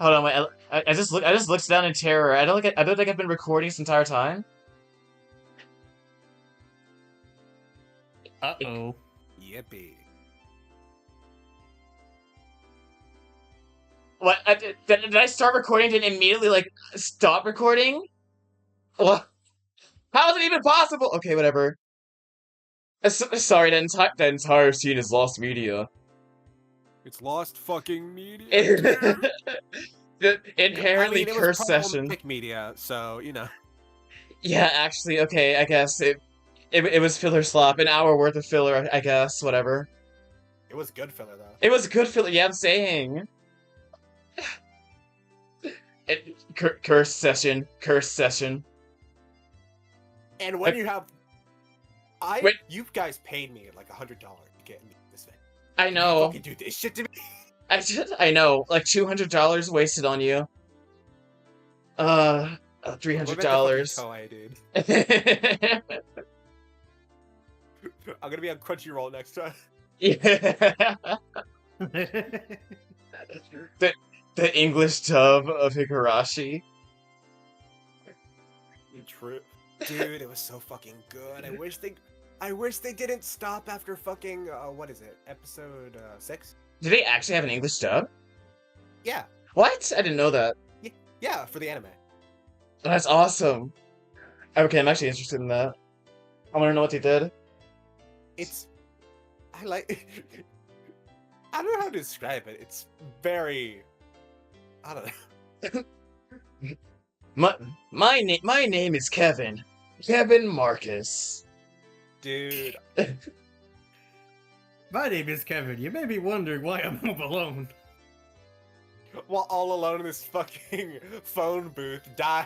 Hold on, wait. I just looked down in terror. I don't think I've been recording this entire time. Uh-oh. Yippee. What? Did I start recording and immediately, like, stop recording? What? How is it even possible? Okay, whatever. Sorry, that entire scene is lost media. It's lost fucking media. The inherently it cursed was session. problematic media, so, you know. Yeah, actually, okay, I guess it was filler slop. An hour worth of filler, I guess, whatever. It was good filler, though. It was good filler, yeah, I'm saying. Cursed session. And when you have... Wait. You guys paid me like $100 to get me this thing. I know. You fucking do this shit to me. I know, like $200 wasted on you. $300. Toei, dude. I'm gonna be on Crunchyroll next time. Yeah. The English dub of Higurashi. True. Dude, it was so fucking good. I wish they didn't stop after fucking what is it? Episode 6? Do they actually have an English dub? Yeah. What? I didn't know that. Yeah, for the anime. That's awesome. Okay, I'm actually interested in that. I want to know what they did. I don't know how to describe it. It's very... I don't know. My name is Kevin. Kevin Marcus. Dude. My name is Kevin. You may be wondering why I'm home alone. While all alone in this fucking phone booth, die.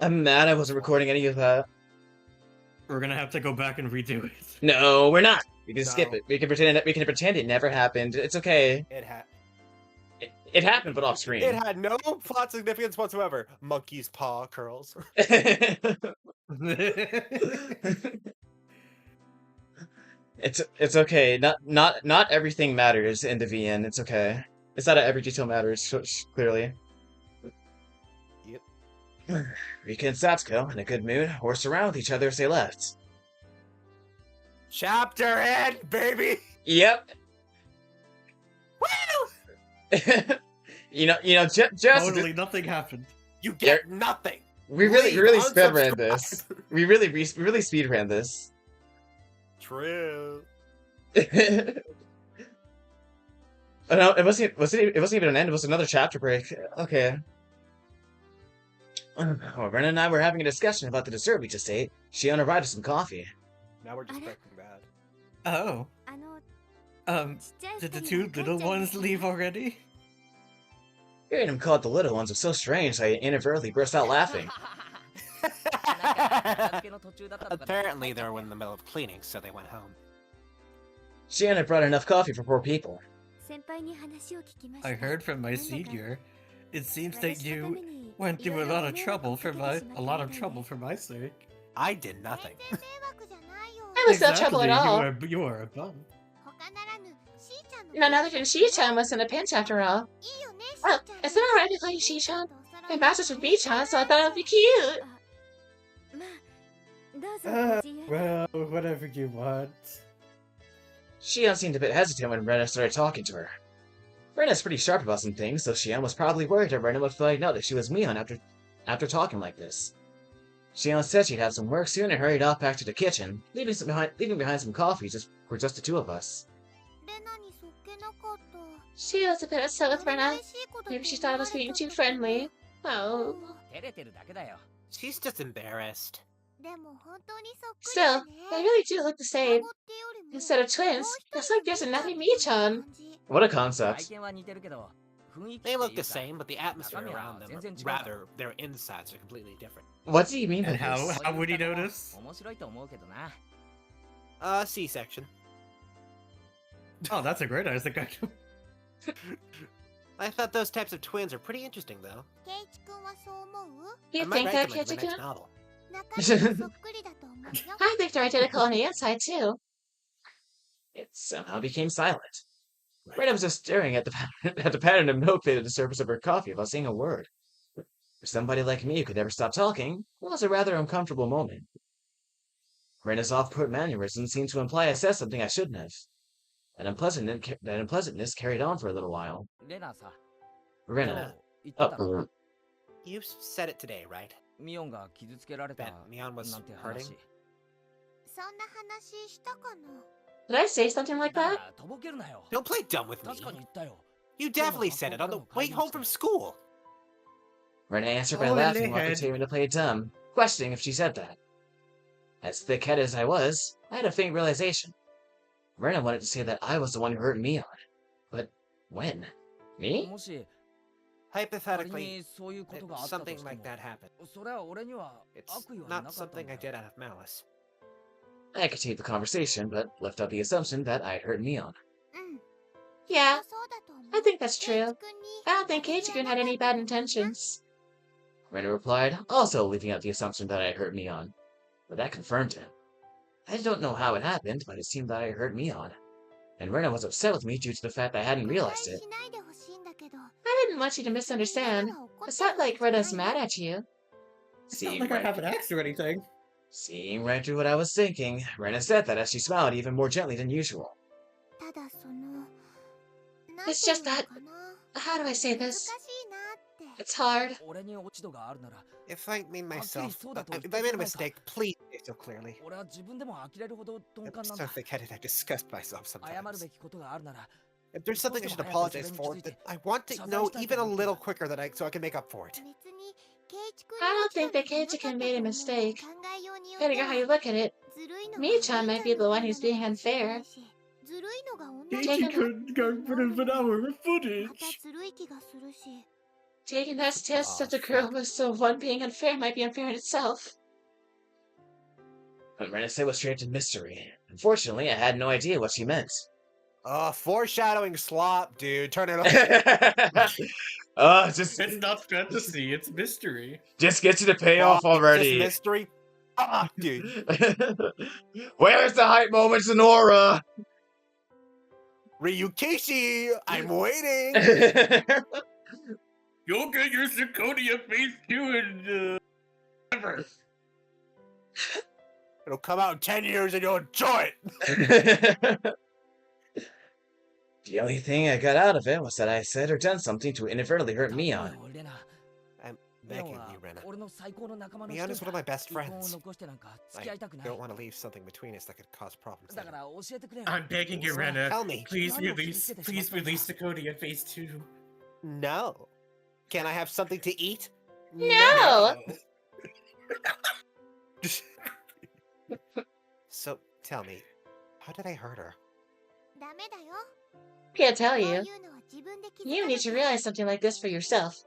I'm mad I wasn't recording any of that. We're gonna have to go back and redo it. No, we're not. We can skip it. We can pretend it never happened. It's okay. It happened, but off screen. It had no plot significance whatsoever. Monkey's paw curls. It's okay. Not everything matters in the VN. It's okay. It's not every detail matters. Clearly. Yep. Rika and Satsuko, in a good mood, horsed around with each other as they left. Chapter end, baby. Yep. Woo! Just Totally nothing happened. You get nothing. We really speed ran this. We really speed ran this. True. Oh, no, it wasn't even an end. It was another chapter break. Okay. Well, Brennan and I were having a discussion about the dessert we just ate. She arrived some coffee. Now we're just Breaking Bad. Oh. Did the two little ones leave already? Hearing him called the little ones was so strange, I inadvertently burst out laughing. Apparently they were in the middle of cleaning, so they went home. She hadn't brought enough coffee for poor people. I heard from my senior. It seems that you went through a lot of trouble for my sake. I did nothing. I was no trouble at all. You are a bum. None other than Shi-chan was in a pinch after all. Well, it's not alright to call you Shi-chan. My master's with B-chan, so I thought it would be cute. Well, whatever you want. Shion seemed a bit hesitant when Rena started talking to her. Rena's pretty sharp about some things, so Shion was probably worried that Rena would find out that she was Mion after talking like this. Shion said she'd have some work soon and hurried off back to the kitchen, leaving behind some coffee for just the two of us. She was a bit upset with Rena. Maybe she thought I was being too friendly. Oh. She's just embarrassed. Still, they really do look the same. Instead of twins, it's like there's a nappy Mi-chan. What a concept. They look the same, but the atmosphere around them, rather, their insides are completely different. What do you mean by And this? how would he notice? C-section. Oh, that's a great idea. I thought those types of twins are pretty interesting, though. You think that, Keiichi-kun? I think they're identical on the inside, too. It somehow became silent. Rena was just staring at the pattern of milk faded at the surface of her coffee without saying a word. For somebody like me who could never stop talking, it was a rather uncomfortable moment. Rena's off-put mannerism seemed to imply I said something I shouldn't have. That unpleasantness carried on for a little while. Rena. Oh. You said it today, right? That Mion was hurting? Did I say something like that? Don't play dumb with me. You definitely said it on the way home from school. Rena answered by laughing while continuing to play dumb, questioning if she said that. As thick-headed as I was, I had a faint realization. Rena wanted to say that I was the one who hurt Mion. But when? Me? Hypothetically, if something like that happened, it's not something I did out of malice. I continued the conversation, but left out the assumption that I'd hurt Mion. Yeah, I think that's true. I don't think Keiichi had any bad intentions. Rena replied, also leaving out the assumption that I had hurt Mion. But that confirmed him. I don't know how it happened, but it seemed that I hurt Mion. And Rena was upset with me due to the fact I hadn't realized it. I didn't want you to misunderstand. It's not like Rena's mad at you. It's not like I haven't asked or anything. Seeing right through what I was thinking, Rena said that as she smiled even more gently than usual. It's just that... How do I say this? It's hard. If I made myself... if I made a mistake, please say so clearly. I'm so thick-headed I disgust myself sometimes. If there's something I should apologize for, then I want to know even a little quicker so I can make up for it. I don't think that Keiichi made a mistake. Depending on how you look at it, Mii-chan might be the one who's being unfair. Keiichi couldn't go for an hour of footage. Taking that test of the girl was so one being unfair might be unfair in itself. But Rena was straight to mystery. Unfortunately, I had no idea what she meant. Foreshadowing slop, dude. Turn it off. It's not fantasy, it's mystery. Just get to the payoff already. Just mystery? Dude. Where's the hype moments, Nora? Ryukishi, I'm waiting. You'll get your Zirconia phase 2 in ever. It'll come out in 10 years and you'll enjoy it. The only thing I got out of it was that I said or done something to inadvertently hurt Mion. I'm begging you, Rena. Mion is one of my best friends. I don't want to leave something between us that could cause problems. I'm begging you, Rena. Tell me. Please release Zirconia phase 2. No. Can I have something to eat? No! So, tell me, how did I hurt her? Can't tell you. You need to realize something like this for yourself.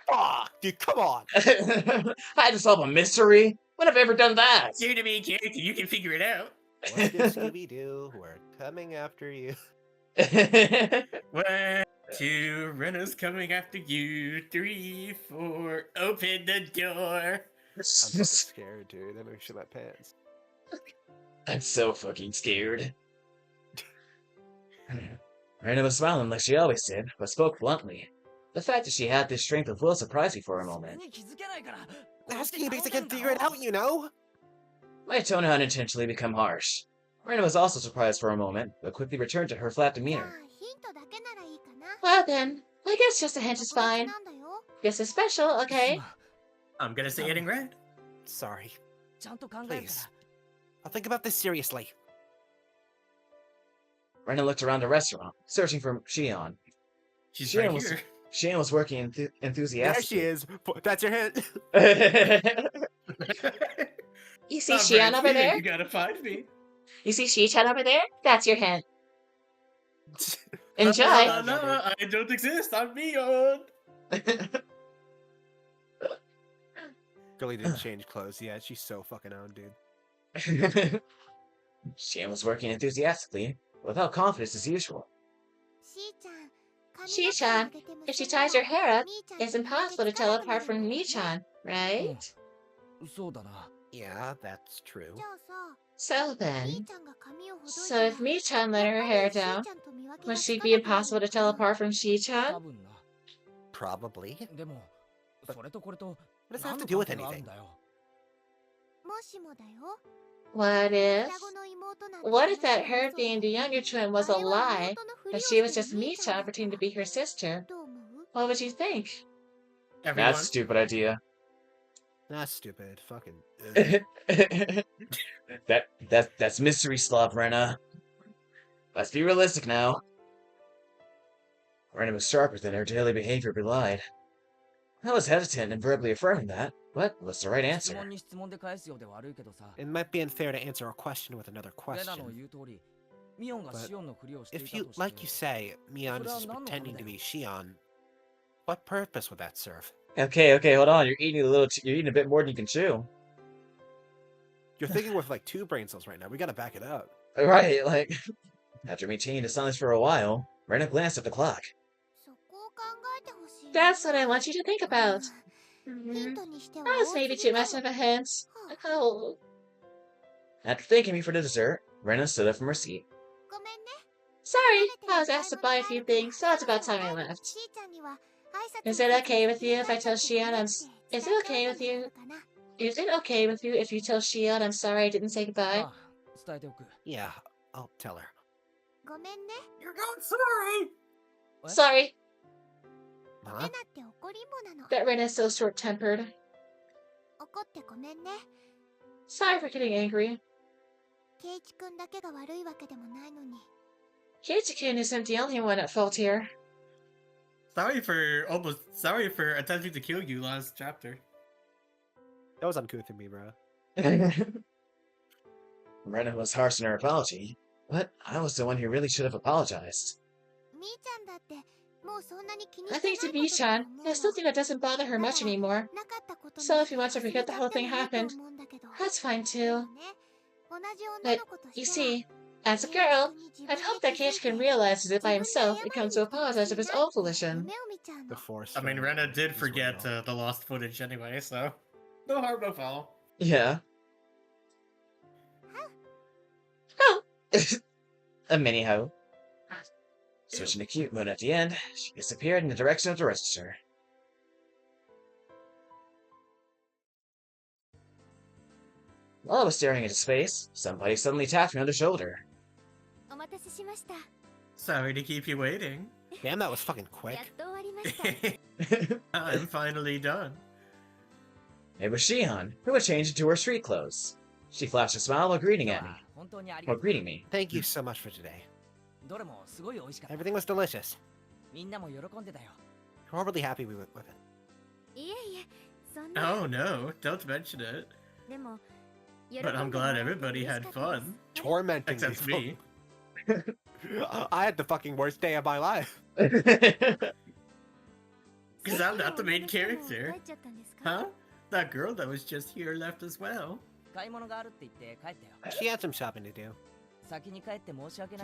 Fuck, dude, come on! I had to solve a mystery? When have I ever done that? You're the main character, you can figure it out. What did Scooby-Doo? We're coming after you. 1, 2, Rena's coming after you. 3, 4, open the door. I'm fucking scared, dude. I know you should let pants. I'm so fucking scared. Rena was smiling like she always did, but spoke bluntly. The fact that she had this strength of will surprised me for a moment. Asking you because I can't figure it out, you know? My tone had unintentionally become harsh. Rena was also surprised for a moment, but quickly returned to her flat demeanor. Well then, I guess just a hint is fine. Guess it's special, okay? I'm gonna say it in red. Sorry. Please. I'll think about this seriously. Rena looked around the restaurant, searching for Shion. She's right here. Shion was working enthusiastically. There she is. That's your hint. You see Shion over there? You gotta find me. You see Shi-chan over there? That's your hint. Enjoy. No, I don't exist. I'm Mion. Girlie didn't change clothes yet. She's so fucking owned, dude. Shion was working enthusiastically, without confidence as usual. Shi-chan, if she ties her hair up, it's impossible to tell apart from Mii-chan, right? Yeah, that's true. So then, so if Mi-chan let her hair down, must she be impossible to tell apart from Shi-chan? Probably. But what does that have to do with anything? What if that her being the younger twin was a lie, that she was just Mi-chan pretending to be her sister? What would you think? Everyone. That's a stupid idea. That's stupid. Fucking. That's mystery slop, Rena. Let's be realistic now. Rena was sharper than her daily behavior belied. I was hesitant in verbally affirming that, but what's the right answer? It might be unfair to answer a question with another question. But if you, like you say, Mion is just pretending to be Shion, what purpose would that serve? Okay, hold on. You're eating a bit more than you can chew. You're thinking with like 2 brain cells right now. We gotta back it up. Right, like, after maintaining the silence for a while, Rena glanced at the clock. That's what I want you to think about. That was maybe too much of a hint. Oh. After thanking me for the dessert, Rena stood up from her seat. Sorry, I was asked to buy a few things, so it's about time I left. Is it okay with you if I tell Shion Is it okay with you? Is it okay with you if you tell Shion I'm sorry I didn't say goodbye? Yeah, I'll tell her. You're not sorry! Sorry. Huh? That Rena's so short-tempered. Sorry for getting angry. Keiichi-kun isn't the only one at fault here. Sorry for attempting to kill you last chapter. That was uncouth of me, bro. Rena was harsh in her apology, but I was the one who really should have apologized. I think to Mi-chan, there's something that doesn't bother her much anymore. So if you want to forget the whole thing happened, that's fine too. But, you see, as a girl, I'd hope that Keiichi-kun realizes it by himself and comes to apologize of his own volition. The force. I mean, Rena did forget the lost footage anyway, so no harm, no foul. Yeah. Oh! A mini-ho. Switching to cute mode at the end, she disappeared in the direction of the register. While I was staring into space, somebody suddenly tapped me on the shoulder. Sorry to keep you waiting. Damn, that was fucking quick. I'm finally done. It was Shion, who had changed into her street clothes. She flashed a smile while greeting me. Thank you so much for today. Everything was delicious. We're all really happy with it. Oh no, don't mention it. But I'm glad everybody had fun. Tormenting Except me. I had the fucking worst day of my life. Because I'm not the main character. Huh? That girl that was just here left as well. She had some shopping to do. She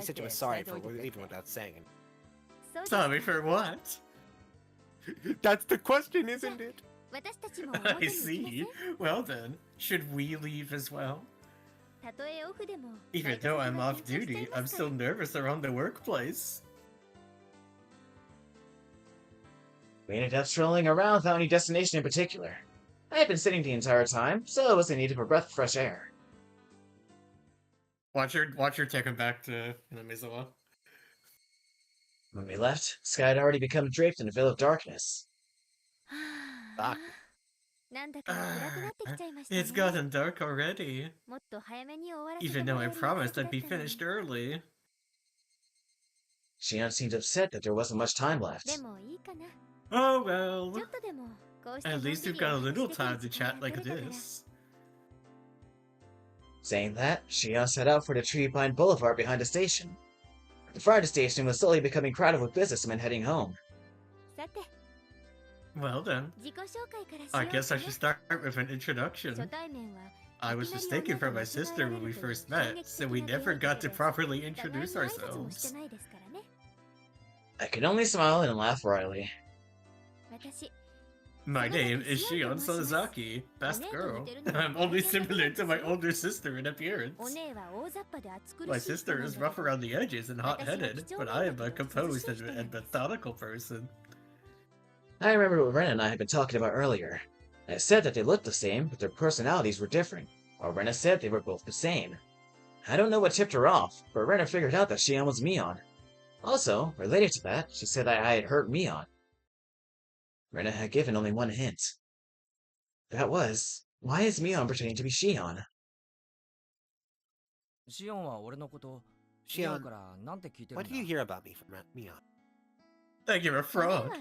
said she was sorry for leaving without saying it. Sorry for what? That's the question, isn't it? I see. Well then, should we leave as well? Even though I'm off duty, I'm still nervous around the workplace. We ended up strolling around without any destination in particular. I had been sitting the entire time, so it was in need of a breath of fresh air. Watch her take him back to Mizawa. When we left, sky had already become draped in a veil of darkness. Fuck. It's gotten dark already. Even though I promised I'd be finished early. Shion seemed upset that there wasn't much time left. Oh well. At least we've got a little time to chat like this. Saying that, Shion set out for the tree-lined boulevard behind the station. The front of the station was slowly becoming crowded with businessmen heading home. Well then, I guess I should start with an introduction. I was mistaken for my sister when we first met, so we never got to properly introduce ourselves. I could only smile and laugh royally. My name is Shion Sonozaki, best girl. I'm only similar to my older sister in appearance. My sister is rough around the edges and hot-headed, but I am a composed and methodical person. I remember what Rena and I had been talking about earlier. I said that they looked the same, but their personalities were different, while Rena said they were both the same. I don't know what tipped her off, but Rena figured out that Shion was Mion. Also, related to that, she said that I had hurt Mion. Rena had given only one hint. That was, why is Mion pretending to be Shion? Shion, what did you hear about me from Mion? That you're a fraud.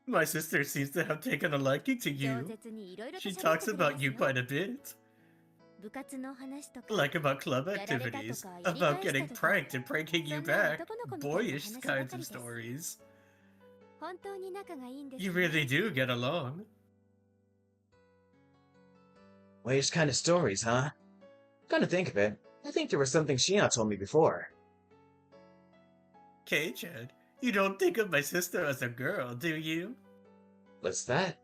My sister seems to have taken a liking to you. She talks about you quite a bit. Like about club activities, about getting pranked and pranking you back, boyish kinds of stories. You really do get along. Boyish kind of stories, huh? Come to think of it, I think there was something Shion told me before. Keiichi, you don't think of my sister as a girl, do you? Was that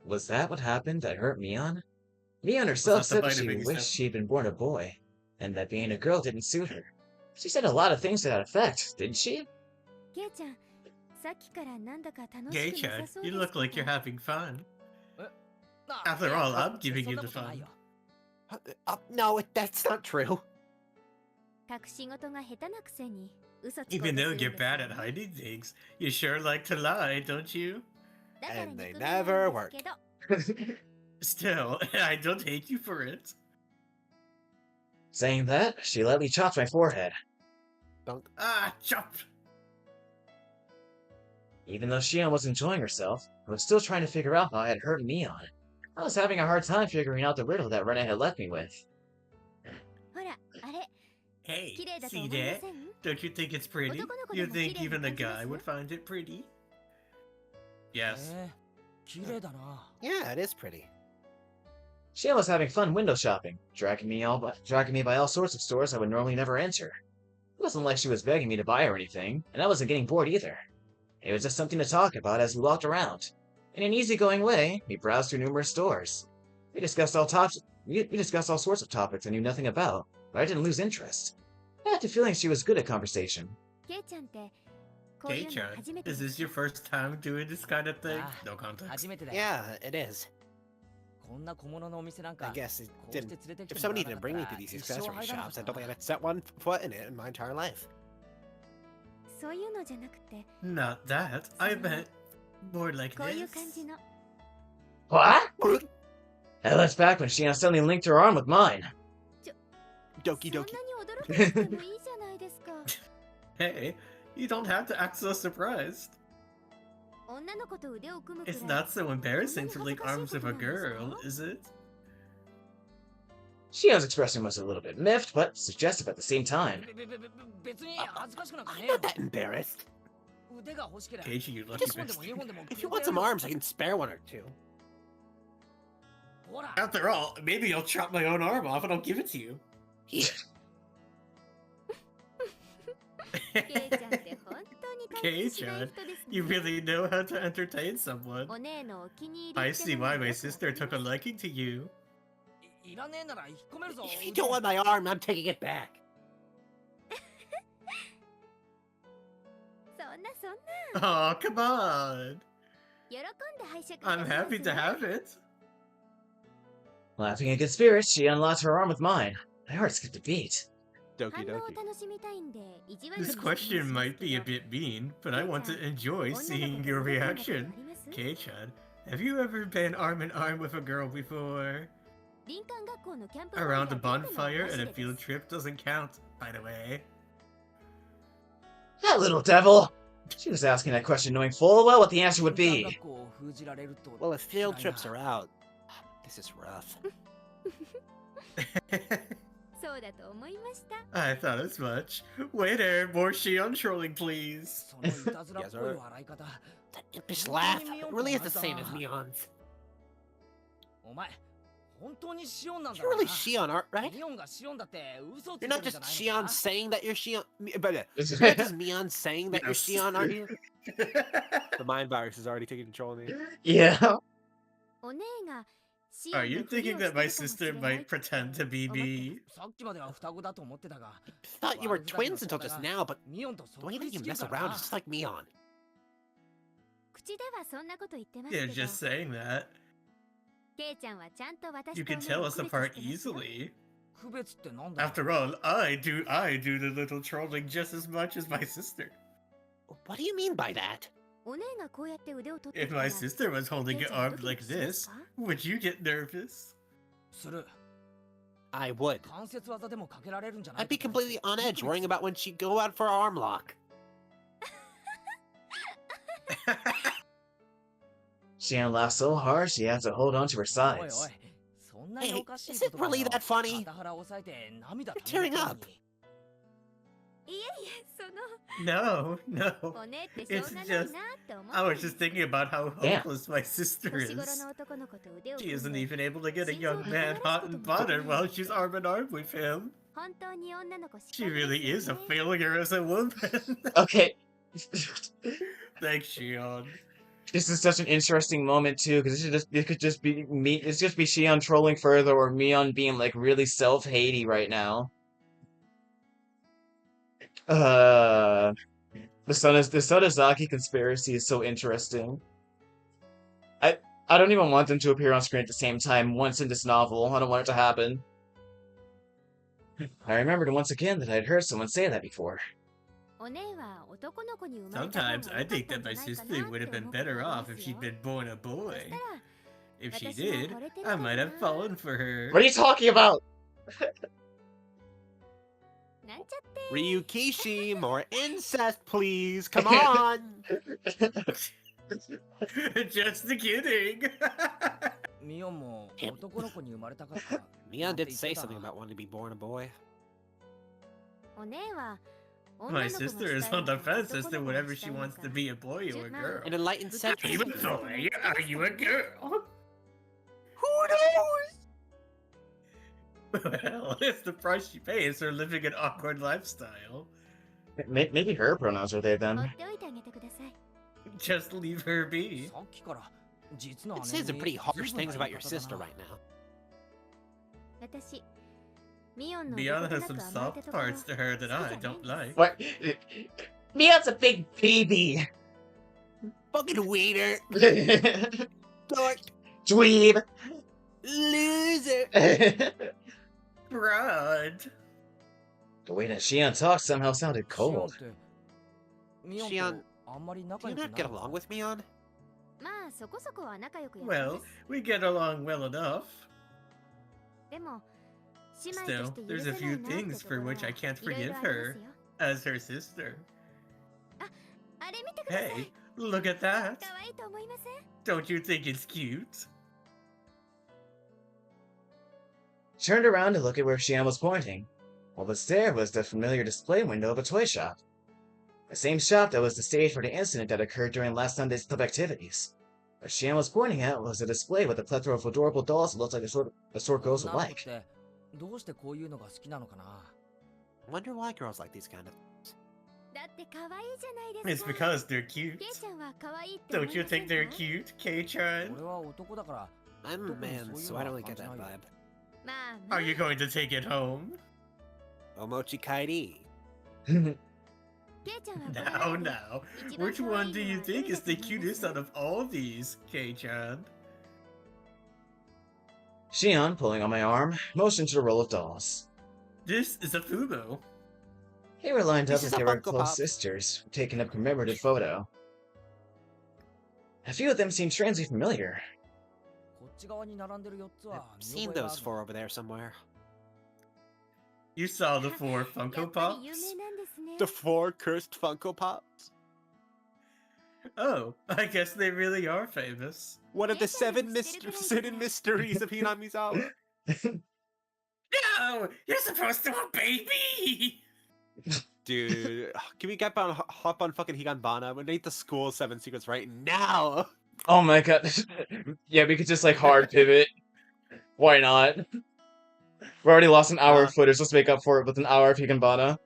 what happened that hurt Mion? Mion herself said that she wished she'd been born a boy, and that being a girl didn't suit her. She said a lot of things to that effect, didn't she? Keiichi, you look like you're having fun. After all, I'm giving you the fun. No, that's not true. Even though you're bad at hiding things, you sure like to lie, don't you? And they never work. Still, I don't hate you for it. Saying that, she lightly chopped my forehead. Dunk. Ah, chop! Even though Shion was enjoying herself, I was still trying to figure out how I had hurt Mion. I was having a hard time figuring out the riddle that Rena had left me with. Hey, see that? Don't you think it's pretty? You think even a guy would find it pretty? Yes. Yeah, it is pretty. Shion was having fun window shopping, dragging me by all sorts of stores I would normally never enter. It wasn't like she was begging me to buy her anything, and I wasn't getting bored either. It was just something to talk about as we walked around. In an easygoing way, we browsed through numerous stores. We discussed all sorts of topics I knew nothing about, but I didn't lose interest. I had the feeling she was good at conversation. Kei-chan, is this your first time doing this kind of thing? No context. Yeah, it is. I guess it didn't. If somebody didn't bring me to these accessory shops, I don't think I'd set one foot in it in my entire life. Not that. I meant more like this. What? And that's back when Shion suddenly linked her arm with mine. Doki doki. Hey, you don't have to act so surprised. It's not so embarrassing to link arms with a girl, is it? Shion's expression was a little bit miffed, but suggestive at the same time. I'm not that embarrassed. Keiichi, you lucky bastard. If you want some arms, I can spare one or two. After all, maybe I'll chop my own arm off and I'll give it to you. Kei-chan, you really know how to entertain someone. I see why my sister took a liking to you. If you don't want my arm, I'm taking it back. Oh, come on! I'm happy to have it. Laughing in good spirits, she unlocked her arm with mine. My heart skipped a beat. Doki doki. This question might be a bit mean, but I want to enjoy seeing your reaction. Kei-chan, have you ever been arm in arm with a girl before? Around a bonfire and a field trip doesn't count, by the way. That little devil! She was asking that question knowing full well what the answer would be. Well, if field trips are out, this is rough. I thought as much. Waiter, more Shion trolling, please. That impish laugh really is the same as Mion's. You're really Shion, right? You're not just Shion saying that you're Shion. But is that just Mion saying that you're Shion, aren't you? The mind virus is already taking control of me. Yeah. Are you thinking that my sister might pretend to be me? Thought you were twins until just now, but the way that you mess around is just like Mion. Yeah, just saying that. You can tell us apart easily. After all, I do the little trolling just as much as my sister. What do you mean by that? If my sister was holding your arm like this, would you get nervous? I would. I'd be completely on edge worrying about when she'd go out for our arm lock. Shion laughed so hard she had to hold on to her sides. Hey, is it really that funny? You're tearing up. No. It's just... I was just thinking about how hopeless my sister is. She isn't even able to get a young man hot and bothered while she's arm in arm with him. She really is a failure as a woman. Okay. Thanks, Shion. This is such an interesting moment too, because it could just be me. It's just be Shion trolling further, or Mion being like really self-hatey right now. The Sonozaki conspiracy is so interesting. I don't even want them to appear on screen at the same time once in this novel. I don't want it to happen. I remembered once again that I'd heard someone say that before. Sometimes I think that my sister would have been better off if she'd been born a boy. If she did, I might have fallen for her. What are you talking about? Ryukishi, more incest, please. Come on. Just kidding. Mion did say something about wanting to be born a boy. My sister is on the fence as to whether she wants to be a boy or a girl. An enlightened sex. Are you a boy? Are you a girl? Who knows? Well, it's the price she pays for living an awkward lifestyle. Maybe her pronouns are they then. Just leave her be. It says some pretty harsh things about your sister right now. Mion has some soft parts to her that I don't like. What? Mion's a big baby. Fucking wiener. Dork. Dweeb. Loser. Broad. The way that Shion talked somehow sounded cold. Shion, do you not get along with Mion? Well, we get along well enough. Still, there's a few things for which I can't forgive her, as her sister. Hey, look at that! Don't you think it's cute? Turned around to look at where Shion was pointing. Well, there was the familiar display window of a toy shop. The same shop that was the stage for the incident that occurred during last Sunday's club activities. What Shion was pointing at was a display with a plethora of adorable dolls that looked like a store girls would like. I wonder why girls like these kind of things. It's because they're cute. Don't you think they're cute, Kei-chan? I'm a man, so I don't really get that vibe. Are you going to take it home? Omochi Kairi. Now, which one do you think is the cutest out of all these, Kei-chan? Shion, pulling on my arm, motioned to the row of dolls. This is a Fubo. They were lined up This as is they a were Funko close Pop. sisters, taking a commemorative photo. A few of them seemed strangely familiar. I've seen those four over there somewhere. You saw the 4 Funko Pops? The 4 cursed Funko Pops? Oh, I guess they really are famous. One of the 7 hidden mysteries of Hinamizawa. No! You're supposed to obey me! Dude, can we hop on fucking Higanbana? We need the school 7 secrets right now! Oh my god. Yeah, we could just like hard pivot. Why not? We already lost an hour of footage, let's make up for it with an hour of Higanbana.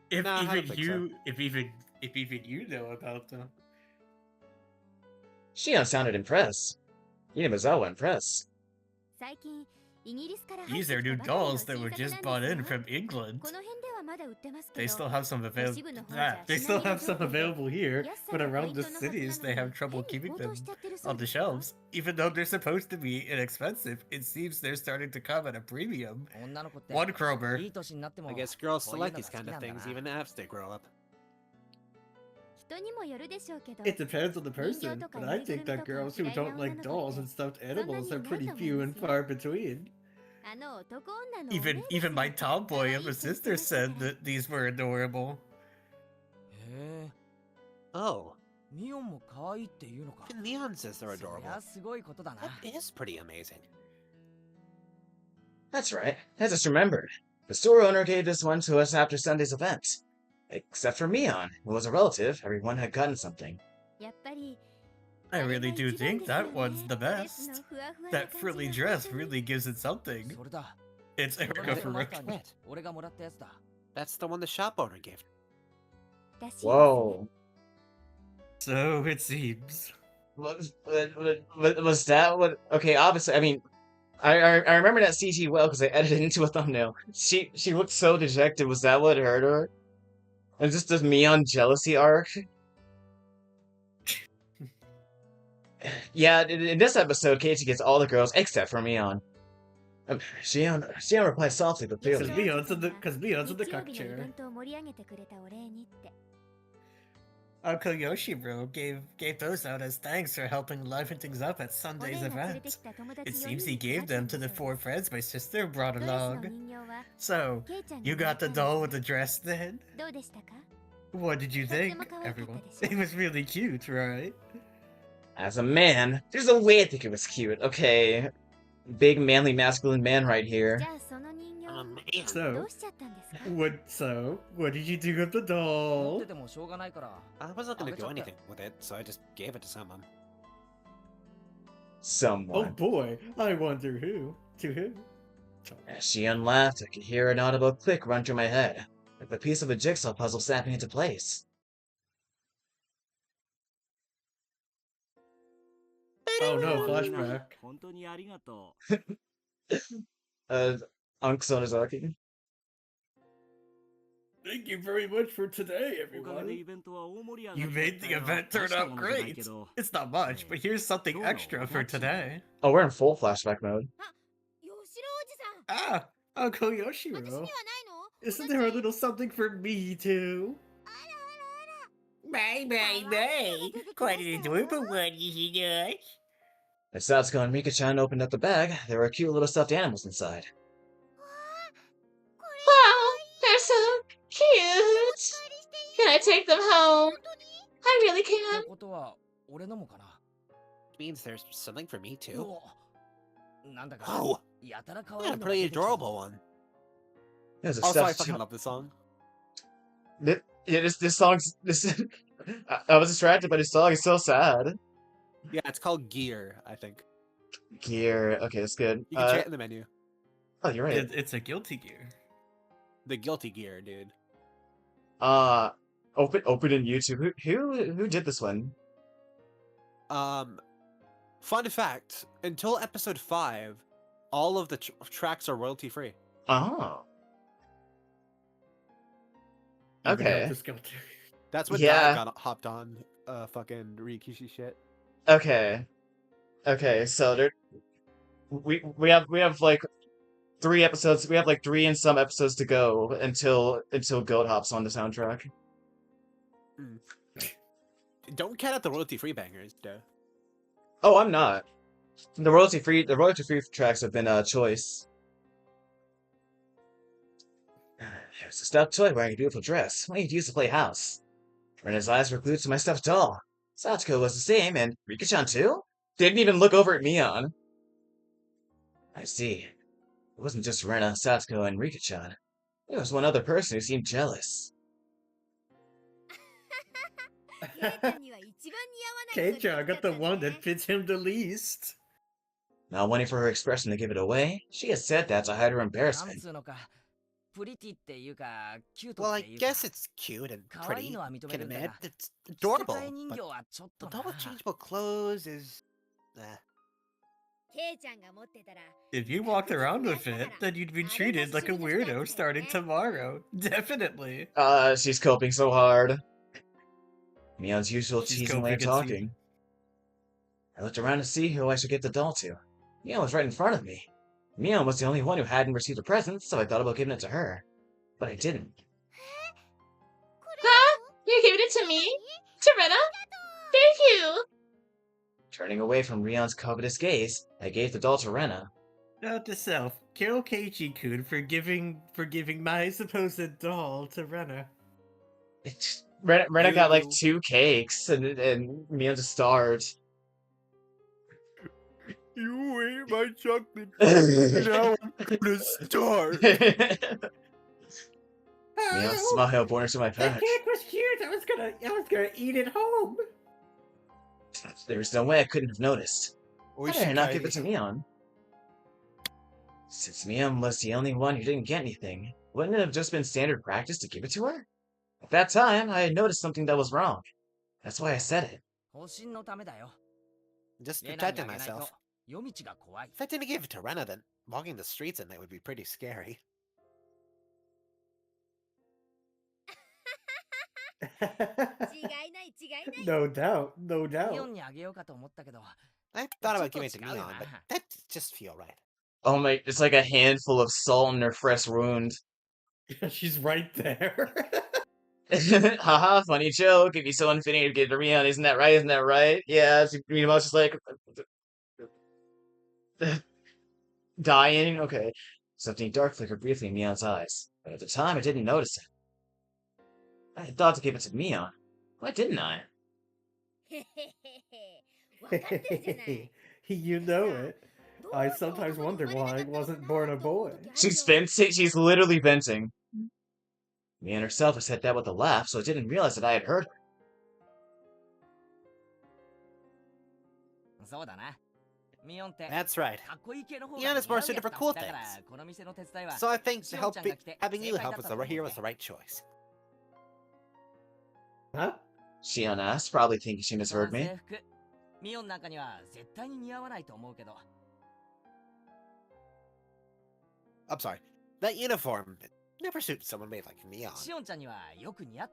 If No, I even don't think so. you, if even you know about them. Shion sounded impressed. Inabazawa impressed. These are new dolls that were just bought in from England. They still have some available here, but around the cities they have trouble keeping them on the shelves. Even though they're supposed to be inexpensive, it seems they're starting to come at a premium. 1 kroner. I guess girls select these kind of things even as they grow up. It depends on the person, but I think that girls who don't like dolls and stuffed animals are pretty few and far between. Even my tomboy of a sister said that these were adorable. Oh. Even Mion says they're adorable. That is pretty amazing. That's right. I just remembered. The store owner gave this one to us after Sunday's event. Except for Mion, who was a relative, everyone had gotten something. I really do think that one's the best. That frilly dress really gives it something. It's Erica Ferrari. That's the one the shop owner gave. Whoa. So it seems. Was that what? Okay, obviously, I mean, I remember that CG well because I edited it into a thumbnail. She looked so dejected. Was that what hurt her? And just the Mion jealousy arc? Yeah, in this episode, Keiichi gets all the girls except for Mion. Shion replies softly but clearly. Because Mion's in the cock chair. Uncle Yoshiro gave those out as thanks for helping liven things up at Sunday's event. It seems he gave them to the 4 friends my sister brought along. So, you got the doll with the dress then? What did you think, everyone? It was really cute, right? As a man, there's a way I think it was cute, okay? Big, manly, masculine man right here. So, what did you do with the doll? I wasn't gonna do anything with it, so I just gave it to someone. Someone. Oh boy, I wonder who. To who? As Shion laughed, I could hear an audible click run through my head, like the piece of a jigsaw puzzle snapping into place. Oh no, flashback. Uncle Sonozaki. Thank you very much for today, everyone. You made the event turn out great. It's not much, but here's something extra for today. Oh, we're in full flashback mode. Ah, Uncle Yoshiro. Isn't there a little something for me too? My. Quite an adorable one, is he not? As Satsuko and Mika-chan opened up the bag, there were cute little stuffed animals inside. Wow, they're so cute! Can I take them home? I really can. Means there's something for me too. Oh, what a pretty adorable one. There's a Also, I stuffed fucking love this song. this song's I was distracted by this song. It's so sad. Yeah, it's called Gear, I think. Gear. Okay, that's good. You can check it in the menu. Oh, you're right. It's a guilty gear. The Guilty Gear, dude. Open in YouTube. Who did this one? Fun fact: until episode 5, all of the tracks are royalty free. Oh. Okay. That's what Yeah. Dad got hopped on. Fucking Rikishi shit. Okay. Okay. So we have like 3 episodes. We have like 3 and some episodes to go until Goat hops on the soundtrack. Don't count out the royalty free bangers, though. Oh, I'm not. The royalty free tracks have been a choice. There's a stuffed toy wearing a beautiful dress. What do you use to play house? Rena's eyes were glued to my stuffed doll. Satsuko was the same, and Rika-chan too? Didn't even look over at Mion. I see. It wasn't just Rena, Satsuko, and Rika-chan. There was one other person who seemed jealous. Keiichi got the one that fits him the least. Not waiting for her expression to give it away, she had said that to hide her embarrassment. Well, I guess it's cute and pretty. Can admit it's adorable. But adult with changeable clothes is. If you walked around with it, then you'd be treated like a weirdo starting tomorrow. Definitely. She's coping so hard. Mion's usual She's teasing way of coping, it seems. talking. I looked around to see who I should get the doll to. Mion was right in front of me. Mion was the only one who hadn't received a present, so I thought about giving it to her. But I didn't. Huh? You're giving it to me? To Rena? Thank you! Turning away from Rion's covetous gaze, I gave the doll to Rena. Note to self, kill Keiichi-kun for giving my supposed doll to Rena. Rena got like 2 cakes, and Mion just starved. You ate my chocolate. Now I'm gonna starve. Mion's smile bore her to my That pouch. cake was cute. I was gonna eat it home. There was no way I couldn't have noticed. Why did I not give it to Mion? Since Mion was the only one who didn't get anything, wouldn't it have just been standard practice to give it to her? At that time, I had noticed something that was wrong. That's why I said it. Just protecting myself. If I didn't give it to Rena, then walking the streets at night would be pretty scary. No doubt. I thought about giving it to Mion, but that just feel right. Oh my, it's like a handful of salt in her fresh wound. She's right there. Haha, funny joke. It'd be so unfitting to give it to Mion, isn't that right? Isn't that right? Yeah, Mimon's just like... dying? Okay. Something dark flickered briefly in Mion's eyes, but at the time I didn't notice it. I had thought to give it to Mion. Why didn't I? You know it. I sometimes wonder why I wasn't born a boy. She's venting. She's literally venting. Mion herself had said that with a laugh, so I didn't realize that I had heard her. That's right. Mion is more suited for cool things. So I think having you help was the right choice. Huh? Shion asked, probably thinking she misheard me. I'm sorry. That uniform never suits someone made like Mion.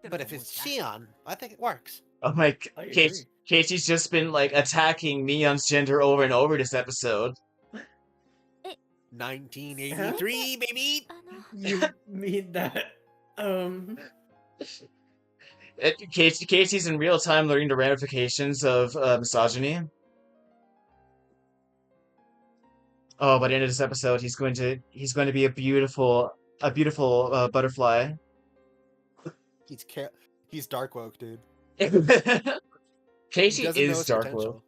But if it's Shion, I think it works. Oh my, Keiichi's just been like attacking Mion's gender over and over this episode. 1983, baby! You mean that, Keiichi's in real time learning the ramifications of misogyny. Oh, by the end of this episode, he's going to be a beautiful butterfly. He's dark woke, dude. Keiichi is dark woke.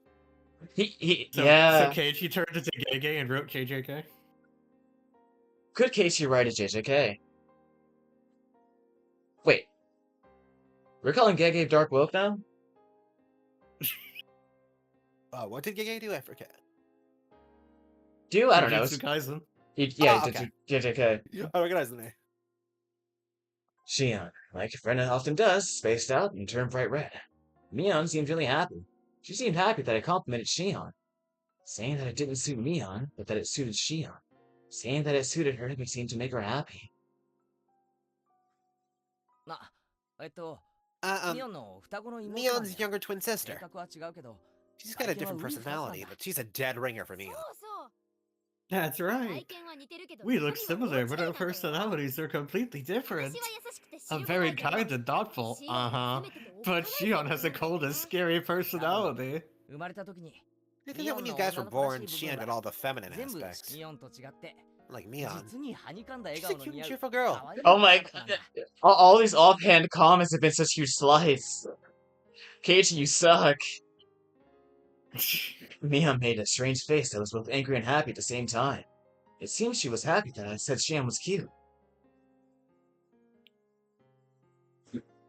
Yeah. So Keiichi turned into Gege and wrote KJK? Could Keiichi write a JJK? Wait. We're calling Gege dark woke now? What did Gege do? I forget. I don't know. Kaisen. Okay. JJK. I recognize the name. Shion, like Rena often does, spaced out and turned bright red. Mion seemed really happy. She seemed happy that I complimented Shion. Saying that it didn't suit Mion, but that it suited Shion. Saying that it suited her seemed to make her happy. Mion's younger twin sister. She's got a different personality, but she's a dead ringer for Mion. That's right. We look similar, but our personalities are completely different. I'm very kind and thoughtful, but Shion has a cold and scary personality. I think that when you guys were born, Shion got all the feminine aspects. Like Mion. She's a cute and cheerful girl. Oh my god. All these offhand comments have been such huge slides. Keiichi, you suck. Mion made a strange face that was both angry and happy at the same time. It seems she was happy that I said Shion was cute.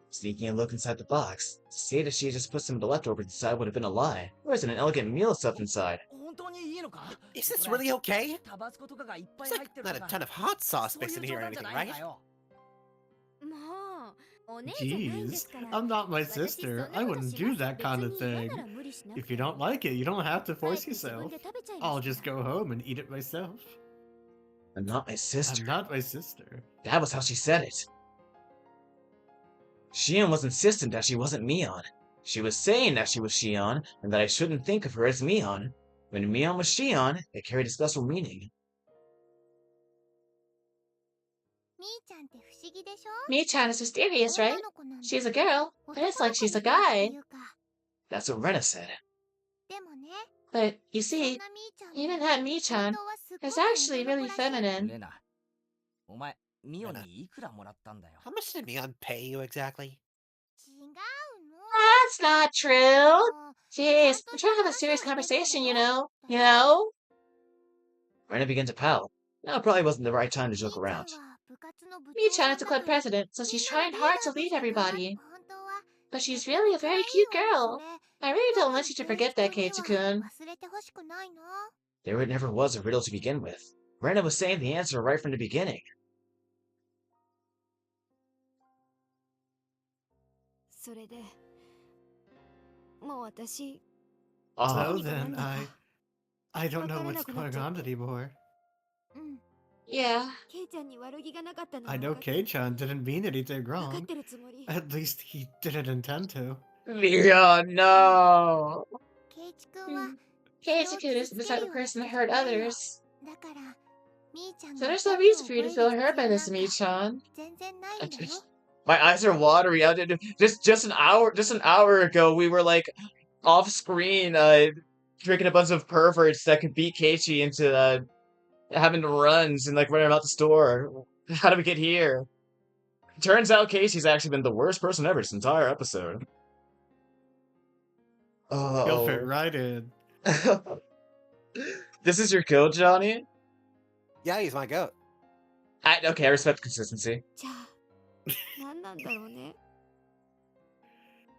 Sneaking a look inside the box, to say that she just put some of the leftovers inside would have been a lie. There isn't an elegant meal stuffed inside. Is this really okay? There's like not a ton of hot sauce mixed in here or anything, right? Jeez, I'm not my sister. I wouldn't do that kind of thing. If you don't like it, you don't have to force yourself. I'll just go home and eat it myself. I'm not my sister. I'm not my sister. That was how she said it. Shion was insistent that she wasn't Mion. She was saying that she was Shion, and that I shouldn't think of her as Mion. When Mion was Shion, it carried a special meaning. Mi-chan is mysterious, right? She's a girl, but it's like she's a guy. That's what Rena said. But, you see, even that Mi-chan is actually really feminine. How much did Mion pay you exactly? That's not true. Jeez, I'm trying to have a serious conversation, you know? You know? Rena began to pout. Now probably wasn't the right time to joke around. Mi-chan is a club president, so she's trying hard to lead everybody. But she's really a very cute girl. I really don't want you to forget that, Keiichi-kun. There never was a riddle to begin with. Rena was saying the answer right from the beginning. So then, I don't know what's going on anymore. Yeah. I know Kei-chan didn't mean anything wrong. At least he didn't intend to. Mion, no! Keiichi-kun isn't the type of person to hurt others. So there's no reason for you to feel hurt by this, Mi-chan. My eyes are watery. Just an hour ago, we were like off screen, drinking a bunch of perverts that could beat Keiichi into having runs and like running about the store. How did we get here? Turns out Keiichi's actually been the worst person ever this entire episode. He'll fit right in. This is your goat, Johnny? Yeah, he's my goat. Okay, I respect the consistency.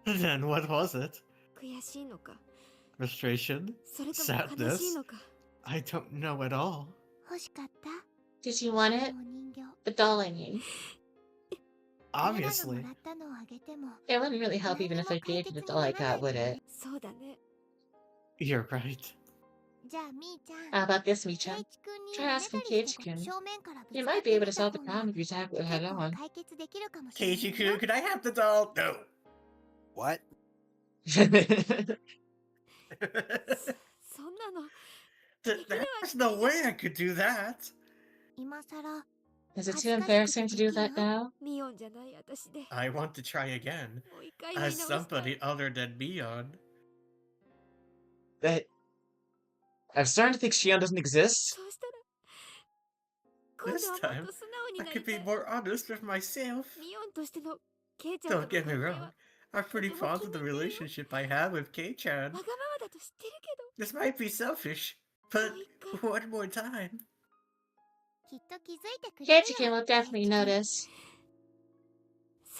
Then what was it? Frustration? Sadness? I don't know at all. Did you want it? The doll, I mean. Obviously. It wouldn't really help even if I gave you the doll I got, would it? You're right. How about this, Mi-chan? Try asking Keiichi-kun. You might be able to solve the problem if you tackle it head on. Keiichi-kun, could I have the doll? No. What? There's no way I could do that. Is it too embarrassing to do that now? I want to try again. As somebody other than Mion. I'm starting to think Shion doesn't exist. This time, I could be more honest with myself. Don't get me wrong. I'm pretty fond of the relationship I have with Kei-chan. This might be selfish, but one more time. Keiichi-kun will definitely notice.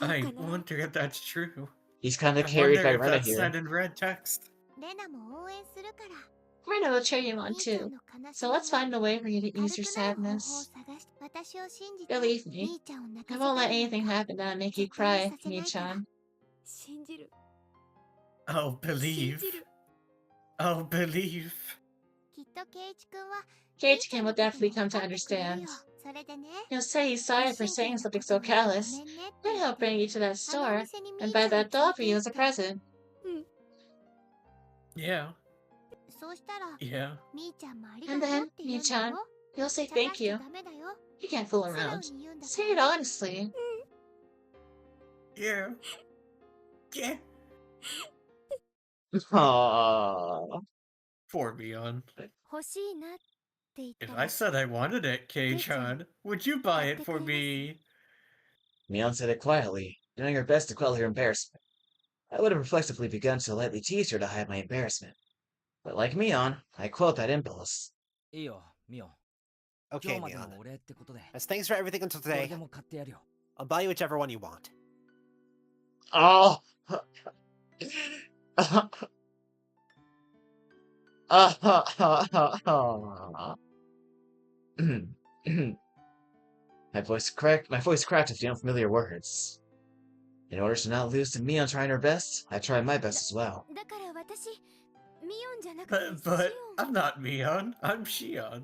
I wonder if that's true. He's kind of carried by Rena that's here. said in red text. Rena will cheer you on too. So let's find a way for you to ease your sadness. Believe me, I won't let anything happen that'll make you cry, Mi-chan. I'll believe. I'll believe. Keiichi-kun will definitely come to understand. He'll say he's sorry for saying something so callous. Then he'll bring you to that store and buy that doll for you as a present. Yeah. Yeah. And then, Mi-chan, you'll say thank you. You can't fool around. Say it honestly. Yeah. Yeah. Aww. Poor Mion. If I said I wanted it, Kei-chan, would you buy it for me? Mion said it quietly, doing her best to quell her embarrassment. I would have reflexively begun to lightly tease her to hide my embarrassment. But like Mion, I quelled that impulse. Okay, Mion. As thanks for everything until today, I'll buy you whichever one you want. Oh! My voice cracked with the unfamiliar words. In order to not lose to Mion trying her best, I tried my best as well. But I'm not Mion. I'm Shion.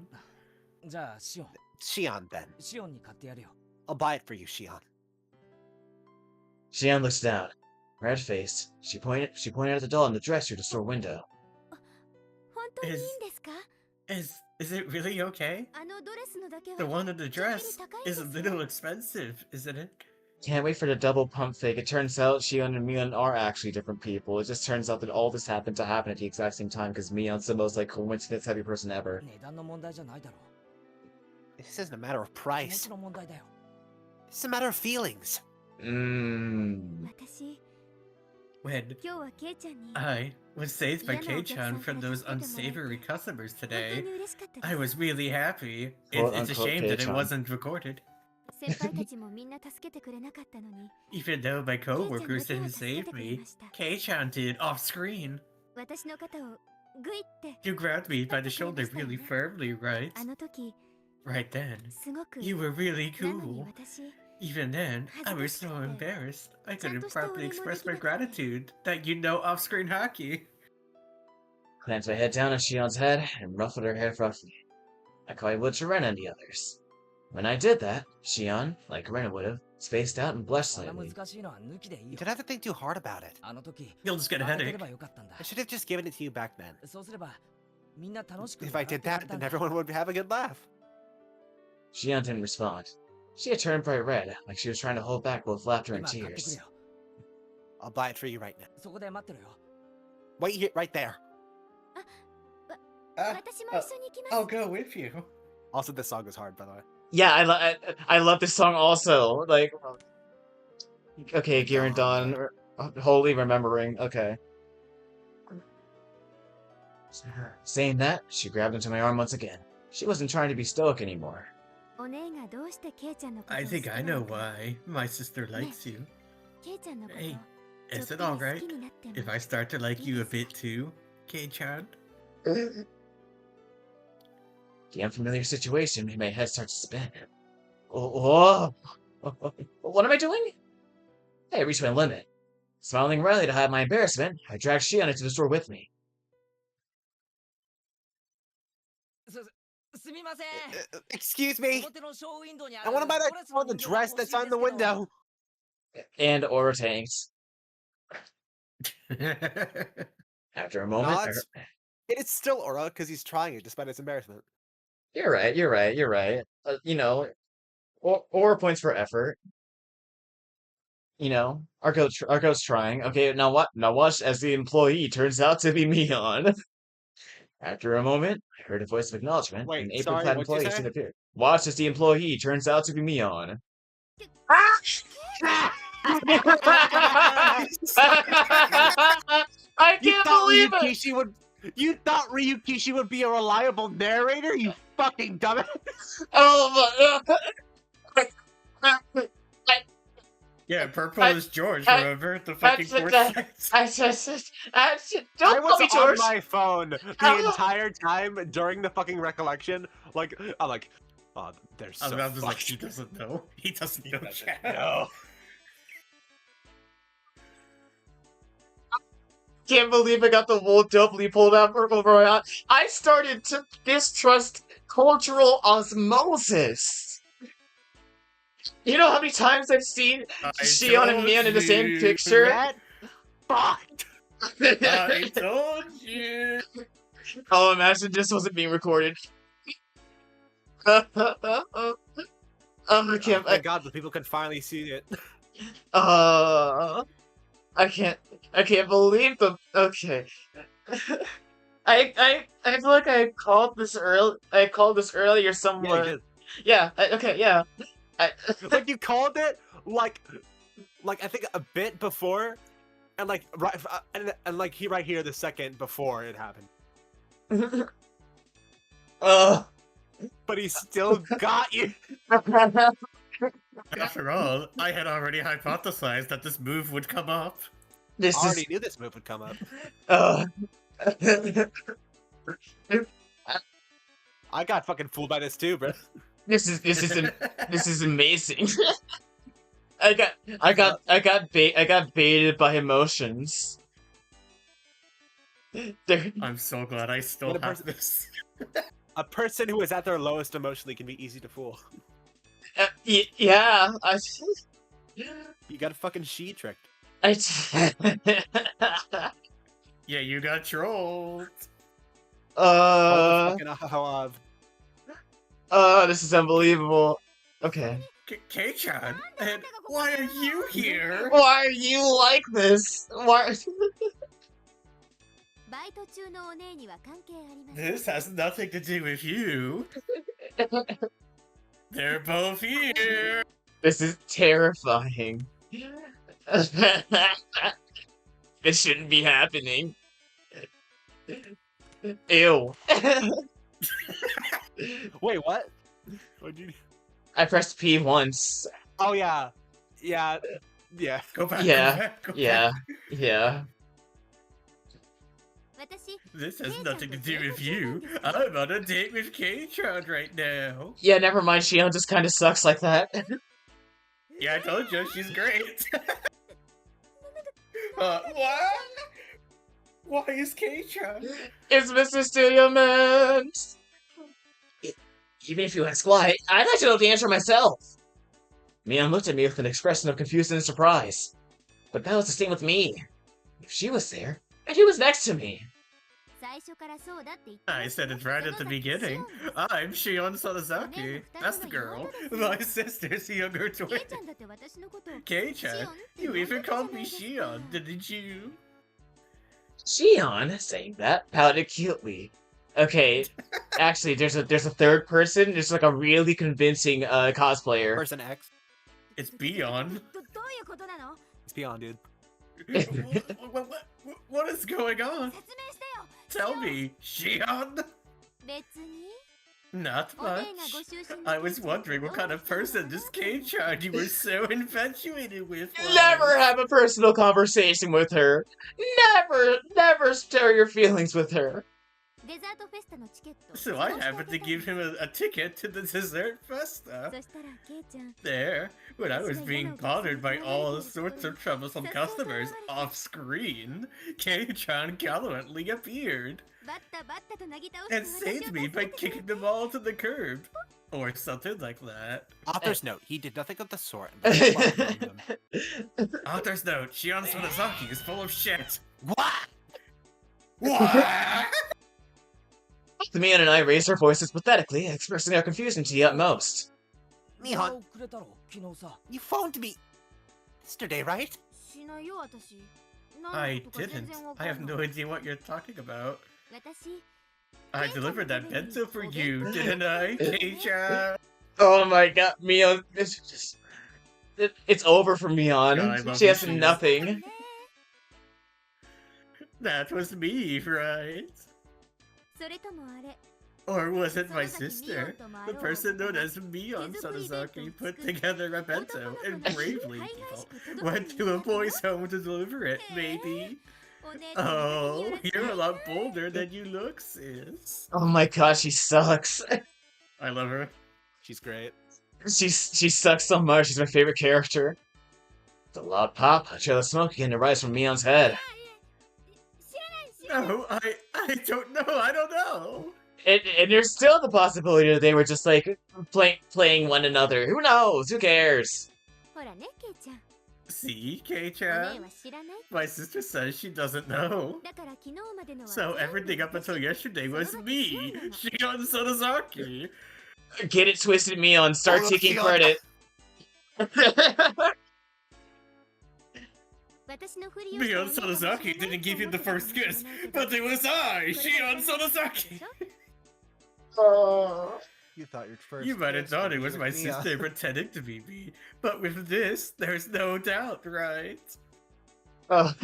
Shion, then. I'll buy it for you, Shion. Shion looks down. Red-faced, she pointed at the doll in the dress through the store window. Is it really okay? The one in the dress is a little expensive, isn't it? Can't wait for the double pump fake. It turns out Shion and Mion are actually different people. It just turns out that all this happened to happen at the exact same time because Mion's the most, like, coincidence-heavy person ever. This isn't a matter of price. It's a matter of feelings. Mmm. When I was saved by Kei-chan from those unsavory customers today, I was really happy. It's a shame that it wasn't recorded. Even though my co-workers didn't save me, Kei-chan did off-screen. You grabbed me by the shoulder really firmly, right? Right then. You were really cool. Even then, I was so embarrassed, I couldn't properly express my gratitude that you know off-screen hockey. Clamped my head down on Shion's head and ruffled her hair roughly. I called would to Ren and the others. When I did that, Shion, like Ren would have, spaced out and blushed slightly. You didn't have to think too hard about it. You'll just get a headache. I should have just given it to you back then. If I did that, then everyone would have a good laugh. Shion didn't respond. She had turned bright red, like she was trying to hold back both laughter and tears. I'll buy it for you right now. Wait here, right there. I'll go with you. Also, this song is hard, by the way. Yeah, I love this song also. Like, okay, Girondon, wholly remembering. Okay. Saying that, she grabbed into my arm once again. She wasn't trying to be stoic anymore. I think I know why my sister likes you. Hey, is it alright if I start to like you a bit too, Kei-chan? The unfamiliar situation made my head start to spin. Oh, what am I doing? I reached my limit. Smiling wryly to hide my embarrassment, I dragged Shion into the store with me. Excuse me. I want to buy that on the dress that's on the window. And Aura tanked. After a moment, it is still Aura because he's trying it despite his embarrassment. You're right. You know, Aura points for effort. You know, Argo's trying. Okay, now what? Now watch as the employee turns out to be Mion. After a moment, I heard a voice of acknowledgement. Wait, an apron-clad employee soon appeared. Watch as the employee turns out to be Mion. I can't believe it! You thought Ryukishi would be a reliable narrator, you fucking dumbass! Oh my god! Yeah, purple is George, remember? The fucking fourth don't call me George! I was on my phone the entire time during the fucking recollection. Like, I'm like, oh, there's so fucked. Like, he doesn't know. He doesn't know. No. Can't believe I got the wool doubly pulled out over my eye. I started to distrust cultural osmosis. You know how many times I've seen Shion and Mion in the same picture? That fucked. I told you. Oh, imagine this wasn't being recorded. Oh, thank God, the people can finally see it. I can't believe the. Okay. I feel like I called this earlier somewhere. Yeah. Okay. Yeah. Like you called it like I think a bit before, and like right and like right here the second before it happened. But he still got you. After all, I had already hypothesized that this move would come up. I already knew this move would come up. I got fucking fooled by this too, bro. This is amazing. I got baited by emotions. I'm so glad I still have this. A person who is at their lowest emotionally can be easy to fool. Yeah, You got a fucking she tricked. Yeah, you got trolled. This is unbelievable. Okay. Kei-chan, and why are you here? Why are you like this? Why? This has nothing to do with you. They're both here. This is terrifying. This shouldn't be happening. Ew. Wait, what? What'd you... I pressed P once. Oh yeah. Yeah. Go back. Yeah. Go back. Yeah. This has nothing to do with you. I'm on a date with Kei-chan right now. Yeah, never mind. Shion just kind of sucks like that. Yeah, I told you, she's great. What? Why is Kei-chan? It's Mr. Studio Man. Even if you ask why, I'd like to know the answer myself. Mion looked at me with an expression of confusion and surprise. But that was the same with me. If she was there, and she was next to me. I said it right at the beginning. I'm Shion Sonozaki. That's the girl. My sister's younger twin. Kei-chan, you even called me Shion, didn't you? Shion, saying that, pouted cutely. Okay, actually, there's a third person. There's like a really convincing cosplayer. Person X. It's Mion. It's Mion, dude. What is going on? Tell me, Shion. Not much. I was wondering what kind of person this Kei-chan you were so infatuated with was. Never have a personal conversation with her. Never stir your feelings with her. So I happened to give him a ticket to the dessert festa. There, when I was being bothered by all sorts of troublesome customers off-screen, Kei-chan gallantly appeared and saved me by kicking them all to the curb. Or something like that. Author's note, he did nothing of the sort. Author's note, Shion Sonozaki is full of shit. What? What? Mion and I raised our voices pathetically, expressing our confusion to the utmost. Mion, you phoned me yesterday, right? I didn't. I have no idea what you're talking about. I delivered that bento for you, didn't I, Kei-chan? Oh my god, Mion, it's over for Mion. God, She has nothing. That was me, right? Or was it my sister? The person known as Mion Sonozaki put together a bento and bravely went to a boy's home to deliver it, maybe. Oh, you're a lot bolder than you look, sis. Oh my god, she sucks. I love her. She's great. She sucks so much. She's my favorite character. The loud pop, a trail of smoke began to rise from Mion's head. No, I don't know. I don't know. And there's still the possibility that they were just like playing one another. Who knows? Who cares? See, Kei-chan? My sister says she doesn't know. So everything up until yesterday was me, Shion Sonozaki. Get it twisted, Mion. Start taking credit. Mion Sonozaki didn't give you the first kiss, but it was I, Shion Sonozaki. You thought your first. You might have thought it was my sister pretending to be me, but with this, there's no doubt, right? Ding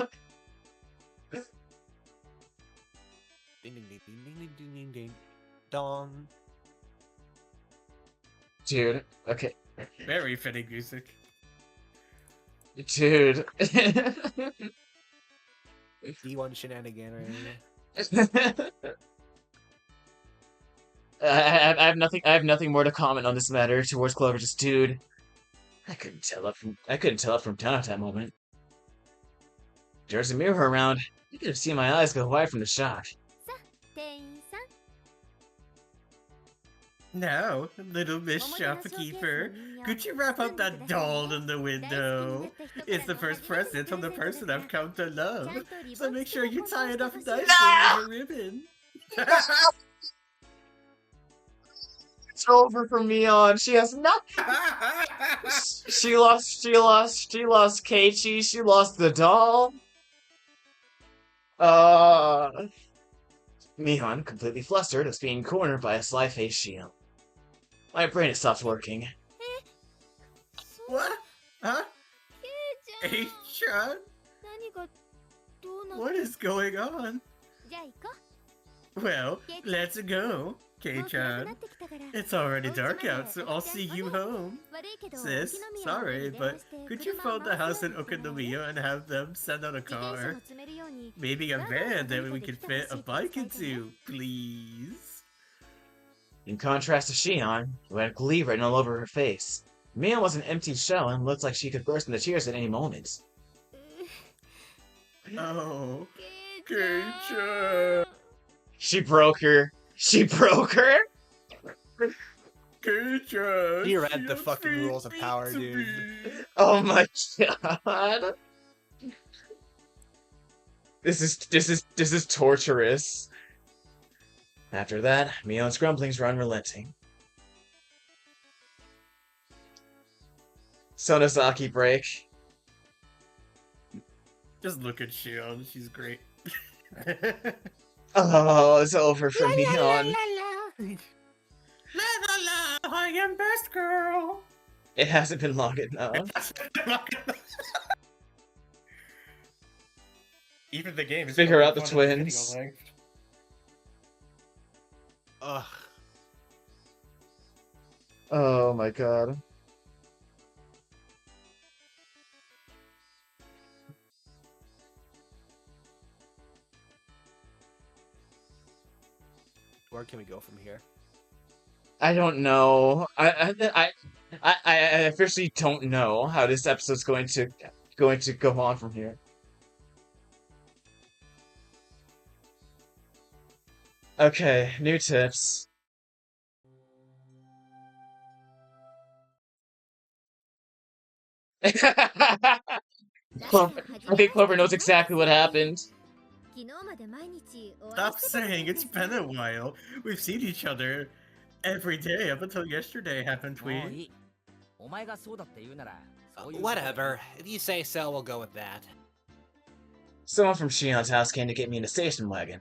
ding ding ding ding ding ding ding. Dong. Dude, okay. Very fitting music. Dude. D1 shenanigan right here. I have nothing. I have nothing more to comment on this matter towards Clover. Just, dude, I couldn't tell it from down at that moment. There's a mirror around. You could have seen my eyes go wide from the shot. Now, little Miss Shopkeeper, could you wrap up that doll in the window? It's the first present from the person I've come to love, so make sure you tie it up nicely with a ribbon. It's over for Mion. She has nothing. She lost Keiichi. She lost the doll. Mion, completely flustered, was being cornered by a sly-faced Shion. My brain has stopped working. What? Huh? H-chan? What is going on? Well, let's go, Kei-chan. It's already dark out, so I'll see you home. Sis, sorry, but could you phone the house in Okanomiya and have them send out a car? Maybe a van that we can fit a bike into, please? In contrast to Shion, who had glee written all over her face, Mion was an empty shell and looked like she could burst into tears at any moment. Oh, Kei-chan. She broke her. She broke her? Kei-chan. You read the fucking rules of power, dude. Oh my god. This is torturous. After that, Mion's grumblings were unrelenting. Sonozaki break. Just look at Shion, she's great. Oh, it's over for Mion. La la la, I am best girl. It hasn't been long enough. Even the game is figure out the twins. Ugh. Oh my god. Where can we go from here? I don't know. I officially don't know how this episode's going to go on from here. Okay, new tips. I think Clover knows exactly what happened. Stop saying it's been a while. We've seen each other every day up until yesterday, haven't we? Whatever. If you say so, we'll go with that. Someone from Shion's house came to get me in a station wagon.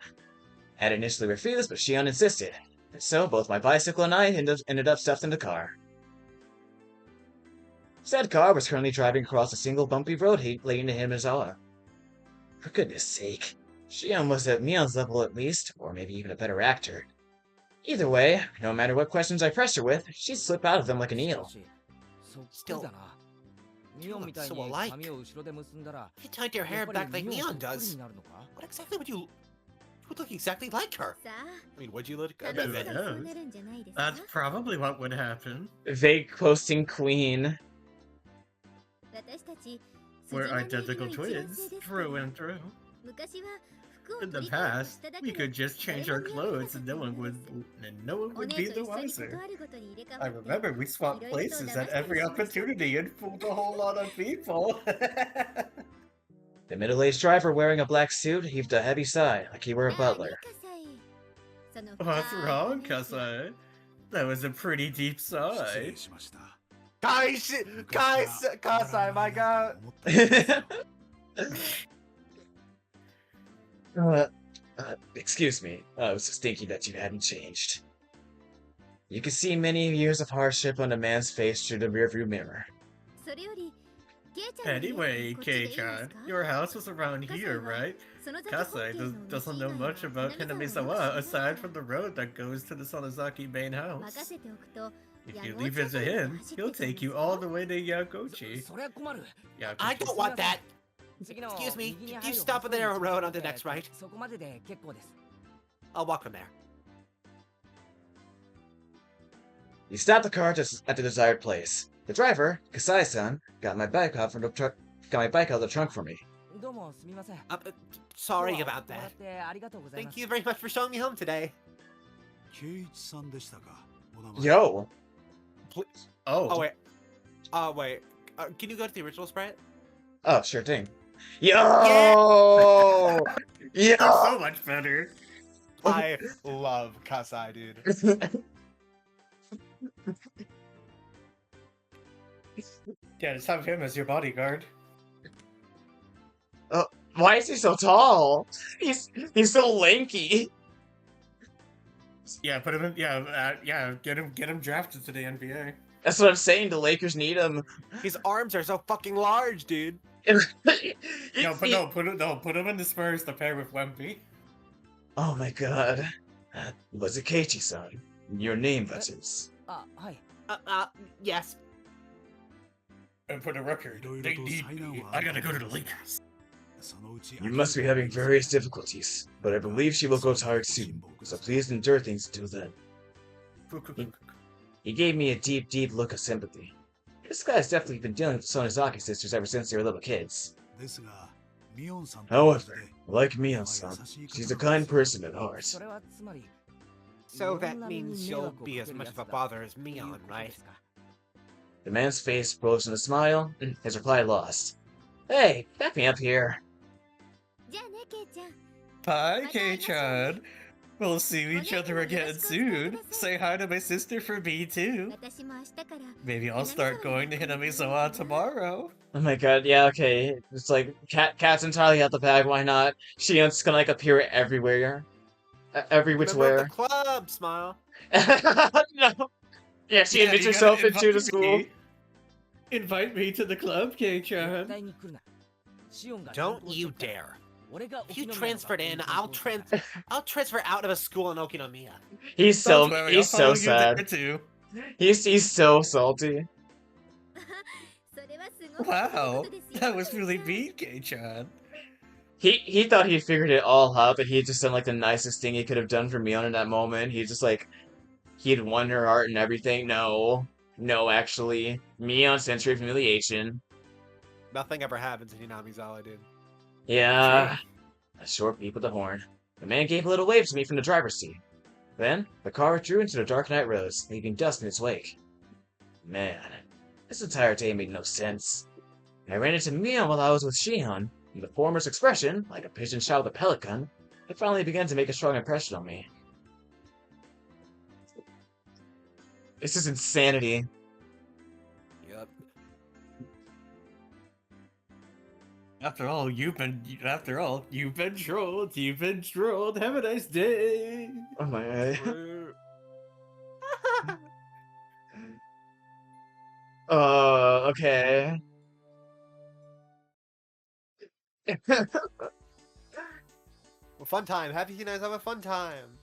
I had initially refused, but Shion insisted. And so, both my bicycle and I ended up stuffed in the car. Said car was currently driving across a single bumpy road leading to Himizawa. For goodness sake, Shion was at Mion's level at least, or maybe even a better actor. Either way, no matter what questions I pressed her with, she'd slip out of them like an eel. Still, you look so alike. You tied your hair back like Mion does. What exactly would you look exactly like her? I mean, would you look? That's probably what would happen. Vague posting queen. We're identical twins, through and through. In the past, we could just change our clothes and no one would be the wiser. I remember we swapped places at every opportunity and fooled a whole lot of people. The middle-aged driver wearing a black suit heaved a heavy sigh, like he were a butler. What's wrong, Kasai? That was a pretty deep sigh. Kasai, my god! Excuse me. I was just thinking that you hadn't changed. You can see many years of hardship on a man's face through the rearview mirror. Anyway, Kei-chan, your house was around here, right? Kasai doesn't know much about Hinamizawa aside from the road that goes to the Sonozaki main house. If you leave it to him, he'll take you all the way to Yagochi. I don't want that! Excuse me, you stop at the narrow road on the next right. I'll walk from there. You stopped the car just at the desired place. The driver, Kasai-san, got my bike out of the trunk for me. Sorry about that. Thank you very much for showing me home today. Yo! Oh, wait. Wait. Can you go to the original sprite? Oh, sure thing. Yo! You're Yo! so much better. I love Kasai, dude. Yeah, just have him as your bodyguard. Oh, why is he so tall? He's so lanky. Yeah, put him in. Yeah, get him drafted to the NBA. That's what I'm saying. The Lakers need him. His arms are so fucking large, dude. Put him in the Spurs to pair with Wemby. Oh my god. Was it Keiichi-san? Your name, that is. Yes. And for the record, they need me. I gotta go to the Lakers. You must be having various difficulties, but I believe she will grow tired soon, so please endure things until then. He gave me a deep, deep look of sympathy. This guy's definitely been dealing with the Sonozaki sisters ever since they were little kids. However, like Mion-san, she's a kind person at heart. So that means you'll be as much of a bother as Mion, right? The man's face froze in a smile, his reply lost. Hey, back me up here. Bye, Kei-chan. We'll see each other again soon. Say hi to my sister for me, too. Maybe I'll start going to Hinamizawa tomorrow. Oh my god, yeah, okay. It's like, cat's entirely out the bag, why not? Shion's gonna, like, appear everywhere. Every which Remember where. the club, smile. No. Yeah, she admits herself into the school. Invite me to the club, Kei-chan. Don't you dare. If you transferred in, I'll transfer out of a school in Okinomiya. He's so sad. Too. He's so salty. Wow, that was really mean, Kei-chan. He thought he figured it all out, but he had just done like the nicest thing he could have done for Mion in that moment. He just like he'd won her heart and everything. No, actually, Mion Century of Humiliation. Nothing ever happens in Hinamizawa, dude. Yeah, a short peep with the horn. The man gave a little wave to me from the driver's seat. Then, the car withdrew into the dark night roads, leaving dust in its wake. Man, this entire day made no sense. I ran into Mion while I was with Shion, and the former's expression, like a pigeon shot with a pellet gun, it finally began to make a strong impression on me. This is insanity. Yep. After all, you've been trolled. You've been trolled. Have a nice day. Oh my god. Okay. Well, fun time. Happy you guys have a fun time.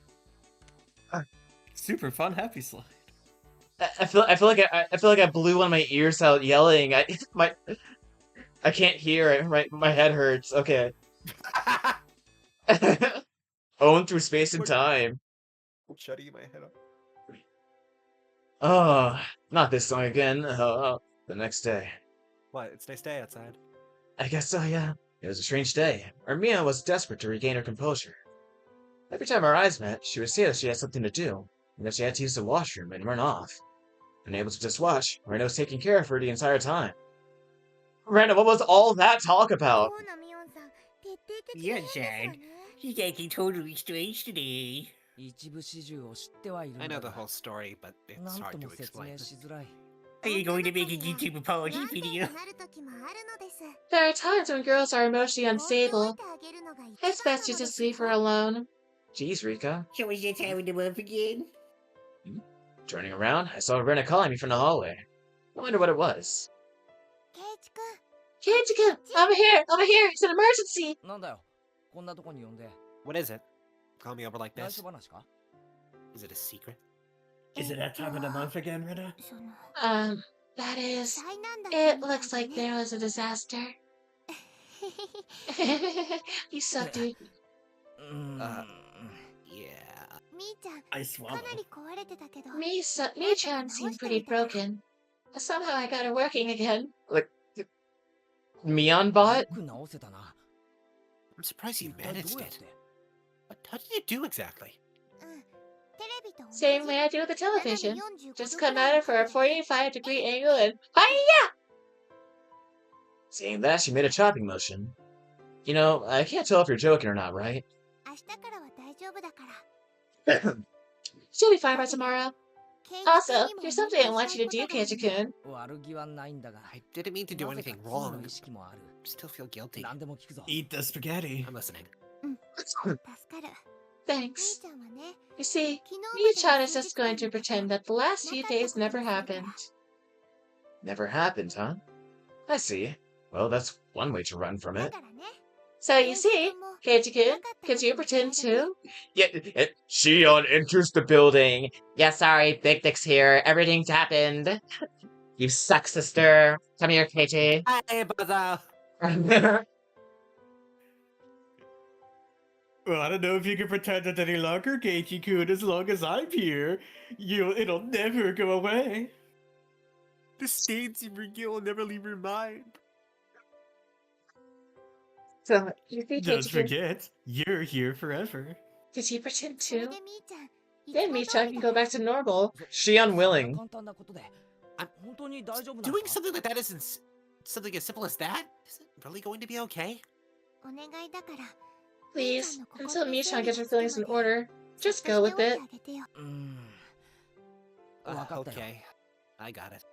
Super fun, happy slide. I feel like I blew one of my ears out yelling. I can't hear it. My head hurts. Okay. Own through space and time. Shutting my head up. Oh, not this song again. The next day. What? It's nice day outside. I guess so, yeah. It was a strange day. Armia was desperate to regain her composure. Every time our eyes met, she would say that she had something to do, and that she had to use the washroom and run off. Unable to just watch, Rena was taking care of her the entire time. Rena, what was all that talk about? Yeah, Chad. She's acting totally strange today. I know the whole story, but it's hard to explain. Are you going to make a YouTube apology video? There are times when girls are emotionally unstable. It's best to just leave her alone. Jeez, Rika. So is that time of the month again? Turning around, I saw Rena calling me from the hallway. I wonder what it was. Keiichi-kun, over here, it's an emergency. What is it? Call me over like this? Is it a secret? Is it that time of the month again, Rena? That is... It looks like there was a disaster. You suck, dude. Yeah. I swallow. Mi-chan seemed pretty broken. But somehow I got her working again. Like, Mion bot? I'm surprised you managed it. But how did you do exactly? Same way I do with the television. Just come at it for a 45-degree angle and hiya! Seeing that, she made a chopping motion. You know, I can't tell if you're joking or not, right? She'll be fine by tomorrow. Also, there's something I want you to do, Keiichi-kun. I didn't mean to do anything wrong. Still feel guilty. Eat the spaghetti. I'm listening. Thanks. You see, Mi-chan is just going to pretend that the last few days never happened. Never happened, huh? I see. Well, that's one way to run from it. So you see, Keiichi-kun, could you pretend too? Yeah, Shion enters the building. Yeah, sorry, Big Dick's here. Everything's happened. You suck, sister. Come here, Keiichi. Hi, brother. Well, I don't know if you can pretend it any longer, Keiichi-kun. As long as I'm here, it'll never go away. The stains you bring will never leave your mind. So, you think Don't Keiichi-kun, forget, you're here forever. did he pretend too? Then Mi-chan can go back to normal. Shion willing. Doing something like that isn't something as simple as that? Is it really going to be okay? Please, until Mi-chan gets her feelings in order, just go with it. Okay, I got it.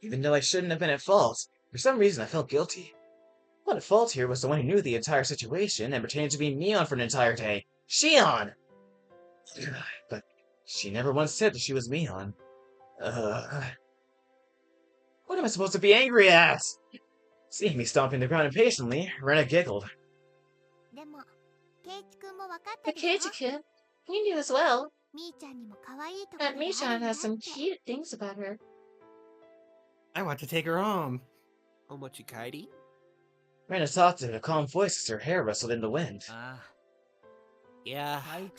Even though I shouldn't have been at fault, for some reason I felt guilty. One at fault here was the one who knew the entire situation and pretended to be Mion for an entire day. Shion! But she never once said that she was Mion. What am I supposed to be angry at? Seeing me stomping the ground impatiently, Rena giggled. But Keiichi-kun, he knew as well that Mi-chan has some cute things about her. I want to take her home. Keiichi? Rena talked in a calm voice as her hair rustled in the wind. Yeah. I know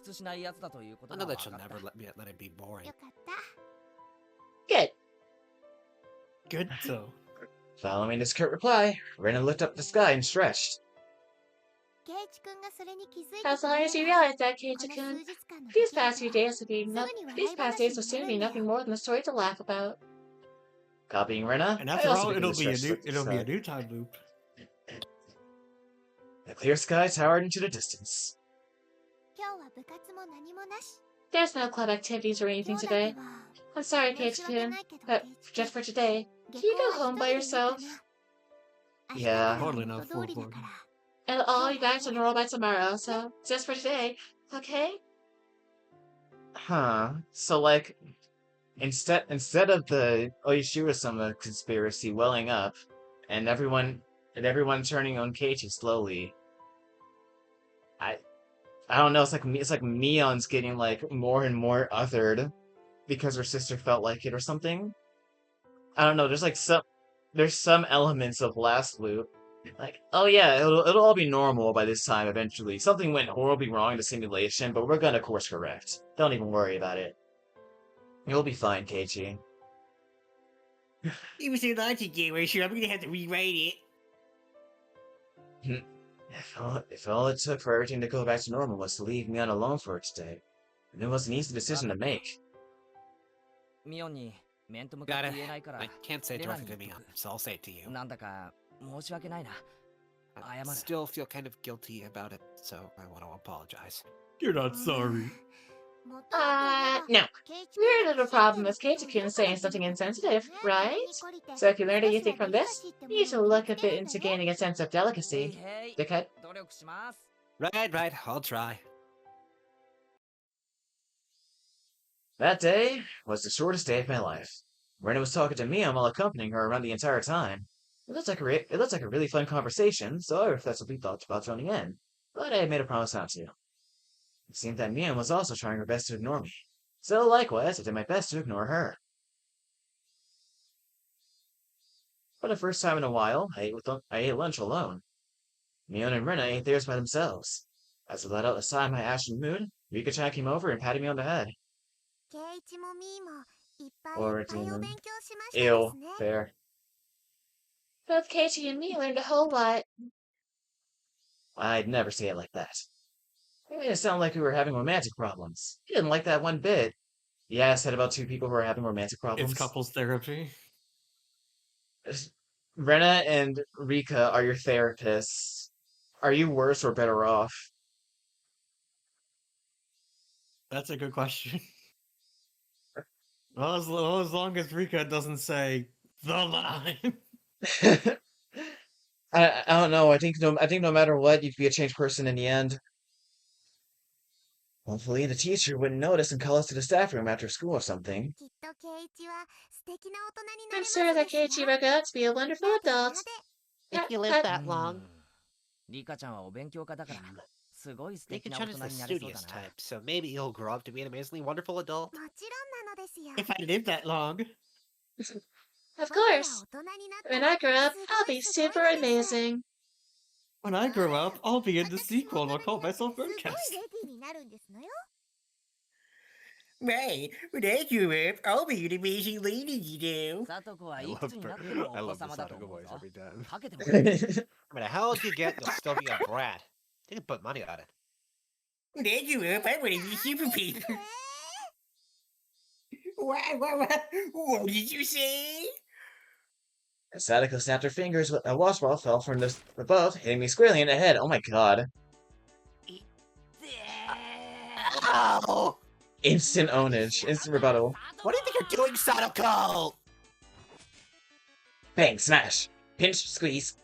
that she'll never let it be boring. Good. Good so. Following this curt reply, Rena looked up at the sky and stretched. As long as you realize that, Keiichi-kun, these past few days will soon be nothing more than a story to laugh about. Copying Rena, And I after also all, began it'll to be a stretch new time loop. The clear sky towered into the distance. There's no club activities or anything today. I'm sorry, Keiichi-kun, but just for today, can you go home by yourself? Yeah. Totally not full. It'll all be back to normal by tomorrow, so just for today, okay? Huh. So, like, instead of the Oishiro-sama conspiracy welling up, and everyone turning on Keiichi slowly, I don't know. It's like Mion's getting like more and more othered because her sister felt like it or something. I don't know. There's some elements of last loop. Like, oh yeah, it'll all be normal by this time eventually. Something went horribly wrong in the simulation, but we're gonna course correct. Don't even worry about it. You'll be fine, Keiichi. It was a logic game, sure I'm gonna have to rewrite it. If all it took for everything to go back to normal was to leave Mion alone for today, then it was an easy decision to make. Got it. I can't say it directly to Mion, so I'll say it to you. I still feel kind of guilty about it, so I want to apologize. You're not sorry. No. Your little problem is Keiichi-kun saying something insensitive, right? So if you learned anything from this, you need to look a bit into gaining a sense of delicacy. Dickhead. Right, I'll try. That day was the shortest day of my life. Rena was talking to Mion while accompanying her around the entire time. It looked like a really fun conversation, so I reflexively thought about joining in, but I had made a promise not to. It seemed that Mion was also trying her best to ignore me, so likewise I did my best to ignore her. For the first time in a while, I ate lunch alone. Mion and Rena ate theirs by themselves. As I let out a sigh in my ashen mood, Rika-chan came over and patted me on the head. Or a demon. Ew, fair. Both Keiichi and me learned a whole lot. I'd never say it like that. It made it sound like we were having romantic problems. He didn't like that one bit. Yeah, I said about two people who are having romantic problems. It's couples therapy. Rena and Rika are your therapists. Are you worse or better off? That's a good question. Well, as long as Rika doesn't say the line. I don't know. I think no matter what, you'd be a changed person in the end. Hopefully, the teacher wouldn't notice and call us to the staff room after school or something. I'm sure that Keiichi will grow out to be a wonderful adult. If you live that long. Rika-chan is the studious type, so maybe he'll grow up to be an amazingly wonderful adult. If I live that long. Of course. When I grow up, I'll be super amazing. When I grow up, I'll be in the sequel and I'll call myself Broadcast. Right, when I grow up, I'll be an amazing lady, you know. I love the Sadako voice every time. I mean, how old you get, you'll still be a brat. You can put money on it. When I grow up, I want to be super paper. What did you say? Sadako snapped her fingers, but a wash ball fell from above, hitting me squarely in the head. Oh my god. Ow! Instant ownage. Instant rebuttal. What do you think you're doing, Sadako? Bang, smash. Pinch, squeeze.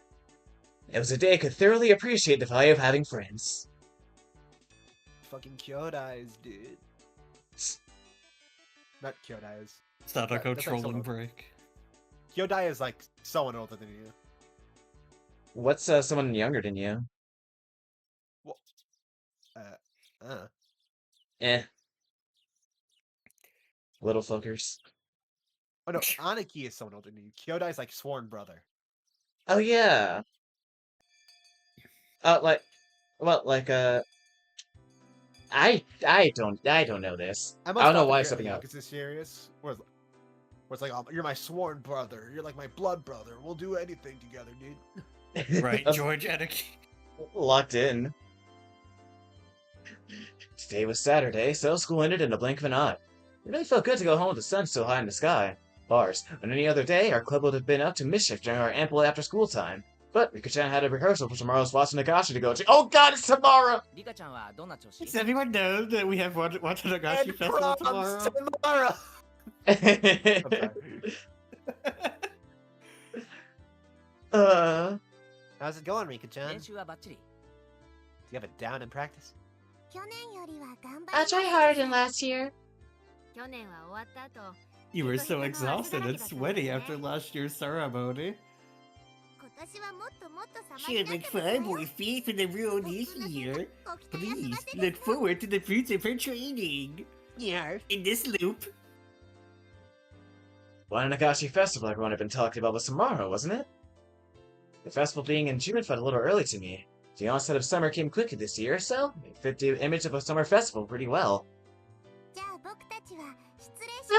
It was a day I could thoroughly appreciate the value of having friends. Fucking Kyodai's, dude. Not Kyodai's. Sadako trolling break. Kyodai is like someone older than you. What's someone younger than you? Well, Eh. Little fuckers. Oh no, Aniki is someone older than you. Kyodai's like sworn brother. Oh yeah. I don't know this. I don't know why something else. Is this serious? Where it's like, oh, you're my sworn brother. You're like my blood brother. We'll do anything together, dude. Right, George Aniki. Locked in. Today was Saturday, so school ended in a blink of an eye. It really felt good to go home with the sun still high in the sky. Bars. On any other day, our club would have been up to mischief during our ample after-school time. But Rika-chan had a rehearsal for tomorrow's Watanagashi to go to. Oh god, it's tomorrow! Does everyone know that we have Watanagashi Festival tomorrow? How's it going, Rika-chan? Do you have it down in practice? I'll try harder than last year. You were so exhausted and sweaty after last year's ceremony. Should look far more fit for the role this year. Please, look forward to the fruits of her training. Yeah, in this loop. Watanagashi Festival everyone had been talking about was tomorrow, wasn't it? The festival being in June felt a little early to me. The onset of summer came quickly this year, so it fit the image of a summer festival pretty well.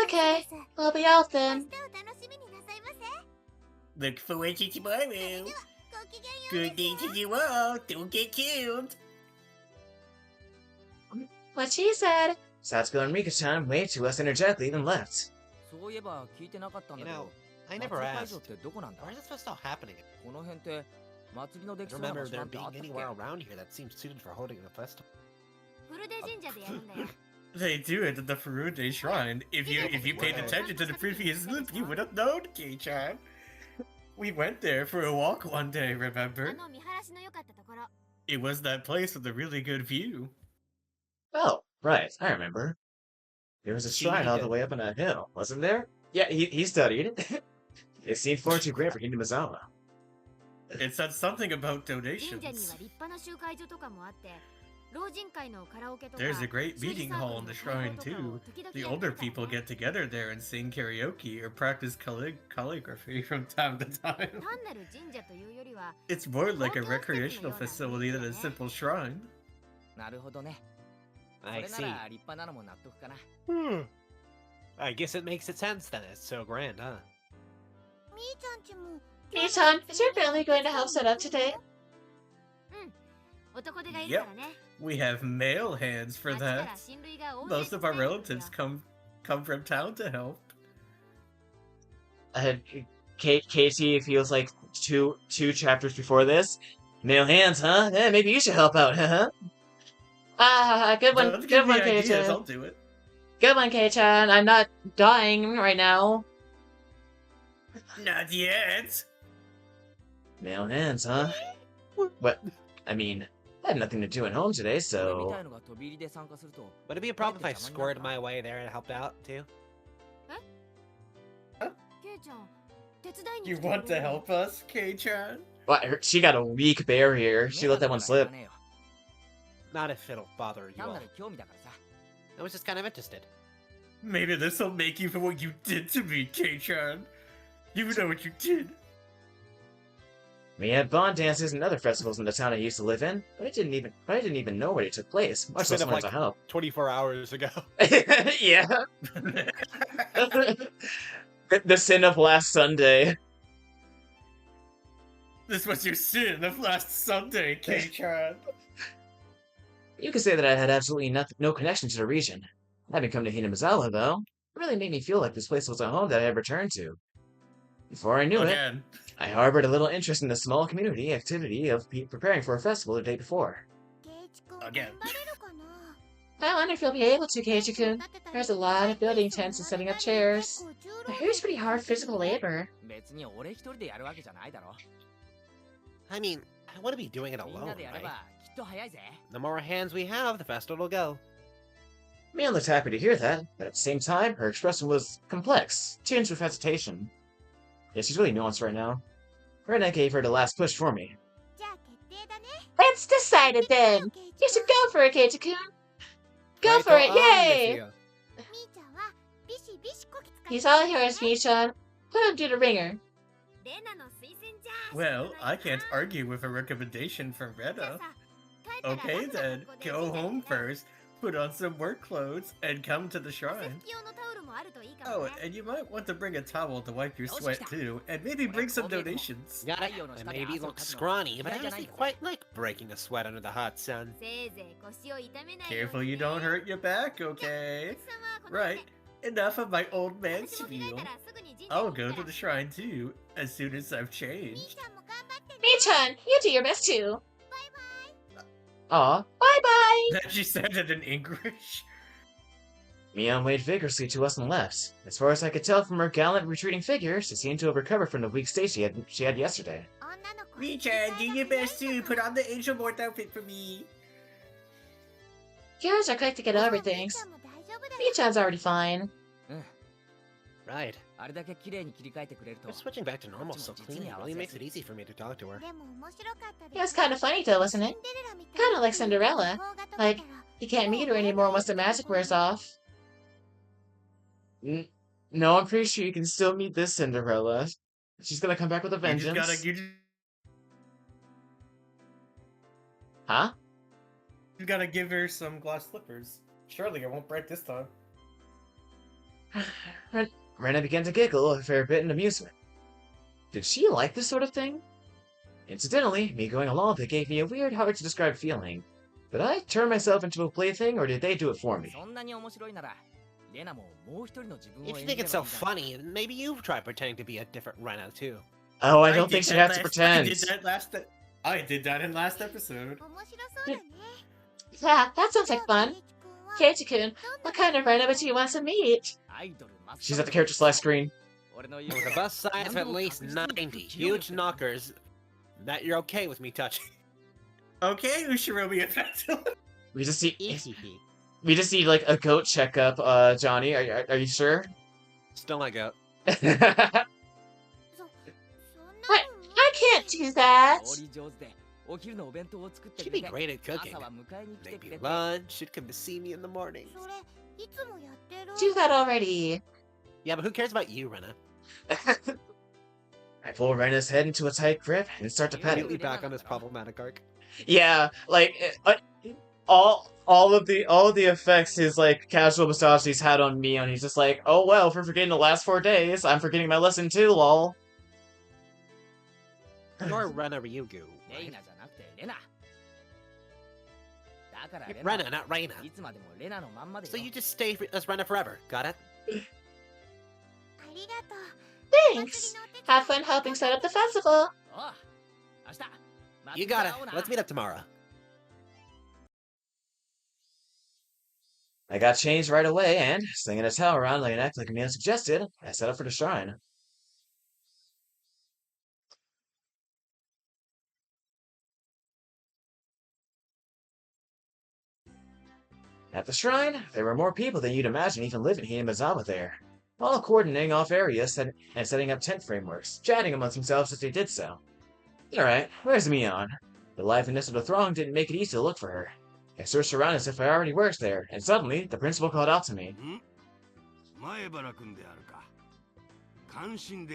Okay, we'll be out then. Look forward to tomorrow. Good day to you all. Don't get killed. What she said. Satsuko and Rika-chan waved to us energetically, then left. You know, I never asked. Where is this festival happening? I don't remember there being anywhere around here that seems suited for holding a festival. They do it at the Furude Shrine. If you paid attention to the previous loop, you would have known, Kei-chan. We went there for a walk one day, remember? It was that place with a really good view. Oh, right, I remember. There was a shrine all the way up on a hill, wasn't there? Yeah, he studied. It seemed far too great for Hinamizawa. It said something about donations. There's a great meeting hall in the shrine too. The older people get together there and sing karaoke or practice calligraphy from time to time. It's more like a recreational facility than a simple shrine. I see. I guess it makes sense then. It's so grand, huh? Mii-chan, is your family going to help set up today? Yep. We have male hands for that. Most of our relatives come from town to help. Keiichi feels like two chapters before this. Male hands, huh? Yeah, maybe you should help out, huh? Good one, Don't good give me one, ideas, Keiichi. I'll do it. Good one, Kei-chan. I'm not dying right now. Not yet. Male hands, huh? What? I mean, I had nothing to do at home today, so... Would it be a problem if I squirted my way there and helped out, too? You want to help us, Kei-chan? What? She got a weak bear here. She let that one slip. Not if it'll bother you all. I was just kind of interested. Maybe this'll make you for what you did to me, Kei-chan. You know what you did. We had bond dances and other festivals in the town I used to live in, but I didn't even know where they took place, much less wanted to help. 24 hours ago. Yeah. The sin of last Sunday. This was your sin of last Sunday, Kei-chan. You could say that I had absolutely no connection to the region. Having come to Hinamizawa, though, it really made me feel like this place was a home that I had returned to. Before I knew it, I harbored a little interest in the small community activity of preparing for a festival the day before. Again. I wonder if you'll be able to, Keiichi-kun. There's a lot of building tents and setting up chairs. I hear it's pretty hard physical labor. I mean, I want to be doing it alone, right? The more hands we have, the faster it'll go. Mion looked happy to hear that, but at the same time, her expression was complex, tinged with hesitation. Yeah, she's really nuanced right now. Rena gave her the last push for me. It's decided then! You should go for it, Keiichi-kun! Go for it, yay! He's all yours, Mii-chan. Put him through the ringer. Well, I can't argue with a recommendation from Rena. Okay then, go home first, put on some work clothes, and come to the shrine. Oh, and you might want to bring a towel to wipe your sweat too, and maybe bring some donations. Got it. I maybe look scrawny, but I honestly quite like breaking a sweat under the hot sun. Careful you don't hurt your back, okay? Right, enough of my old man spiel. I'll go to the shrine too, as soon as I've changed. Mii-chan, you do your best too. Aw, bye-bye! That she said it in English. Mion waved vigorously to us and left. As far as I could tell from her gallant retreating figure, she seemed to have recovered from the weak state she had yesterday. Mii-chan, do your best too. Put on the angel mort outfit for me. Heroes are quick to get over things. Mii-chan's already fine. Right. Just switching back to normal so cleanly really makes it easy for me to talk to her. It was kind of funny though, wasn't it? Kind of like Cinderella. Like, you can't meet her anymore once the magic wears off. No, I'm pretty sure you can still meet this Cinderella. She's gonna come back with a vengeance. Huh? You gotta give her some glass slippers. Surely it won't break this time. Rena began to giggle a fair bit in amusement. Did she like this sort of thing? Incidentally, me going along with it gave me a weird, hard-to-describe feeling. Did I turn myself into a plaything, or did they do it for me? If you think it's so funny, maybe you try pretending to be a different Rena too. Oh, I don't think she has to pretend. I did that in last episode. Yeah, that sounds like fun. Keiichi-kun, what kind of Rena would you want to meet? She's at the character slash screen. With a bust size of at least 90 huge knockers, that you're okay with me touching. Okay, Ushiromi effective. We just need like a goat checkup, Johnny. Are you sure? Still my goat. I can't do that. She'd be great at cooking. Maybe lunch, she'd come to see me in the morning. Do that already. Yeah, but who cares about you, Rena? I pull Rena's head into a tight grip and start to pet Immediately it. back on his problematic arc. Yeah, like, all of the effects his like casual misogyny's had on Mion. He's just like, oh well, for forgetting the last 4 days, I'm forgetting my lesson too, lol. You're Rena Ryugu. Right? Rena, not Reina. So you just stay as Rena forever. Got it? Thanks! Have fun helping set up the festival! You got it. Let's meet up tomorrow. I got changed right away, and, slinging a towel around like an act like Mion suggested, I set up for the shrine. At the shrine, there were more people than you'd imagine even living in Hinazawa there, all coordinating off areas and setting up tent frameworks, chatting amongst themselves as they did so. Alright, where's Mion? The liveliness of the throng didn't make it easy to look for her. I searched around as if I already worked there, and suddenly, the principal called out to me.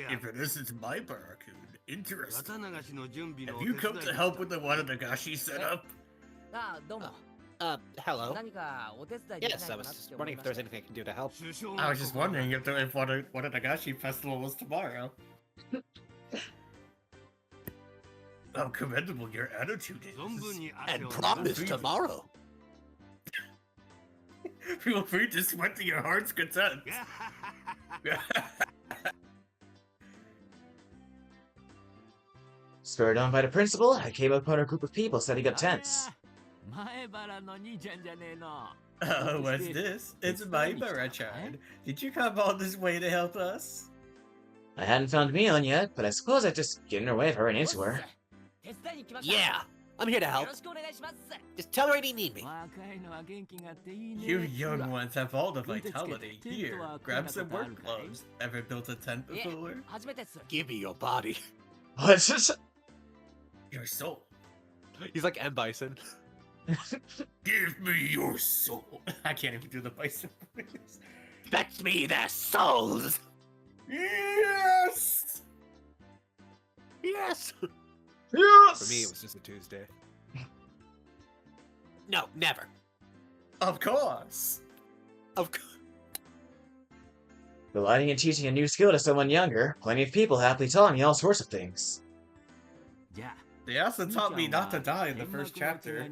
If it isn't my Barakun, interesting. Have you come to help with the Watanagashi setup? Hello? Yes, I was wondering if there's anything I can do to help. I was just wondering if Watanagashi festival was tomorrow. How commendable your attitude is. And prom is tomorrow. Feel free to sweat to your heart's content. Spurred on by the principal, I came upon a group of people setting up tents. Oh, what's this? It's Maibara-chan. Did you come all this way to help us? I hadn't found Mion yet, but I suppose I'd just get in her way if I ran into her. Yeah, I'm here to help. Just tell her I need me. You young ones have all the vitality. Here, grab some work clothes. Ever built a tent before? Give me your body. What's this? Your soul. He's like M. Bison. Give me your soul. I can't even do the Bison voice. Fetch me their souls. Yes! Yes! Yes! For me, it was just a Tuesday. No, never. Of course. Of course. Delighting in teaching a new skill to someone younger, plenty of people happily taught me all sorts of things. They also taught me not to die in the first chapter.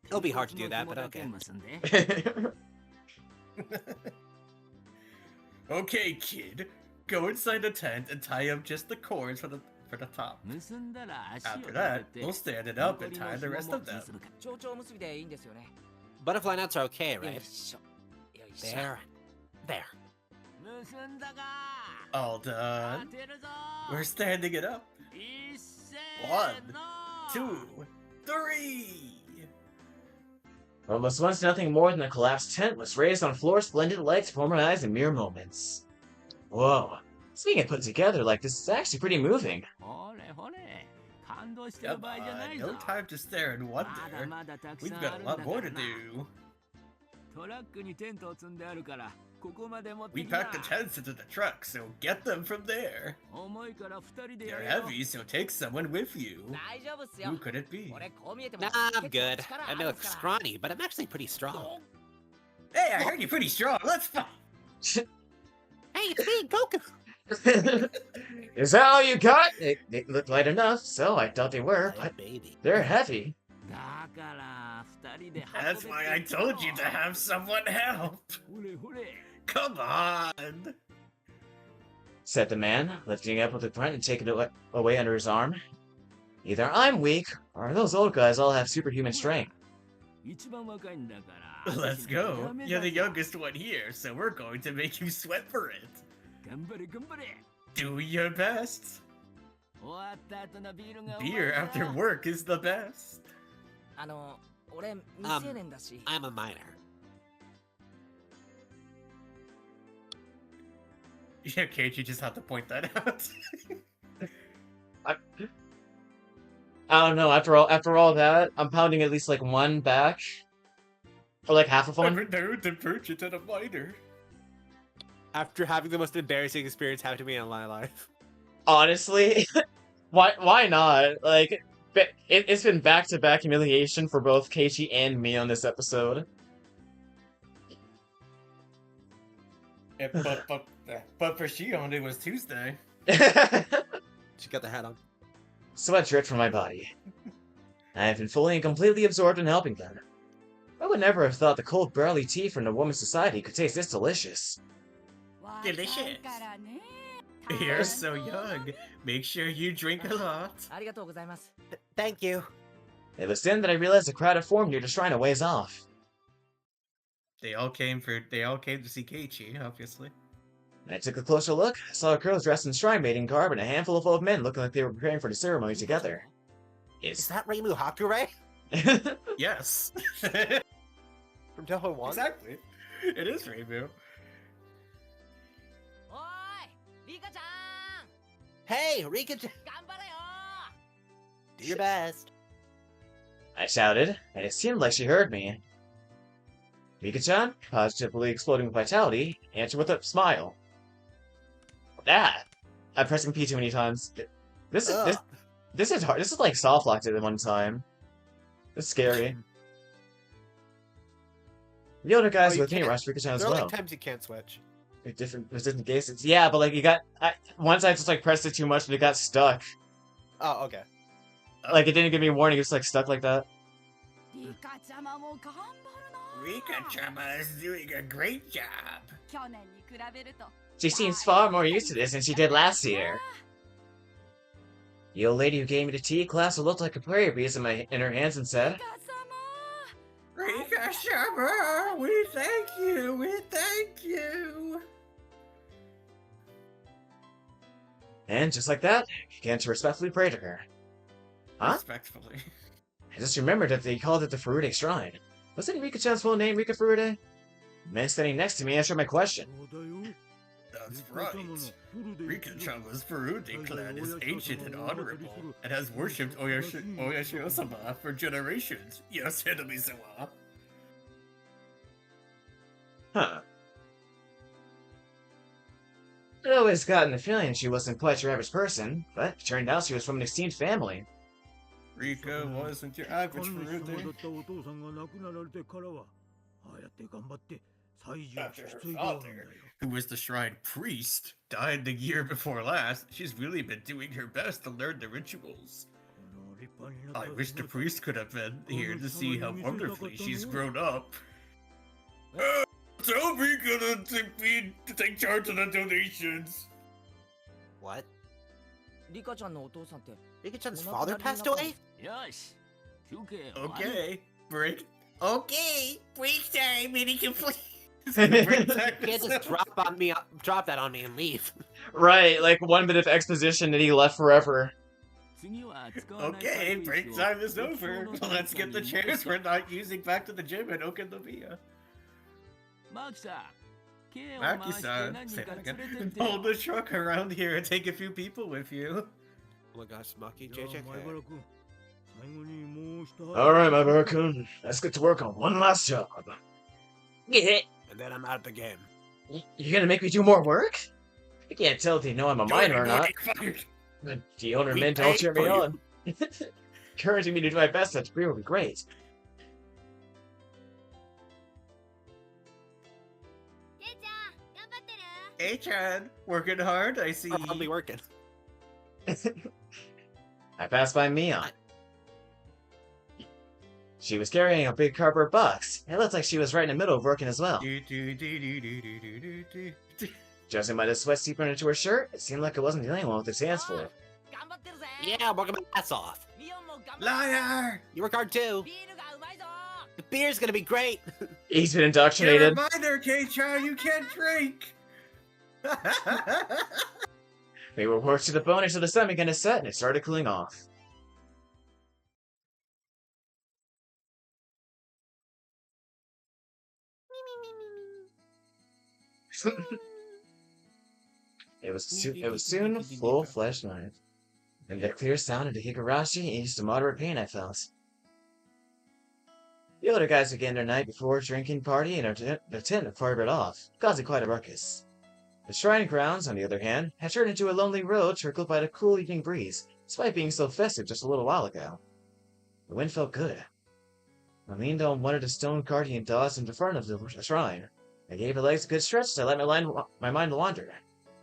It'll be hard to do that, but okay. Okay, kid. Go inside the tent and tie up just the cords for the top. After that, we'll stand it up and tie the rest of them. Butterfly knots are okay, right? There. There. All done. We're standing it up. 1, 2, 3. What was once nothing more than a collapsed tent was raised on floor-splendid lights before my eyes in mere moments. Whoa. Seeing it put together like this is actually pretty moving. Come on, no time to stare and wonder. We've got a lot more to do. We packed the tents into the truck, so get them from there. They're heavy, so take someone with you. Who could it be? Nah, I'm good. I may look scrawny, but I'm actually pretty strong. Hey, I heard you're pretty strong. Let's fight. Hey, it's me, Goku. Is that all you got? They looked light enough, so I thought they were, but they're heavy. That's why I told you to have someone help. Come on, Said the man, lifting up with the grunt and taking it away under his arm. Either I'm weak, or those old guys all have superhuman strength. Let's go. You're the youngest one here, so we're going to make you sweat for it. Do your best. Beer after work is the best. I'm a minor. Yeah, Keiichi just had to point that out. I don't know, after all that, I'm pounding at least like one back. Or like half of one. I'm renowned to purchase at a minor. After having the most embarrassing experience happen to me in my life. Honestly, why not? Like, It's been back-to-back humiliation for both Keiichi and Mion this episode. Yeah, but for Shion, it was Tuesday. She got the hat on. Sweat dripped from my body. I have been fully and completely absorbed in helping them. I would never have thought the cold barley tea from the woman's society could taste this delicious. Delicious. You're so young. Make sure you drink a lot. Thank you. It was then that I realized a crowd had formed near the shrine a ways off. They all came to see Keiichi, obviously. When I took a closer look, I saw girls dressed in shrine maiden garb and a handful of old men looking like they were preparing for the ceremony together. Is that Reimu Hakure? Yes. From Toho 1? Exactly. It is Reimu. Hey, Rika! Do your best. I shouted, and it seemed like she heard me. Rika-chan, positively exploding with vitality, answered with a smile. I'm pressing P too many times. This is hard. This is like soft locked at one time. It's scary. The other guys with me rushed Rika-chan as well. There are like times you can't switch. Different cases. Yeah, but like you got once I just like pressed it too much and it got stuck. Oh, okay. Like it didn't give me a warning. It's like stuck like that. Rika-chama is doing a great job. She seems far more used to this than she did last year. The old lady who gave me the tea class looked like a prayer piece in her hands and said, Rika-chama, we thank you, we thank you. And just like that, I began to respectfully pray to her. Huh? Respectfully. I just remembered that they called it the Furude Shrine. Wasn't Rika-chan's full name Rika Furude? The man standing next to me answered my question. That's right. Rika-chama's Furude clan is ancient and honorable, and has worshipped Oyashio-sama for generations. Yes, Hinami-sama. Huh. I'd always gotten the feeling she wasn't quite your average person, but it turned out she was from an esteemed family. Rika wasn't your average Furude. After her father, who was the shrine priest, died the year before last, she's really been doing her best to learn the rituals. I wish the priest could have been here to see how wonderfully she's grown up. Tell Rika to take charge of the donations. What? Rika-chan's father passed away? Okay, break time, any complaints? You can't just drop that on me and leave. Right, like 1 minute of exposition and he left forever. Okay, break time is over. Let's get the chairs we're not using back to the gym in Okinawa. Maki-san, say that again. Hold the truck around here and take a few people with you. Oh my gosh, Maki, JJK. Alright, my Barakun, let's get to work on one last job. And then I'm out of the game. You're gonna make me do more work? I can't tell if they know I'm a minor or not. But the owner meant to cheer me on. Encouraging me to do my best at the degree would be great. Hey, Chan, working hard, I see. I'll be working. I passed by Mion. She was carrying a big cardboard box. It looked like she was right in the middle of working as well. Judging by the sweat seeping into her shirt, it seemed like it wasn't the only one with its hands full. Yeah, I'm working my ass off. Liar! You work hard too. The beer's gonna be great. He's been indoctrinated. You're a minor, Keiichi, you can't drink! We were worked to the bone until the sun began to set and it started cooling off. It was soon full-fledged night, and the clear sound of the Higurashi eased the moderate pain I felt. The other guys began their night before drinking party in their tent far bit off, causing quite a ruckus. The shrine grounds, on the other hand, had turned into a lonely road trickled by the cool evening breeze, despite being so festive just a little while ago. The wind felt good. I leaned on one of the stone guardian dogs in front of the shrine. I gave her legs a good stretch to let my mind wander.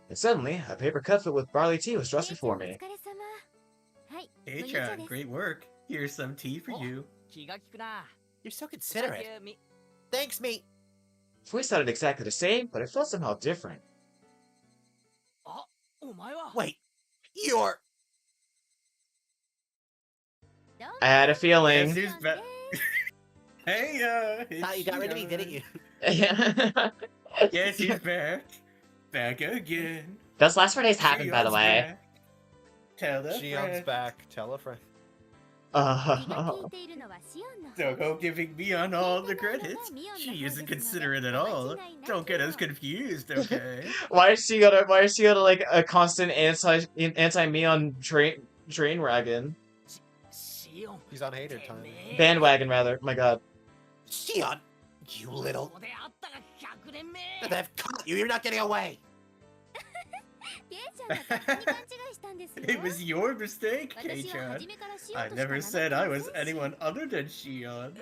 And suddenly, a paper cup filled with barley tea was thrust before me. Kei-chan, great work. Here's some tea for you. You're so considerate. Thanks, mate. We sounded exactly the same, but it felt somehow different. Wait, you're... I had a feeling. Guess who's back? Hey, Thought you got rid of me, didn't you? Guess who's back? Back again. Those last 4 days happened, by the way. Back. Tell a Shion's friend. back. Tell a friend. Doko giving Mion all the credit. She isn't considerate at all. Don't get us confused, okay? Why is she gonna like a constant anti-Mion train wagon? He's on hater time. Bandwagon, rather. My god. Shion, you little... They've caught you. You're not getting away. It was your mistake, Kei-chan. I never said I was anyone other than Shion.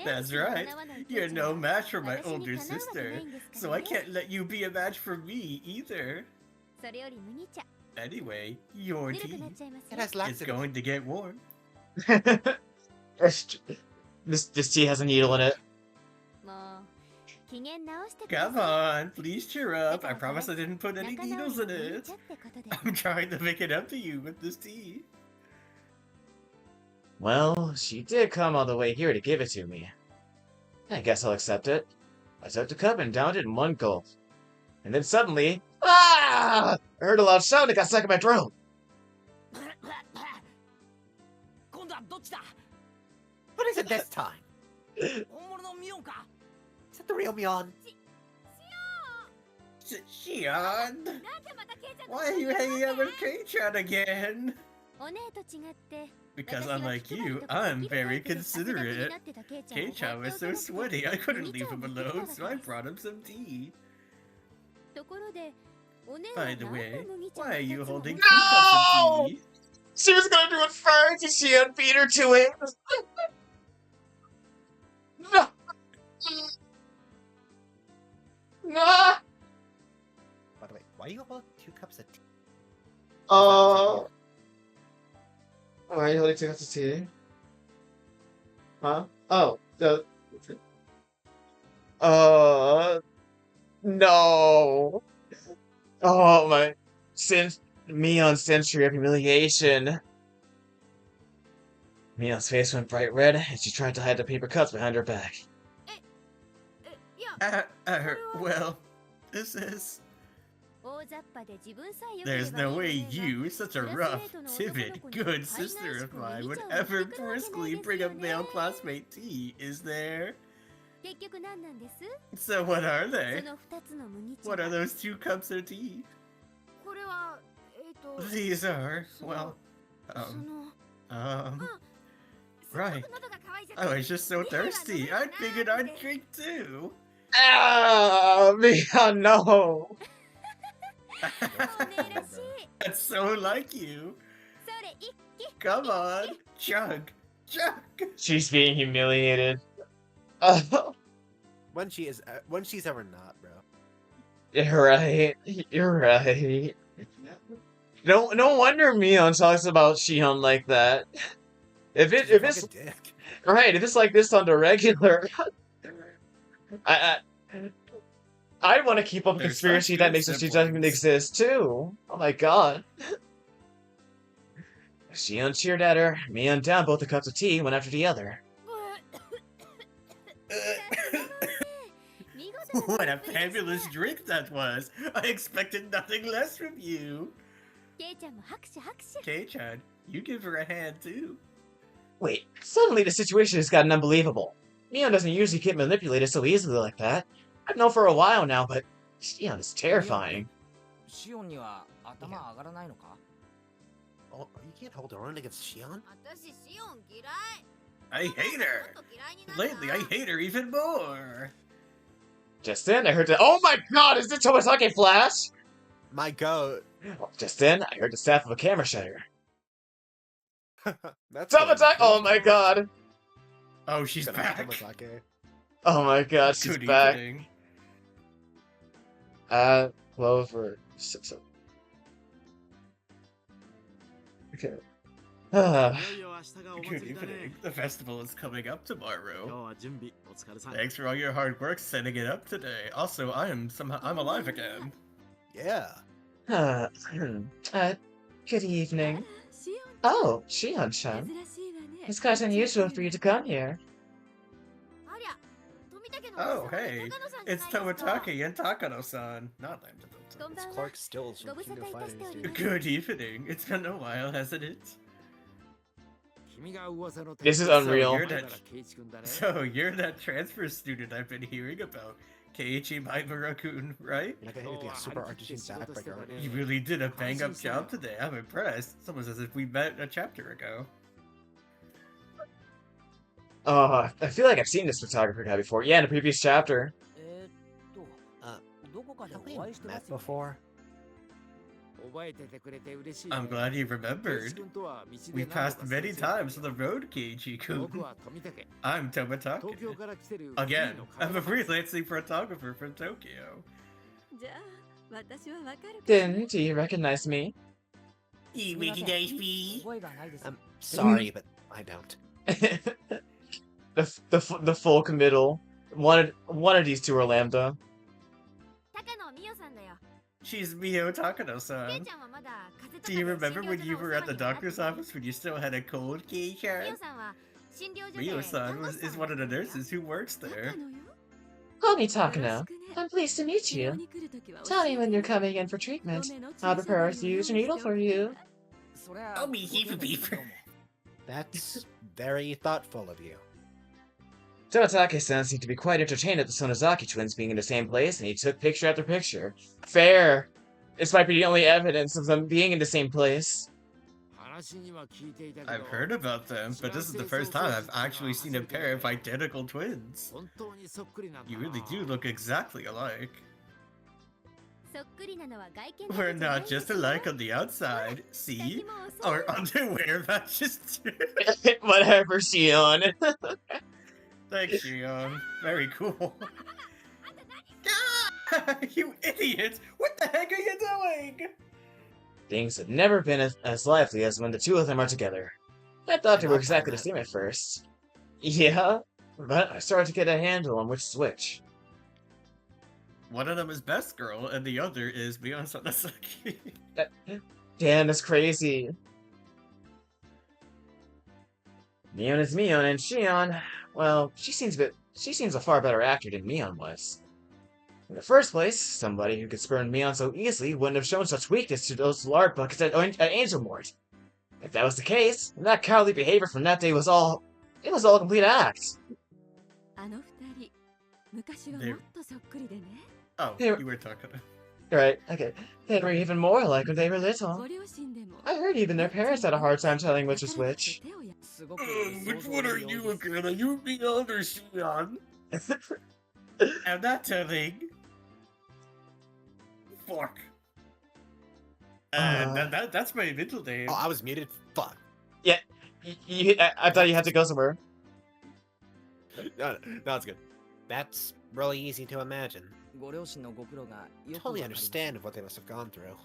That's right. You're no match for my older sister, so I can't let you be a match for me either. Anyway, your tea is going to get warm. This tea has a needle in it. Come on, please cheer up. I promise I didn't put any needles in it. I'm trying to make it up to you with this tea. Well, she did come all the way here to give it to me. I guess I'll accept it. I took the cup and downed it in one gulp. And then suddenly, ah! I heard a loud sound that got stuck in my throat. What is it this time? Is that the real Mion? Shion! Why are you hanging out with Kei-chan again? Because unlike you, I'm very considerate. Kei-chan was so sweaty I couldn't leave him alone, so I brought him some tea. By the way, why are you holding 2 cups of tea? She was gonna do it first and she beat her to it. No! No! By the way, why are you holding 2 cups of tea? Why are you holding 2 cups of tea? Huh? Oh, no. Oh, my. Mion's century of humiliation. Mion's face went bright red, and she tried to hide the paper cups behind her back. Well, this is... There's no way you, such a rough, timid, good sister of mine, would ever briskly bring a male classmate tea, is there? So what are they? What are those 2 cups of tea? These are, well, right. I was just so thirsty, I figured I'd drink too. Ah, Mion, no! That's so like you. Come on, chug, chug. She's being humiliated. When she's ever not, bro. You're right. You're right. No wonder Mion talks about Shion like that. If it's dick. right, if it's like this on the regular, I want to keep up a conspiracy that makes she doesn't exist too. Oh my god. Shion cheered at her. Mion downed both the cups of tea, one after the other. What a fabulous drink that was! I expected nothing less from you! Kei-chan, you give her a hand too. Wait, suddenly the situation has gotten unbelievable. Mion doesn't usually get manipulated so easily like that. I've known for a while now, but Shion is terrifying. Oh, you can't hold her own against Shion? I hate her! Lately, I hate her even more! Just then, I heard the— Oh my god, is it Tomitake Flash? My goat. Just then, I heard the snap of a camera shutter. That's Tomitake! Oh my god! Oh, she's back. Tomitake. Oh my god, she's Good back. evening. Clover. Okay. Ah. Good evening. The festival is coming up tomorrow. Thanks for all your hard work setting it up today. Also, I'm alive again. Yeah. Good evening. Oh, Shion-chan. It's quite unusual for you to come here. Oh, hey. It's Tomitake and Takano-san. Not Lambda. It's Clark Stills from King of Fighters, dude. Good evening. It's been a while, hasn't it? This is unreal. So you're that transfer student I've been hearing about. Keiichi Maimura-kun, right? You're not gonna hit me a super artisan backbreaker right now. You really did a bang-up job today. I'm impressed. It's almost as if we met a chapter ago. I feel like I've seen this photographer guy before. Yeah, in a previous chapter. Have we met before? I'm glad you remembered. We passed many times on the road, Keiichi-kun. I'm Tomitake. Again, I'm a freelancing photographer from Tokyo. Then, do you recognize me? You recognize me? I'm sorry, but I don't. the full committal. One of these two are Lambda. She's Mion Takano-san. Do you remember when you were at the doctor's office when you still had a cold, Keiichi? Mion-san is one of the nurses who works there. Call me Takano. I'm pleased to meet you. Tell me when you're coming in for treatment. I'll prepare a huge needle for you. I'll be heap beaver. That's very thoughtful of you. Tomitake-san seemed to be quite entertained at the Sonozaki twins being in the same place, and he took picture after picture. Fair. This might be the only evidence of them being in the same place. I've heard about them, but this is the first time I've actually seen a pair of identical twins. You really do look exactly alike. We're not just alike on the outside. See? Our underwear matches too. Whatever, Shion. Thanks, Mion. Very cool. You idiot! What the heck are you doing? Things have never been as lively as when the two of them are together. I thought they were exactly the same at first. Yeah, but I started to get a handle on which switch. One of them is Best Girl, and the other is Mion Sonozaki. Damn, that's crazy. Mion is Mion, and Shion, well, she seems a far better actor than Mion was. In the first place, somebody who could spurn Mion so easily wouldn't have shown such weakness to those lard buckets at Angel Mort. If that was the case, then that cowardly behavior from that day was all a complete act. You were talking. Right, okay. They were even more alike when they were little. I heard even their parents had a hard time telling which was which. Which one are you again? Are you Mion or Shion? I'm not telling. Fuck. That's my middle name. Oh, I was muted? Fuck. Yeah, I thought you had to go somewhere. No, it's good. That's really easy to imagine. Totally understand what they must have gone through.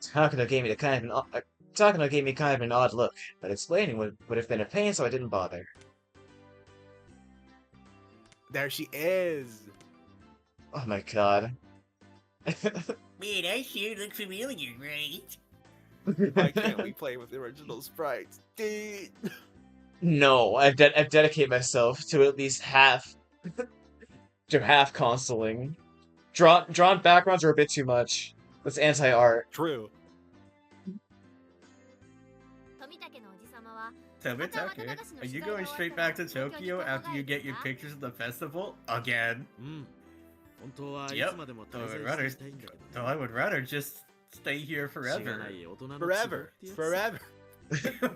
Takano gave me kind of an odd look, but explaining would have been a pain, so I didn't bother. There she is! Oh my god. Man, I sure look familiar, right? Why can't we play with the original sprites? Dude. No, I've dedicated myself to at least half consoling. Drawn backgrounds are a bit too much. That's anti-art. True. Tomitake, are you going straight back to Tokyo after you get your pictures of the festival? Again? Yep. Though I would rather just stay here forever. Forever. Forever.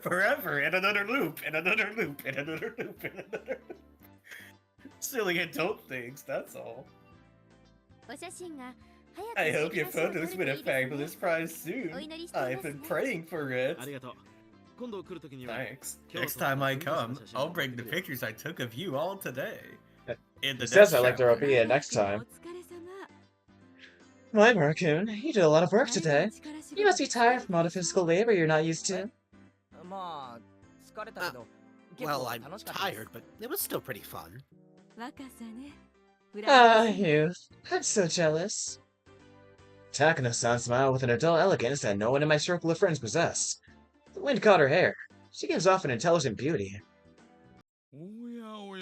Forever, in another loop, in another loop, in another loop, in another loop. Silly adult things, that's all. I hope your photos win a fabulous prize soon. I've been praying for it. Thanks. Next time I come, I'll bring the pictures I took of you all today. In the He says next I'd like to chapter. be it next time. Why, Raccoon, you did a lot of work today. You must be tired from all the physical labor you're not used to. Well, I'm tired, but it was still pretty fun. Ah, youth. I'm so jealous. Takano-san smiled with an adult elegance that no one in my circle of friends possessed. The wind caught her hair. She gives off an intelligent beauty.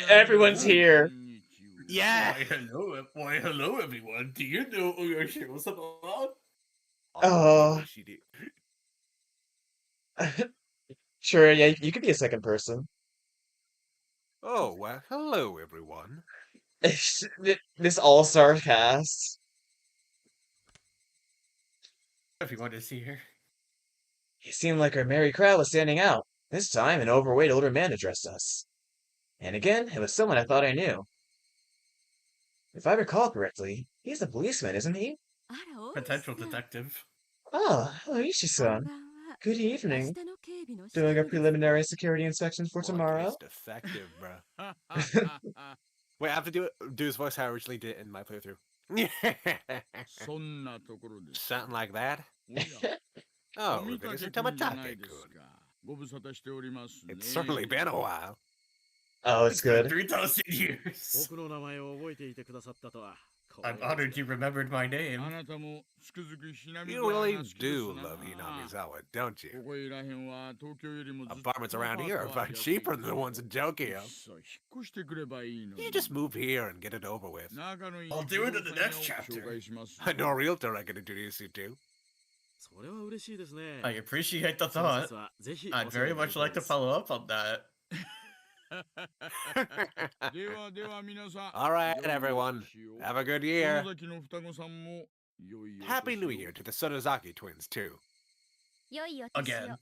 Everyone's here. Yeah. Why hello everyone. Do you know Higurashi-sama? Oh. Sure, yeah, you could be a second person. Oh, hello everyone. This all-star cast. Everyone is here. It seemed like our merry crowd was standing out. This time, an overweight older man addressed us. And again, it was someone I thought I knew. If I recall correctly, he's a policeman, isn't he? Potential detective. Ah, Keiichi-san. Good evening. Doing a preliminary security inspection for tomorrow? He's defective, bro. Wait, I have to do his voice how I originally did it in my playthrough. Something like that? Oh, it's Tomitake-kun. It's certainly been a while. Oh, it's good. 3,000 years. I'm honored you remembered my name. You really do love Hinamizawa, don't you? Apartments around here are about cheaper than the ones in Tokyo. You just move here and get it over with. I'll do it in the next chapter. I know a realtor I can introduce you to. I appreciate the thought. I'd very much like to follow up on that. Alright, everyone. Have a good year. Happy New Year to the Sonozaki twins, too. Again.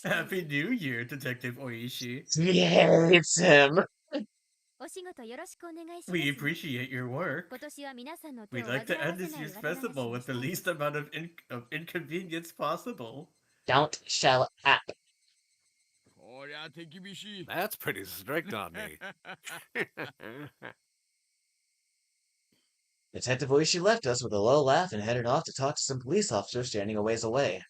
Happy New Year, Detective Oishi. Yeah, it's him. We appreciate your work. We'd like to end this year's festival with the least amount of inconvenience possible. Don't shell up. That's pretty strict on me. Detective Oishi left us with a low laugh and headed off to talk to some police officers standing a ways away.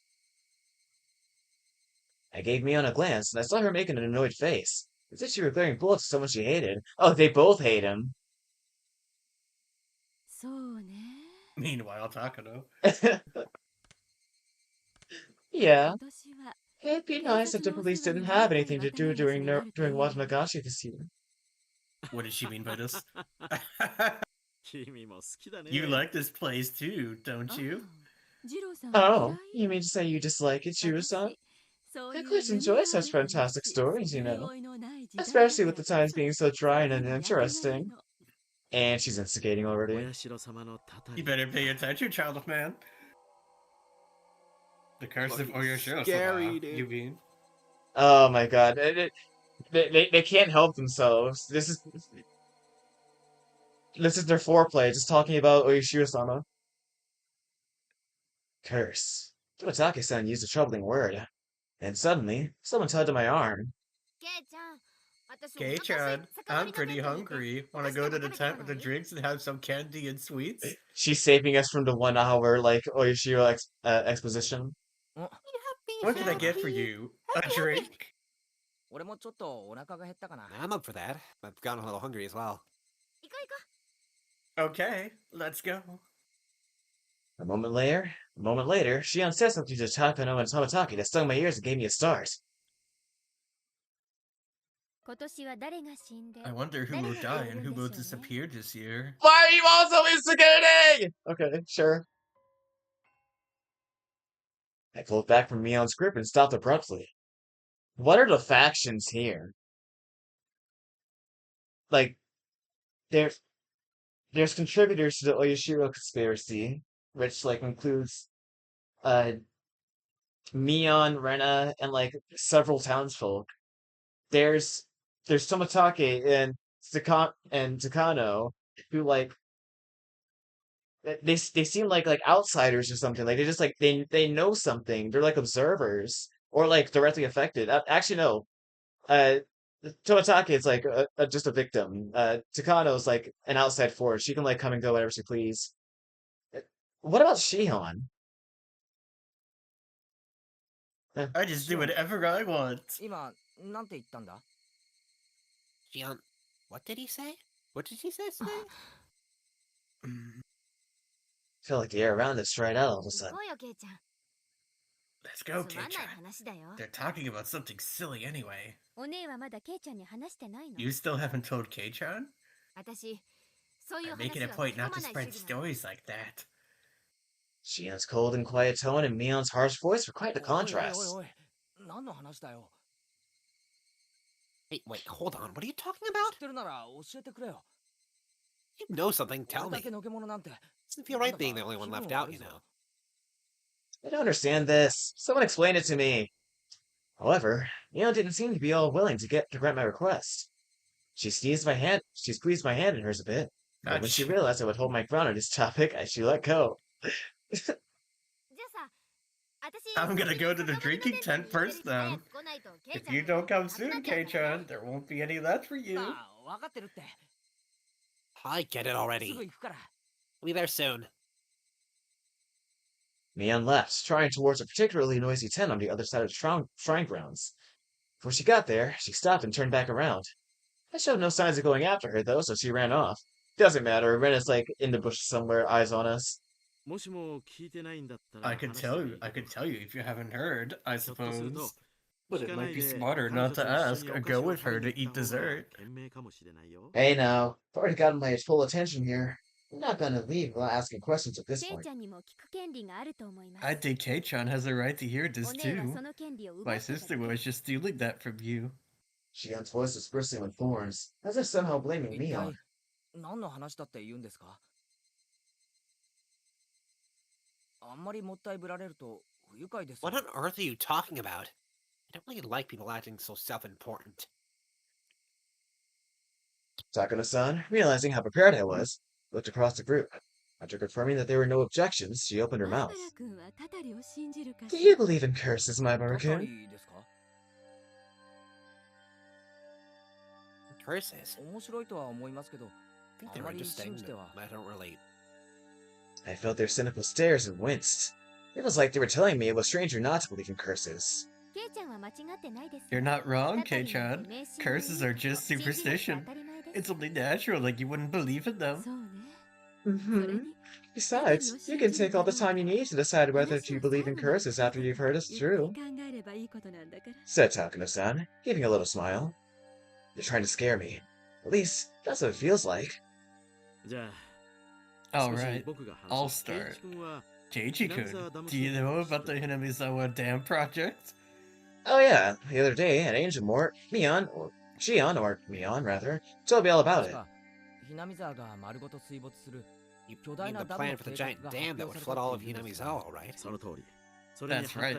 I gave Mion a glance, and I saw her making an annoyed face, as if she were glaring bullets at someone she hated. Oh, they both hate him. Meanwhile, Takano. Yeah. It'd be nice if the police didn't have anything to do during Watanagashi this year. What does she mean by this? You like this place too, don't you? Oh, you mean to say you dislike it, Jiro-san? I quite enjoy such fantastic stories, you know. Especially with the times being so dry and uninteresting. And she's instigating already. You better pay attention, child of man. The curse of Oyashiro-sama, you mean? Oh my god. They can't help themselves. This is their foreplay, just talking about Oyashiro-sama. Curse. Tomitake-san used a troubling word. And suddenly, someone tugged at my arm. Kei-chan, I'm pretty hungry. Want to go to the tent with the drinks and have some candy and sweets? She's saving us from the 1 hour, Oyashiro exposition. What can I get for you? A drink? I'm up for that. I've gotten a little hungry as well. Okay, let's go. A moment later, Shion said something to Takano and Tomitake that stung my ears and gave me a start. I wonder who will die and who will disappear this year. Why are you also instigating? Okay, sure. I pulled back from Mion's grip and stopped abruptly. What are the factions here? Like, there's contributors to the Oyashiro conspiracy, which includes Mion, Rena, and several townsfolk. There's Tomitake and Takano, who like they seem like outsiders or something. Like they just like they know something. They're like observers or like directly affected. Actually, no. Uh, Tomitake is like just a victim. Takano's like an outside force. She can like come and go whenever she please. Uh, What about Shion? I just do whatever I want. Gion, what did he say? What did he say? I feel like the air around us dried out all of a sudden. Let's go, Kei-chan. They're talking about something silly anyway. You still haven't told Kei-chan? I'm making a point not to spread stories like that. Shion's cold and quiet tone and Mion's harsh voice were quite the contrast. Hey, wait, hold on. What are you talking about? You know something, tell me. Doesn't feel right being the only one left out, you know. I don't understand this. Someone explain it to me. However, Mion didn't seem to be all willing to grant my request. She squeezed my hand in hers a bit, but when she realized I would hold my ground on this topic, she let go. I'm gonna go to the drinking tent first then. If you don't come soon, Kei-chan, there won't be any left for you. I get it already. We'll be there soon. Mion left, striding towards a particularly noisy tent on the other side of the shrine grounds. Before she got there, she stopped and turned back around. I showed no signs of going after her, though, so she ran off. Doesn't matter, Ren is like in the bush somewhere, eyes on us. I could tell you if you haven't heard, I suppose. But it might be smarter not to ask or go with her to eat dessert. Hey now, I've already gotten my full attention here. I'm not gonna leave without asking questions at this point. I think Kei-chan has a right to hear this too. My sister was just stealing that from you. Shion's voice was bristling with thorns, as if somehow blaming Mion. What on earth are you talking about? I don't really like people acting so self-important. Takano-san, realizing how prepared I was, looked across the group. After confirming that there were no objections, she opened her mouth. Do you believe in curses, my Maru-kun? Curses? I think they're interesting, but I don't relate. I felt their cynical stares and winced. It was like they were telling me it was stranger not to believe in curses. You're not wrong, Kei-chan. Curses are just superstition. It's only natural, like you wouldn't believe in them. Besides, you can take all the time you need to decide whether to believe in curses after you've heard it's true, said Takano-san, giving a little smile. You're trying to scare me. At least, that's what it feels like. Alright, I'll start. Keiichi-kun, do you know about the Hinamizawa Dam project? Oh yeah, the other day at Angel Mort, Mion, or Mion rather, told me all about it. You mean the plan for the giant dam that would flood all of Hinamizawa, right? That's right.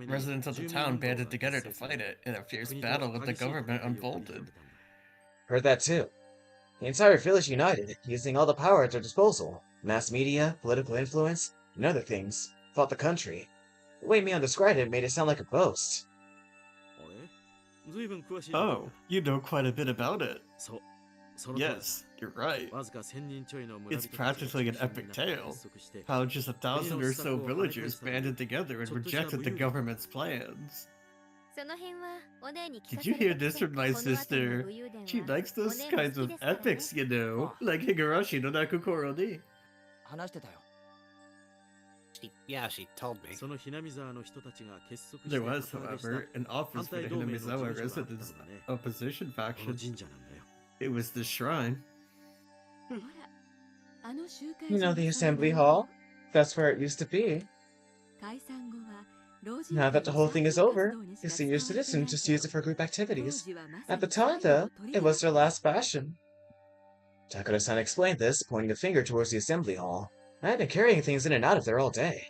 Residents of the town banded together to fight it, and a fierce battle with the government unfolded. Heard that too. The entire village united, using all the power at their disposal. Mass media, political influence, and other things, fought the country. The way Mion described it made it sound like a boast. Oh, you know quite a bit about it. Yes, you're right. It's practically an epic tale. How just 1,000 or so villagers banded together and rejected the government's plans. Did you hear this from my sister? She likes those kinds of epics, you know, like Higurashi no Nakukoro ni. Yeah, she told me. There was, however, an office for the Hinamizawa residents' opposition faction. It was the shrine. You know the assembly hall? That's where it used to be. Now that the whole thing is over, the senior citizens just use it for group activities. At the time, though, it was their last bastion. Takano-san explained this, pointing a finger towards the assembly hall. I had been carrying things in and out of there all day.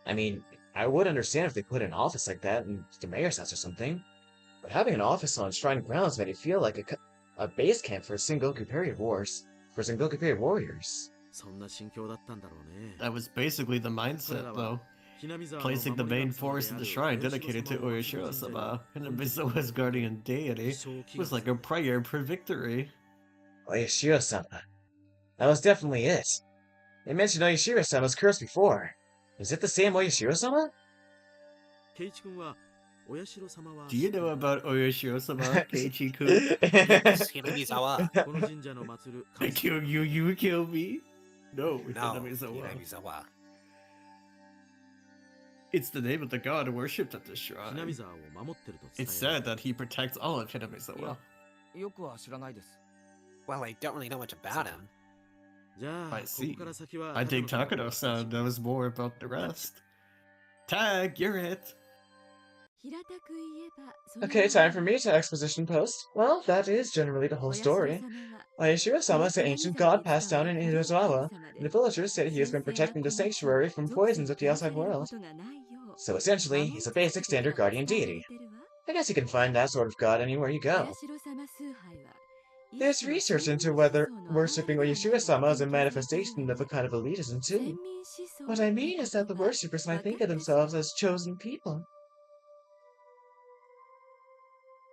I mean, I would understand if they put an office like that in the mayor's house or something. But having an office on shrine grounds made it feel like a base camp for Sengoku period warriors. That was basically the mindset, though. Placing the main force in the shrine dedicated to Oyashiro-sama, Hinamizawa's guardian deity, was like a prayer for victory. Oyashiro-sama. That was definitely it. They mentioned Oyashiro-sama's curse before. Is it the same Oyashiro-sama? Do you know about Oyashiro-sama, Keiichi-kun? Yes, Hinamizawa. I kill you, you kill me? No, No, Hinamizawa. Hinamizawa. It's the name of the god worshipped at this shrine. It's said that he protects all of Hinamizawa. Well, I don't really know much about him. I see. I think Takano-san knows more about the rest. Tag, you're it! Okay, time for me to exposition post. Well, that is generally the whole story. Oyashiro-sama is the ancient god passed down in Higurashi, and the villagers say he has been protecting the sanctuary from poisons of the outside world. So essentially, he's a basic standard guardian deity. I guess you can find that sort of god anywhere you go. There's research into whether worshipping Oyashiro-sama is a manifestation of a kind of elitism too. What I mean is that the worshippers might think of themselves as chosen people.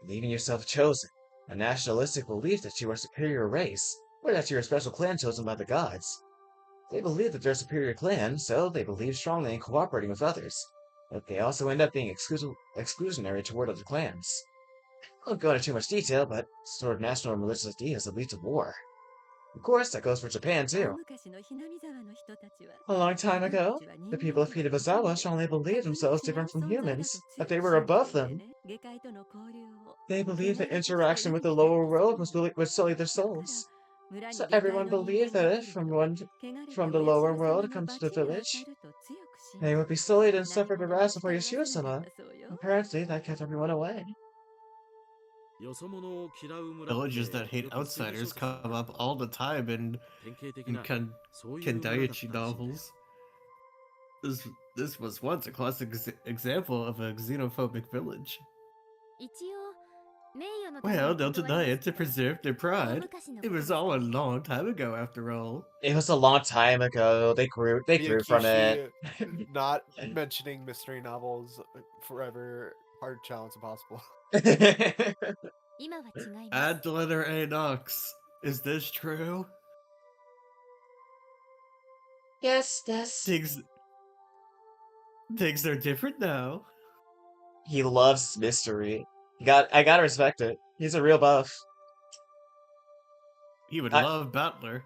Believing yourself chosen, a nationalistic belief that you are a superior race, or that you're a special clan chosen by the gods. They believe that they're a superior clan, so they believe strongly in cooperating with others, but they also end up being exclusionary toward other clans. I won't go into too much detail, but sort of national and religious ideas that lead to war. Of course, that goes for Japan too. A long time ago, the people of Hinabizawa strongly believed themselves different from humans, that they were above them. They believed that interaction with the lower world would sully their souls. So everyone believed that if from the lower world comes to the village, they would be sullied and suffer the wrath of Oyashiro-sama. Apparently, that kept everyone away. Villages that hate outsiders come up all the time in Keiichi novels. This was once a classic example of a xenophobic village. Well, don't deny it to preserve their pride. It was all a long time ago, after all. It was a long time ago. They grew from it. Not mentioning mystery novels forever. Hard challenge impossible. Add the letter A, Nox. Is this true? Yes. Things are different now. He loves mystery. I gotta respect it. He's a real buff. He would love Battler.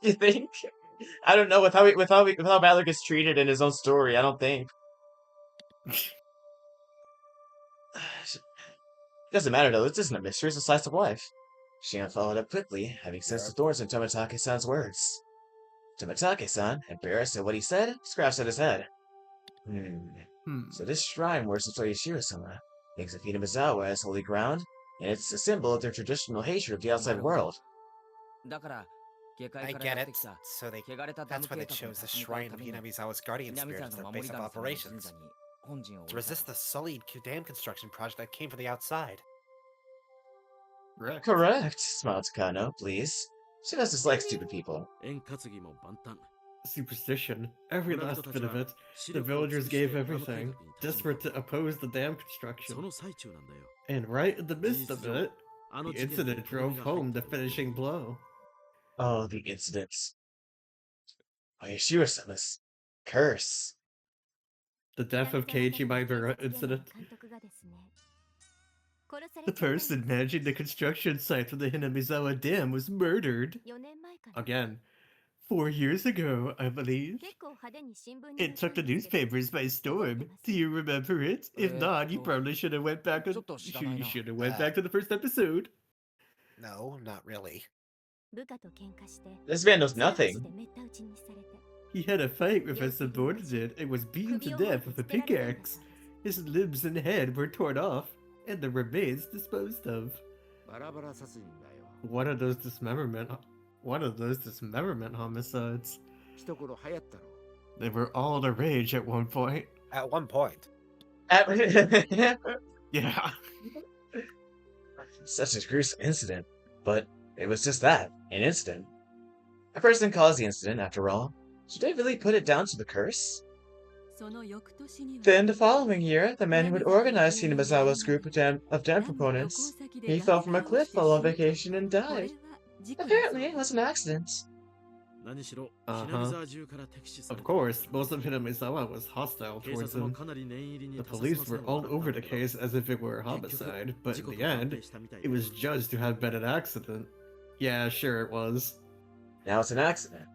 You think? I don't know with how Battler gets treated in his own story. I don't think. Doesn't matter though. This isn't a mystery. It's a slice of life. Shion followed up quickly, having sensed the thorns in Tomitake-san's words. Tomitake-san, embarrassed at what he said, scratched at his head. So this shrine worships Oyashiro-sama, thinks of Hinamizawa as holy ground, and it's a symbol of their traditional hatred of the outside world. I get it. So that's why they chose the shrine of Hinamizawa's guardian spirit as their base of operations. To resist the sullied dam construction project that came from the outside. Correct, smiled Takano, please. She does dislike stupid people. Superstition, every last bit of it. The villagers gave everything, desperate to oppose the dam construction. And right in the midst of it, the incident drove home the finishing blow. Oh, the incident. Oyashiro-sama's curse. The death of Keiichi Maibara incident. The person managing the construction site for the Hinamizawa Dam was murdered. Again. 4 years ago, I believe. It took the newspapers by storm. Do you remember it? If not, you probably should have went back to the first episode. No, not really. This man knows nothing. He had a fight with a subordinate and was beaten to death with a pickaxe. His limbs and head were torn off, and the remains disposed of. One of those dismemberment homicides. They were all the rage at one point. At one point. Yeah. Such a gruesome incident. But it was just that, an incident. A person caused the incident, after all. Should I really put it down to the curse? Then the following year, the man who had organized Hinamizawa's group of dam proponents, he fell from a cliff while on vacation and died. Apparently, it was an accident. Of course, most of Hinamizawa was hostile towards him. The police were all over the case as if it were a homicide, but in the end, it was judged to have been an accident. Yeah, sure it was. Now it's an accident.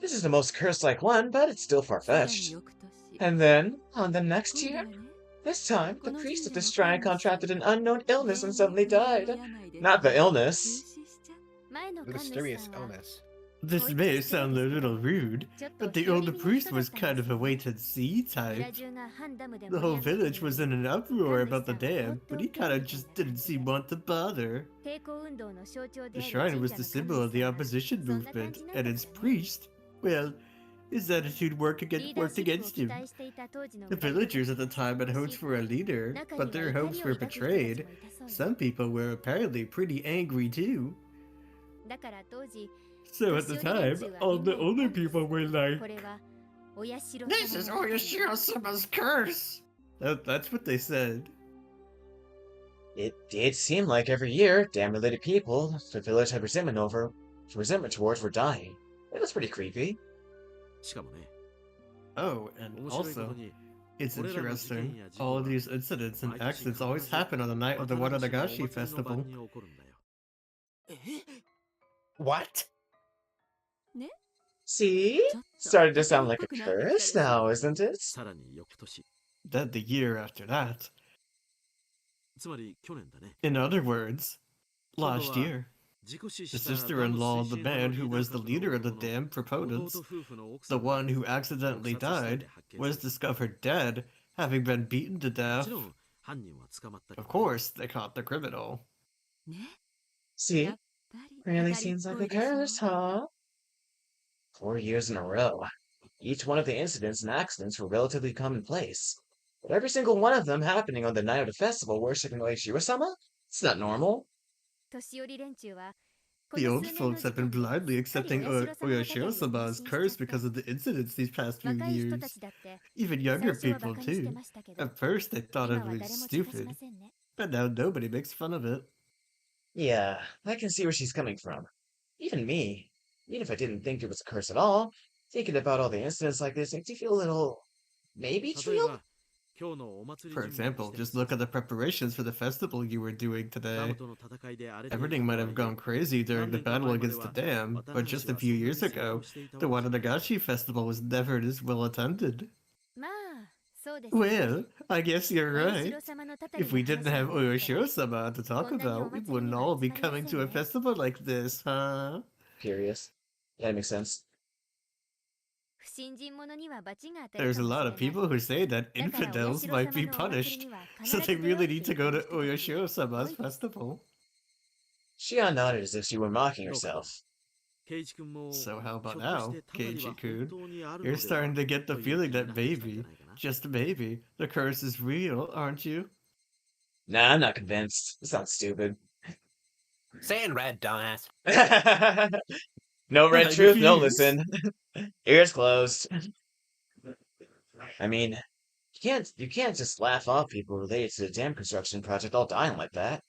This is the most curse-like one, but it's still far-fetched. And then, on the next year, this time, the priest of this shrine contracted an unknown illness and suddenly died. Not the illness. The mysterious illness. This may sound a little rude, but the older priest was kind of a wait-and-see type. The whole village was in an uproar about the dam, but he kind of just didn't seem want to bother. The shrine was the symbol of the opposition movement, and its priest, well, his attitude worked against him. The villagers at the time had hopes for a leader, but their hopes were betrayed. Some people were apparently pretty angry too. So at the time, all the older people were like, "This is Oyashiro-sama's curse!" That's what they said. It did seem like every year, dam-related people the village had resentment towards were dying. It was pretty creepy. Oh, and also, it's interesting. All of these incidents and accidents always happen on the night of the Wananagashi festival. What? See? Starting to sound like a curse now, isn't it? Then the year after that. In other words, last year. The sister-in-law of the man who was the leader of the dam proponents, the one who accidentally died, was discovered dead, having been beaten to death. Of course, they caught the criminal. See? Really seems like a curse, huh? 4 years in a row. Each one of the incidents and accidents were relatively commonplace. But every single one of them happening on the night of the festival worshipping Oishiro-sama? It's not normal. The old folks have been blindly accepting Oyashiro-sama's curse because of the incidents these past few years. Even younger people, too. At first, they thought it was stupid, but now nobody makes fun of it. Yeah, I can see where she's coming from. Even me. Even if I didn't think it was a curse at all, thinking about all the incidents like this makes you feel a little... maybe it's real? For example, just look at the preparations for the festival you were doing today. Everything might have gone crazy during the battle against the dam, but just a few years ago, the Wananagashi festival was never as well attended. Well, I guess you're right. If we didn't have Oyashiro-sama to talk about, we wouldn't all be coming to a festival like this, huh? Curious. Yeah, that makes sense. There's a lot of people who say that infidels might be punished, so they really need to go to Oyashiro-sama's festival. Shion nodded as if she were mocking herself. So how about now, Keiichi-kun? You're starting to get the feeling that maybe, just maybe, the curse is real, aren't you? Nah, I'm not convinced. This sounds stupid. Say in red, dumbass. No red truth, no listen. Ears closed. I mean, you can't just laugh off people related to the dam construction project all dying like that.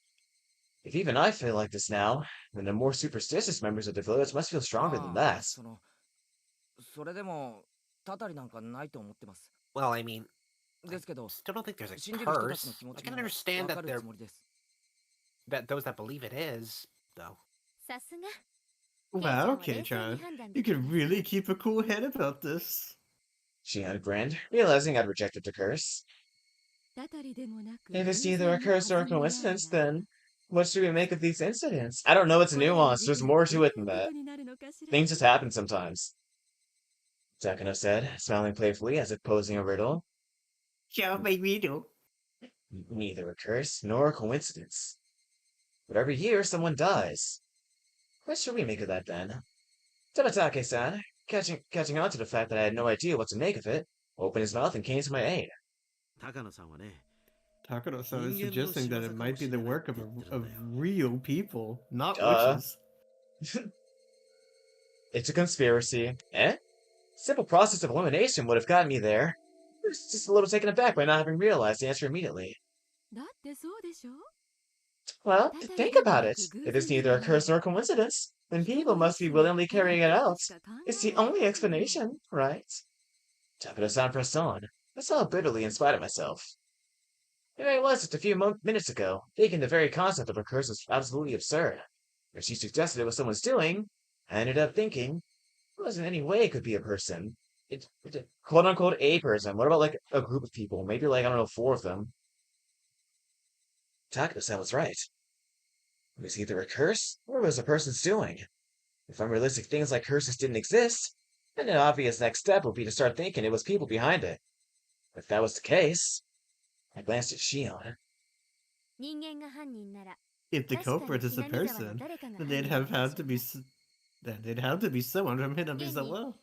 If even I feel like this now, then the more superstitious members of the village must feel stronger than that. Well, I mean, I still don't think there's a curse. I can understand that those that believe it is, though. Wow, Kei-chan, you can really keep a cool head about this. Shion grinned, realizing I'd rejected the curse. If it's neither a curse or a coincidence, then what should we make of these incidents? I don't know, it's nuanced. There's more to it than that. Things just happen sometimes. Takano said, smiling playfully as if posing a riddle. Show my riddle. Neither a curse nor a coincidence. But every year someone dies. What should we make of that then? Tomitake-san, catching on to the fact that I had no idea what to make of it, opened his mouth and came to my aid. Takano-san is suggesting that it might be the work of real people, not Duh. witches. It's a conspiracy. Eh? Simple process of elimination would have gotten me there. I was just a little taken aback by not having realized the answer immediately. Well, think about it. It is neither a curse nor a coincidence. Then people must be willingly carrying it out. It's the only explanation, right? Takano-san pressed on. I smiled bitterly in spite of myself. Here I was just a few minutes ago, thinking the very concept of a curse was absolutely absurd. When she suggested it was someone's doing, I ended up thinking, there wasn't any way it could be a person. It's quote-unquote a person. What about, like, a group of people? Maybe, like, I don't know, 4 of them. Takano-san was right. It was either a curse, or it was a person's doing. If unrealistic things like curses didn't exist, then an obvious next step would be to start thinking it was people behind it. If that was the case, I glanced at Shion. If the culprit is a person, then they'd have to be someone from Hinamizawa.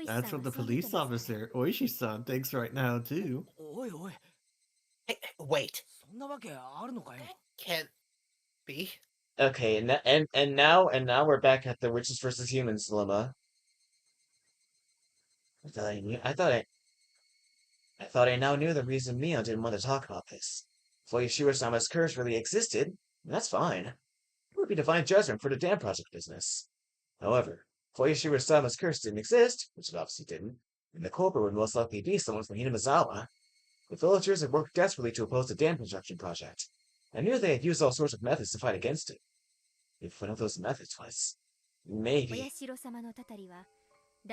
That's what the police officer, Oishi-san, thinks right now, too. Hey, wait. That can't be. Okay, and now we're back at the witches versus humans dilemma. I thought I now knew the reason Mion didn't want to talk about this. If Yashiro-sama's curse really existed, that's fine. It would be divine judgment for the dam project business. However, if Yashiro-sama's curse didn't exist, which it obviously didn't, then the culprit would most likely be someone from Hinamizawa. The villagers had worked desperately to oppose the dam construction project. I knew they had used all sorts of methods to fight against it. If one of those methods was... maybe...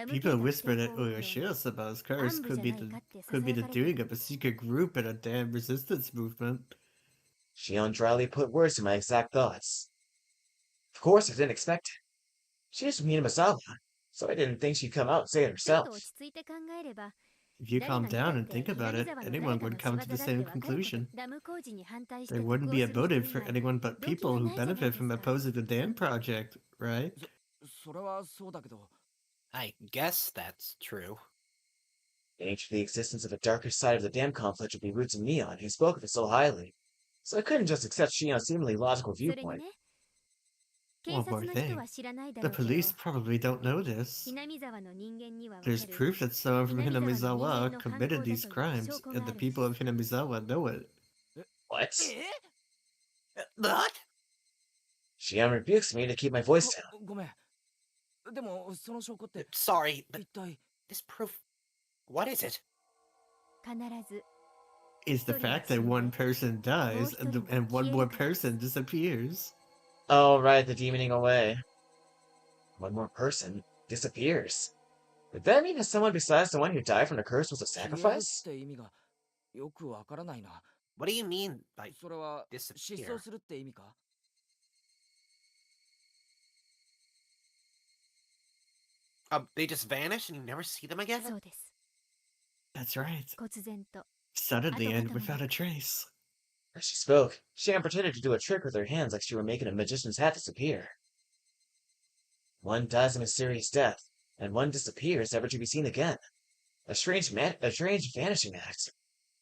People whisper that Oyashiro-sama's curse could be the doing of a secret group and a dam resistance movement. Shion dryly put words to my exact thoughts. Of course, I didn't expect it. She is from Hinamizawa, so I didn't think she'd come out and say it herself. If you calm down and think about it, anyone would come to the same conclusion. There wouldn't be a motive for anyone but people who benefit from opposing the dam project, right? I guess that's true. The existence of a darker side of the dam conflict would be roots in Mion, who spoke of it so highly. So I couldn't just accept Shion's seemingly logical viewpoint. One more thing. The police probably don't know this. There's proof that someone from Hinamizawa committed these crimes, and the people of Hinamizawa know it. What? What? Shion rebukes me to keep my voice down. Sorry, but this proof... What is it? Is the fact that one person dies and one more person disappears. Oh, right, the demoning away. One more person disappears. Would that mean that someone besides the one who died from the curse was a sacrifice? What do you mean by disappear? They just vanish and you never see them again? That's right. Suddenly and without a trace. As she spoke, Shion pretended to do a trick with her hands like she were making a magician's hat disappear. One dies a mysterious death, and one disappears never to be seen again. A strange vanishing act.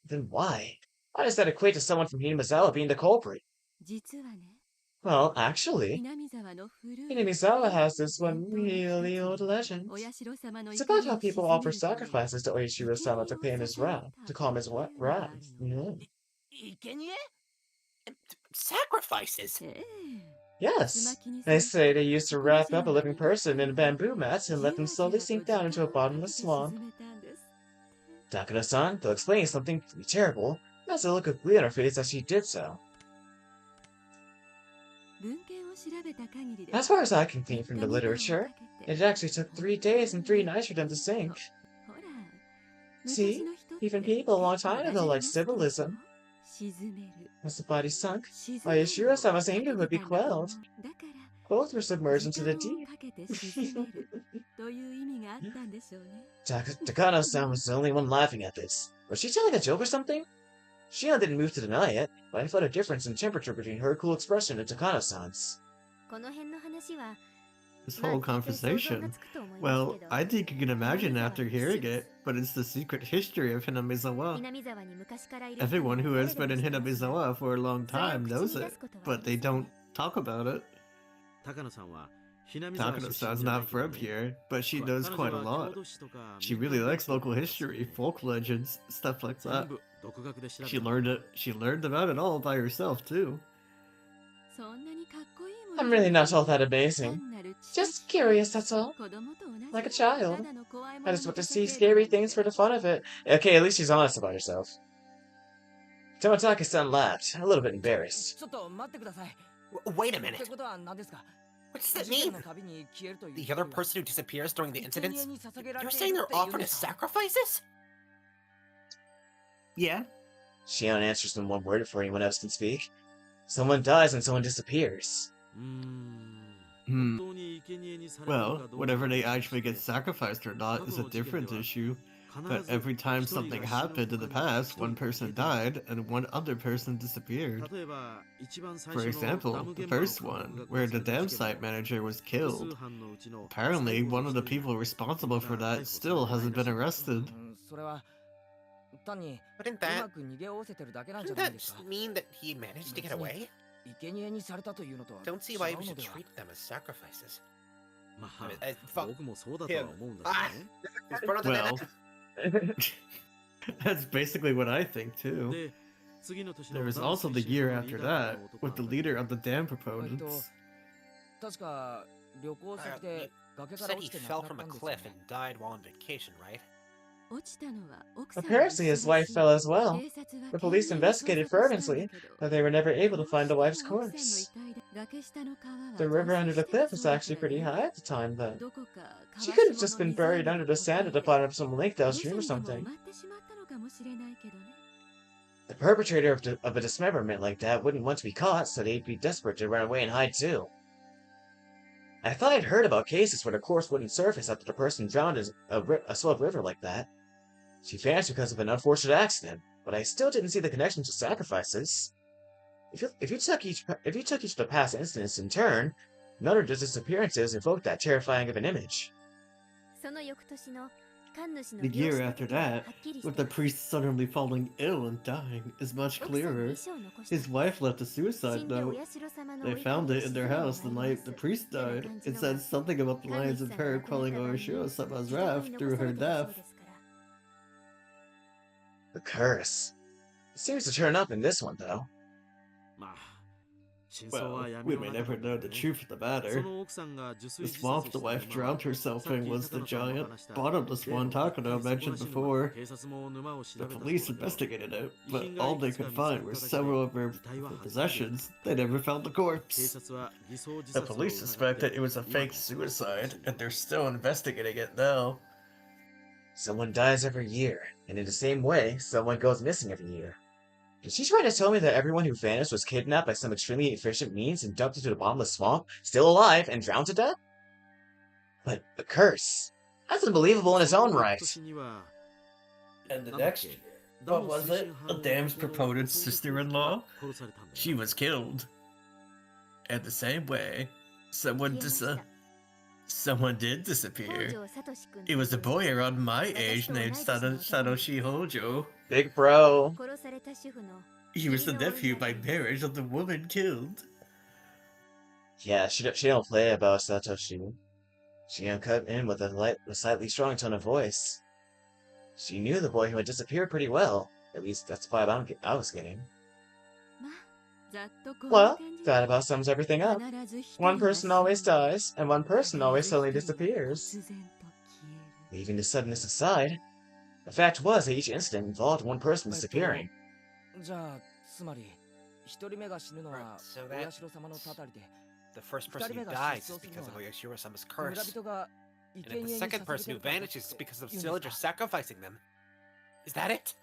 Then why? Why does that equate to someone from Hinamizawa being the culprit? Well, actually, Hinamizawa has this one really old legend. It's about how people offer sacrifices to Oyashiro-sama to pay him his wrath, to calm his wrath. Sacrifices? Yes. They say they used to wrap up a living person in a bamboo mat and let them slowly sink down into a bottomless swamp. Takano-san, though explaining something pretty terrible, has a look of glee on her face as she did so. As far as I can glean from the literature, it actually took 3 days and 3 nights for them to sink. See, even people a long time ago liked symbolism. As the body sunk, Oyashiro-sama's anger would be quelled. Both were submerged into the deep. Takano-san was the only one laughing at this. Was she telling a joke or something? Shion didn't move to deny it, but I felt a difference in temperature between her cool expression and Takano-san's. This whole conversation. Well, I think you can imagine after hearing it, but it's the secret history of Hinamizawa. Everyone who has been in Hinamizawa for a long time knows it, but they don't talk about it. Takano-san's not from here, but she knows quite a lot. She really likes local history, folk legends, stuff like that. She learned about it all by herself too. I'm really not all that amazing. Just curious, that's all. Like a child. I just want to see scary things for the fun of it. Okay, at least she's honest about herself. Tomitake-san laughed, a little bit embarrassed. Wait a minute. What does that mean? The other person who disappears during the incidents? You're saying they're offered as sacrifices? Yeah. Shion answers in one word before anyone else can speak. Someone dies and someone disappears. Well, whenever they actually get sacrificed or not is a different issue. But every time something happened in the past, one person died and one other person disappeared. For example, the first one, where the dam site manager was killed. Apparently, one of the people responsible for that still hasn't been arrested. Wouldn't that just mean that he managed to get away? Don't see why we should treat them as sacrifices. Well, that's basically what I think too. There was also the year after that, with the leader of the dam proponents. You said he fell from a cliff and died while on vacation, right? Apparently his wife fell as well. The police investigated fervently, but they were never able to find the wife's corpse. The river under the cliff was actually pretty high at the time, though. She could have just been buried under the sand at the bottom of some lake downstream or something. The perpetrator of a dismemberment like that wouldn't want to be caught, so they'd be desperate to run away and hide too. I thought I'd heard about cases where the corpse wouldn't surface after the person drowned in a swift river like that. She vanished because of an unfortunate accident, but I still didn't see the connection to sacrifices. If you took each of the past incidents in turn, none of the disappearances evoked that terrifying of an image. The year after that, with the priest suddenly falling ill and dying, is much clearer. His wife left a suicide note. They found it in their house the night the priest died. It said something about the lines of her quelling Oishiro-sama's wrath through her death. The curse. It seems to turn up in this one, though. Well, we may never know the truth of the matter. The swamp the wife drowned herself in was the giant, bottomless one Takano mentioned before. The police investigated it, but all they could find were several of her possessions. They never found the corpse. The police suspect that it was a fake suicide, and they're still investigating it now. Someone dies every year, and in the same way, someone goes missing every year. Is she trying to tell me that everyone who vanished was kidnapped by some extremely efficient means and dumped into the bottomless swamp, still alive, and drowned to death? But the curse. That's unbelievable in its own right. And the next year, what was it? A dam's proponent's sister-in-law? She was killed. And the same way, someone did disappear. It was a boy around my age named Satoshi Hojo. Big bro. He was the nephew by marriage of the woman killed. Yeah, she don't play about Satoshi. She cut in with a slightly strong tone of voice. She knew the boy who had disappeared pretty well. At least that's the vibe I was getting. Well, that about sums everything up. One person always dies, and one person always suddenly disappears. Leaving the suddenness aside, the fact was that each incident involved one person disappearing. So that the first person who dies is because of Oyashiro-sama's curse. And if the second person who vanishes is because of villagers sacrificing them. Is that it?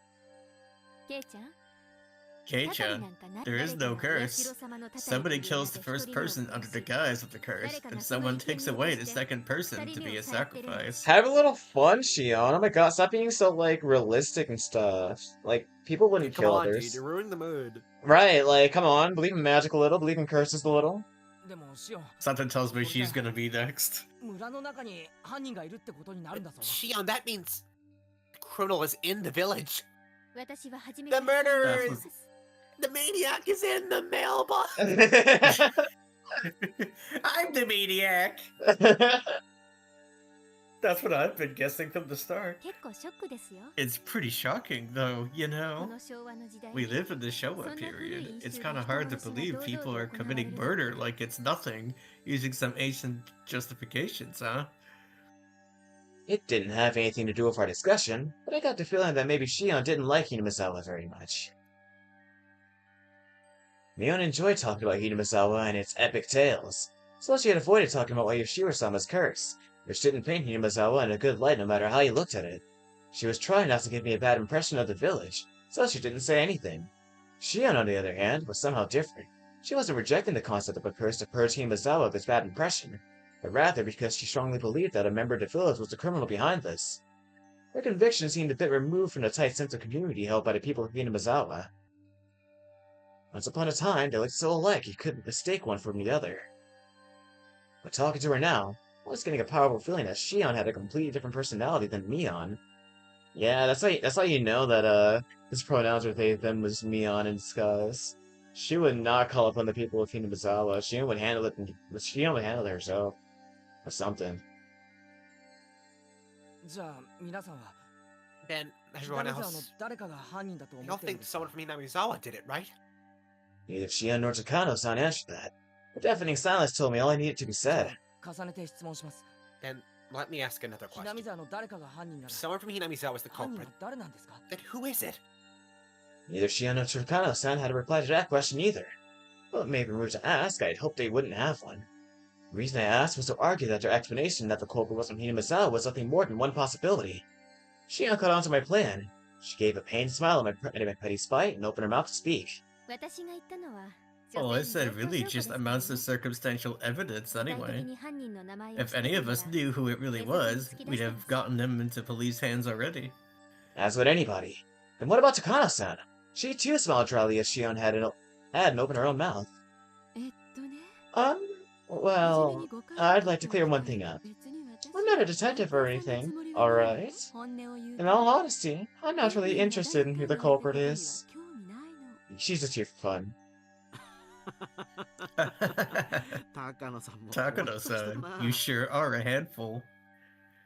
Keiichi, there is no curse. Somebody kills the first person under the guise of the curse, and someone takes away the second person to be a sacrifice. Have a little fun, Shion. Oh my god, stop being so, like, realistic and stuff. Like, people wouldn't kill others. Dude, you're ruining the mood. Right, like, come on. Believe in magic a little, believe in curses a little. Something tells me she's gonna be next. Shion, that means the criminal is in the village. The murderer is... The maniac is in the mailbox. I'm the maniac. That's what I've been guessing from the start. It's pretty shocking, though, you know. We live in the Showa period. It's kind of hard to believe people are committing murder like it's nothing, using some ancient justifications, huh? It didn't have anything to do with our discussion, but I got the feeling that maybe Shion didn't like Hinamizawa very much. Mion enjoyed talking about Hinamizawa and its epic tales, so she had avoided talking about Yashiro-sama's curse, which didn't paint Hinamizawa in a good light no matter how you looked at it. She was trying not to give me a bad impression of the village, so she didn't say anything. Shion, on the other hand, was somehow different. She wasn't rejecting the concept of a curse to purge Hinamizawa of his bad impression, but rather because she strongly believed that a member of the village was the criminal behind this. Her conviction seemed a bit removed from the tight sense of community held by the people of Hinamizawa. Once upon a time, they looked so alike you couldn't mistake one from the other. But talking to her now, I was getting a powerful feeling that Shion had a completely different personality than Mion. Yeah, that's how you know that his pronouns were they, them was Mion in disguise. She would not call upon the people of Hinamizawa. Shion would handle it. Shion would handle it herself, or something. Then everyone else. You don't think someone from Hinamizawa did it, right? Neither Shion nor Takano-san answered that. The deafening silence told me all I needed to be said. Then let me ask another question. If someone from Hinamizawa is the culprit, then who is it? Neither Shion nor Takano-san had a reply to that question either. Well, it may be rude to ask, I'd hoped they wouldn't have one. The reason I asked was to argue that their explanation that the culprit was from Hinamizawa was nothing more than one possibility. Shion caught on to my plan. She gave a pained smile at my petty spite and opened her mouth to speak. All I said really just amounts to circumstantial evidence anyway. If any of us knew who it really was, we'd have gotten them into police hands already. As would anybody. Then what about Takano-san? She too smiled dryly as Shion hadn't opened her own mouth. Well, I'd like to clear one thing up. I'm not a detective or anything, alright? In all honesty, I'm not really interested in who the culprit is. She's just here for fun. Takano-san, you sure are a handful.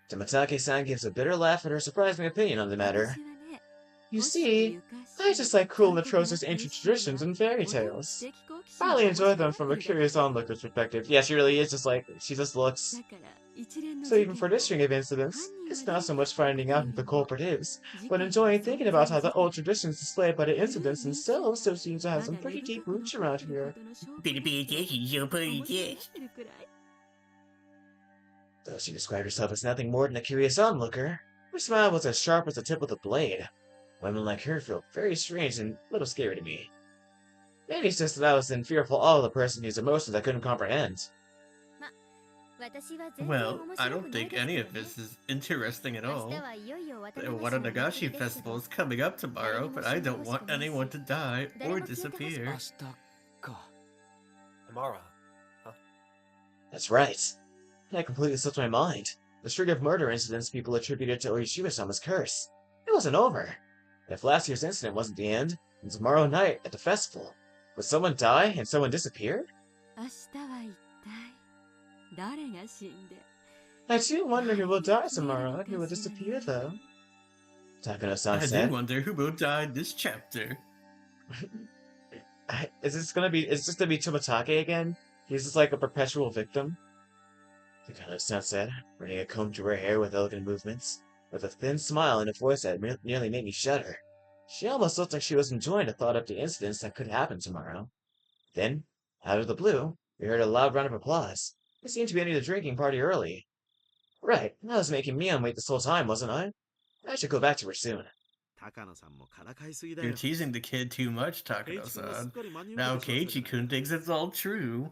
Tomitake-san gives a bitter laugh at her surprising opinion on the matter. You see, I just like cruel and atrocious ancient traditions and fairy tales. I only enjoy them from a curious onlooker's perspective. Yeah, she really is just like, she just looks. So even for this string of incidents, it's not so much finding out who the culprit is, but enjoying thinking about how the old traditions displayed by the incidents themselves still seem to have some pretty deep roots around here. Though she described herself as nothing more than a curious onlooker, her smile was as sharp as the tip of the blade. Women like her feel very strange and a little scary to me. Maybe it's just that I was in fearful awe of the person whose emotions I couldn't comprehend. Well, I don't think any of this is interesting at all. The Waranagashi Festival is coming up tomorrow, but I don't want anyone to die or disappear. Tomorrow, huh? That's right. That completely slipped my mind. The string of murder incidents people attributed to Oishima-sama's curse. It wasn't over. If last year's incident wasn't the end, then tomorrow night at the festival, would someone die and someone disappear? I do wonder who will die tomorrow and who will disappear, though. Takano-san said. I do wonder who will die this chapter. Is this gonna be Tomitake again? He's just like a perpetual victim? Takano-san said, running a comb through her hair with elegant movements, with a thin smile and a voice that nearly made me shudder. She almost looked like she was enjoying the thought of the incidents that could happen tomorrow. Then, out of the blue, we heard a loud round of applause. It seemed to be ending the drinking party early. Right, I was making Mion wait this whole time, wasn't I? I should go back to her soon. You're teasing the kid too much, Takano-san. Now Keiichi-kun thinks it's all true.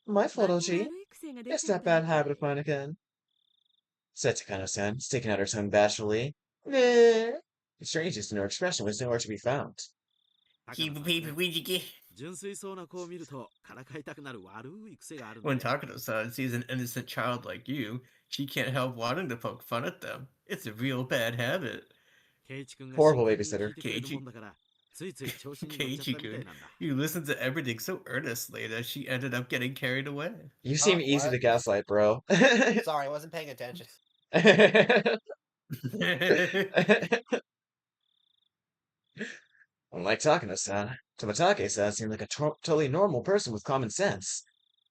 My fault, OG. It's that bad habit of mine again. Said Takano-san, sticking out her tongue bashfully. The strangest in her expression was nowhere to be found. When Takano-san sees an innocent child like you, she can't help wanting to poke fun at them. It's a real bad habit. Horrible babysitter. Keiichi-kun, you listened to everything so earnestly that she ended up getting carried away. You seem easy to gaslight, bro. Sorry, I wasn't paying attention. Unlike Takano-san, Tomitake-san seemed like a totally normal person with common sense.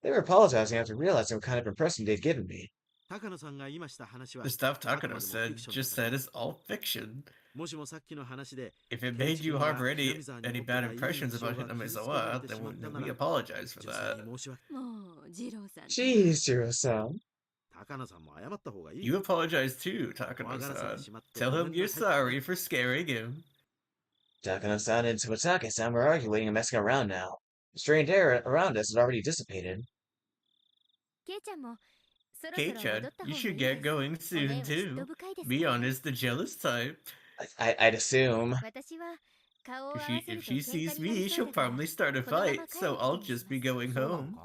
They were apologizing after realizing what kind of impression they'd given me. The stuff Takano said just said it's all fiction. If it made you harbor any bad impressions about Hinamizawa, then we apologize for that. Jeez, Jiro-san. You apologize too, Takano-san. Tell him you're sorry for scaring him. Takano-san and Tomitake-san were arguing and messing around now. The strained air around us had already dissipated. Kei-chan, you should get going soon too. Mion is the jealous type. I'd assume. If she sees me, she'll probably start a fight, so I'll just be going home.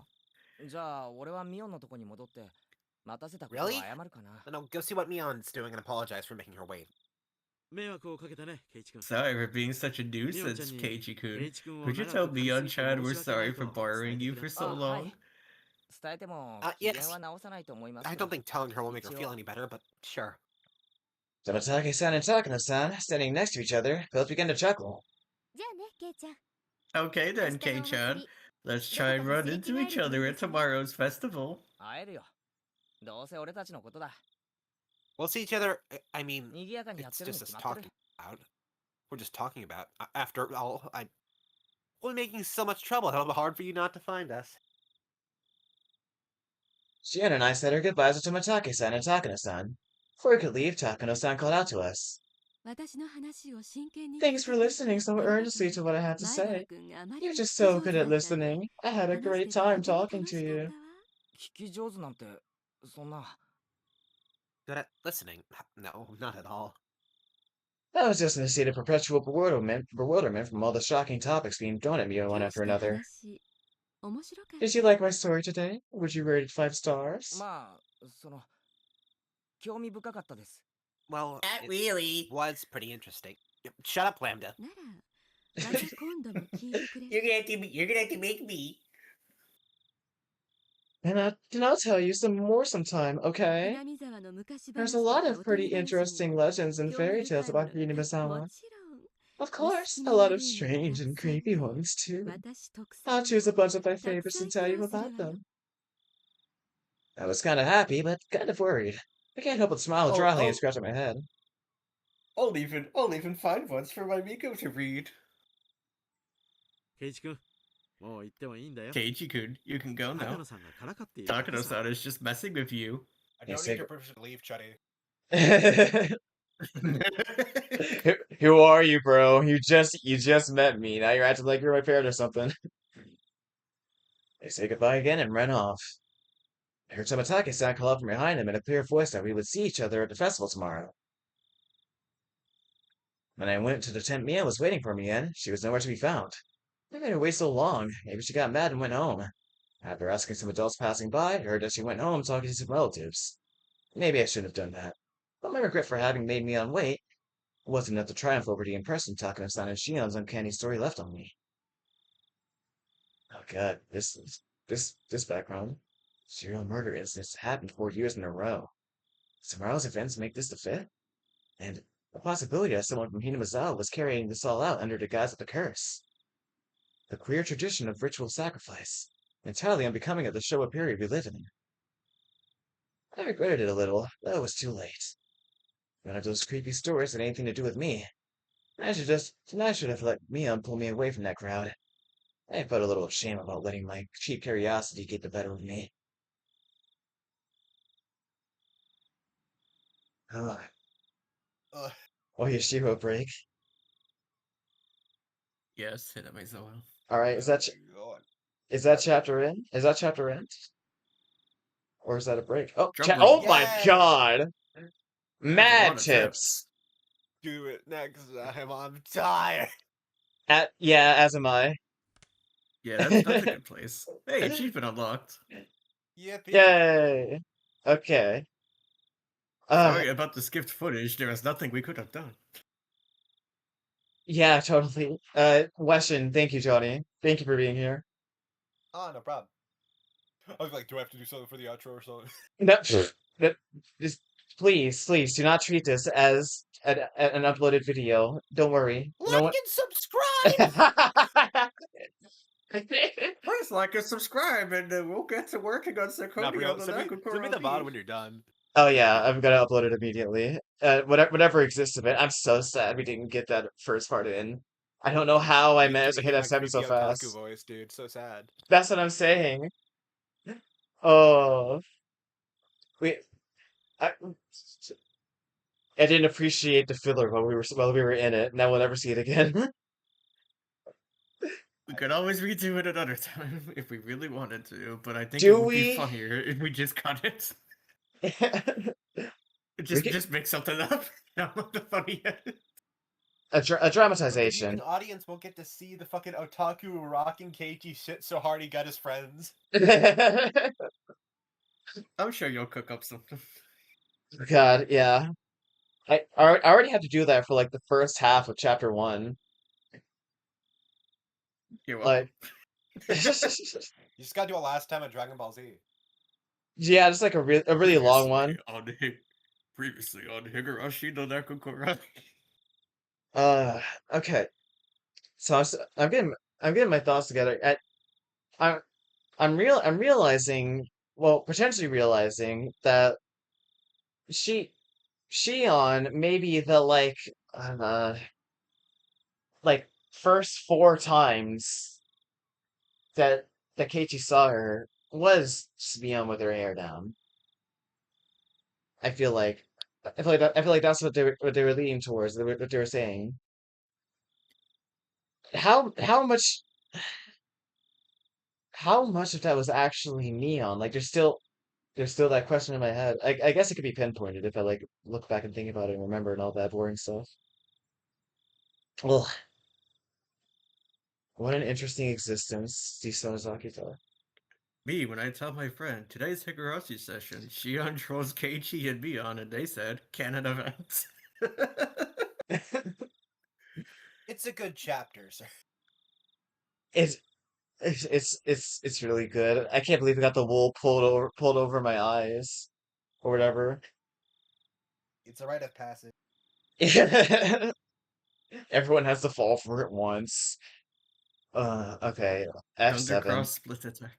Really? Then I'll go see what Mion's doing and apologize for making her wait. Sorry for being such a nuisance, Keiichi-kun. Could you tell Mion-chan we're sorry for bothering you for so long? Yes. I don't think telling her will make her feel any better, but sure. Tomitake-san and Takano-san, standing next to each other, both began to chuckle. Okay then, Kei-chan. Let's try and run into each other at tomorrow's festival. We'll see each other. I mean, it's just us talking about. We're just talking about. After all, we're making so much trouble. It'll be hard for you not to find us. Shion and I said our goodbyes to Tomitake-san and Takano-san. Before we could leave, Takano-san called out to us. Thanks for listening so earnestly to what I had to say. You're just so good at listening. I had a great time talking to you. Good at listening? No, not at all. I was just in a state of perpetual bewilderment from all the shocking topics being thrown at me one after another. Did you like my story today? Would you rate it 5 stars? Well, not really. Was pretty interesting. Shut up, Lambda. You're gonna have to make me. And I'll tell you some more sometime, okay? There's a lot of pretty interesting legends and fairy tales about Hinamizawa. Of course, a lot of strange and creepy ones, too. I'll choose a bunch of my favorites and tell you about them. I was kind of happy, but kind of worried. I can't help but smile dryly and scratch at my head. I'll even find ones for my Miko to read. Keiichi-kun, you can go now. Takano-san is just messing with you. I don't need your permission to leave, Chuddy. Who are you, bro? You just met me. Now you're acting like you're my parent or something. They say goodbye again and ran off. I heard Tomitake-san call out from behind him in a clear voice that we would see each other at the festival tomorrow. When I went to the tent Mion was waiting for me in, she was nowhere to be found. I made her wait so long. Maybe she got mad and went home. After asking some adults passing by, I heard that she went home talking to some relatives. Maybe I shouldn't have done that. But my regret for having made Mion wait wasn't enough to triumph over the impression Takano-san and Shion's uncanny story left on me. Oh god, this background. Serial murder incidents happened 4 years in a row. Tomorrow's events make this the 5th? And the possibility that someone from Hinamizawa was carrying this all out under the guise of the curse. The queer tradition of ritual sacrifice, entirely unbecoming of the Showa period we live in. I regretted it a little, but it was too late. None of those creepy stories had anything to do with me. I should have let Mion pull me away from that crowd. I felt a little shame about letting my cheap curiosity get the better of me. Yashiro break. Yes, Hinamizawa. Alright, is that chapter in? Is that chapter end? Or is that a break? Oh, oh my god! Mad tips! Do it next time, I'm tired! Yeah, as am I. Yeah, that's a good place. Hey, achievement unlocked. Yippee. Yay! Okay. Sorry about the skipped footage. There was nothing we could have done. Yeah, totally. Weston, thank you, Johnny. Thank you for being here. Oh, no problem. I was like, do I have to do something for the outro or something? No, just please do not treat this as an uploaded video. Don't worry. Like and subscribe! Please like and subscribe, and we'll get to working on Sarconia. Send me the VOD when you're done. Oh yeah, I'm gonna upload it immediately. Whatever exists of it. I'm so sad we didn't get that first part in. I don't know how I managed to hit that 7 so fast. Voice, dude. So sad. That's what I'm saying. Oh, I didn't appreciate the filler while we were in it. Now we'll never see it again. We could always redo it another time if we really wanted to, but I think Do it would we? be funnier if we just cut it. We can- Just make something up. Not the funny edit. a The dramatization. viewing audience won't get to see the fucking otaku rocking Keiichi shit so hard he got his friends. I'm sure you'll cook up something. God, yeah. I already had to do that for like the first half of chapter 1. You're welcome. Like, You just gotta do a last time at Dragon Ball Z. yeah, just like a really long one. Previously on Higurashi no Nakokora. Okay. So I'm getting my thoughts together. I'm realizing, well, potentially realizing that Shion maybe the like first 4 times that Keiichi saw her was Mion with her hair down. I feel like I feel like that's what they were leading towards, what they were saying. How much of that was actually Mion? Like there's still that question in my head. I guess it could be pinpointed if I like look back and think about it and remember and all that boring stuff. Well, what an interesting existence these Sonozaki are. Me, when I tell my friend, today's Higurashi session, Shion trolls Keiichi and Mion, and they said, canon events. It's a good chapter, sir. It's really good. I can't believe I got the wool pulled over my eyes or whatever. It's a rite of passage. Everyone has to fall for it once. Okay, Thunder F7. Cross split attack.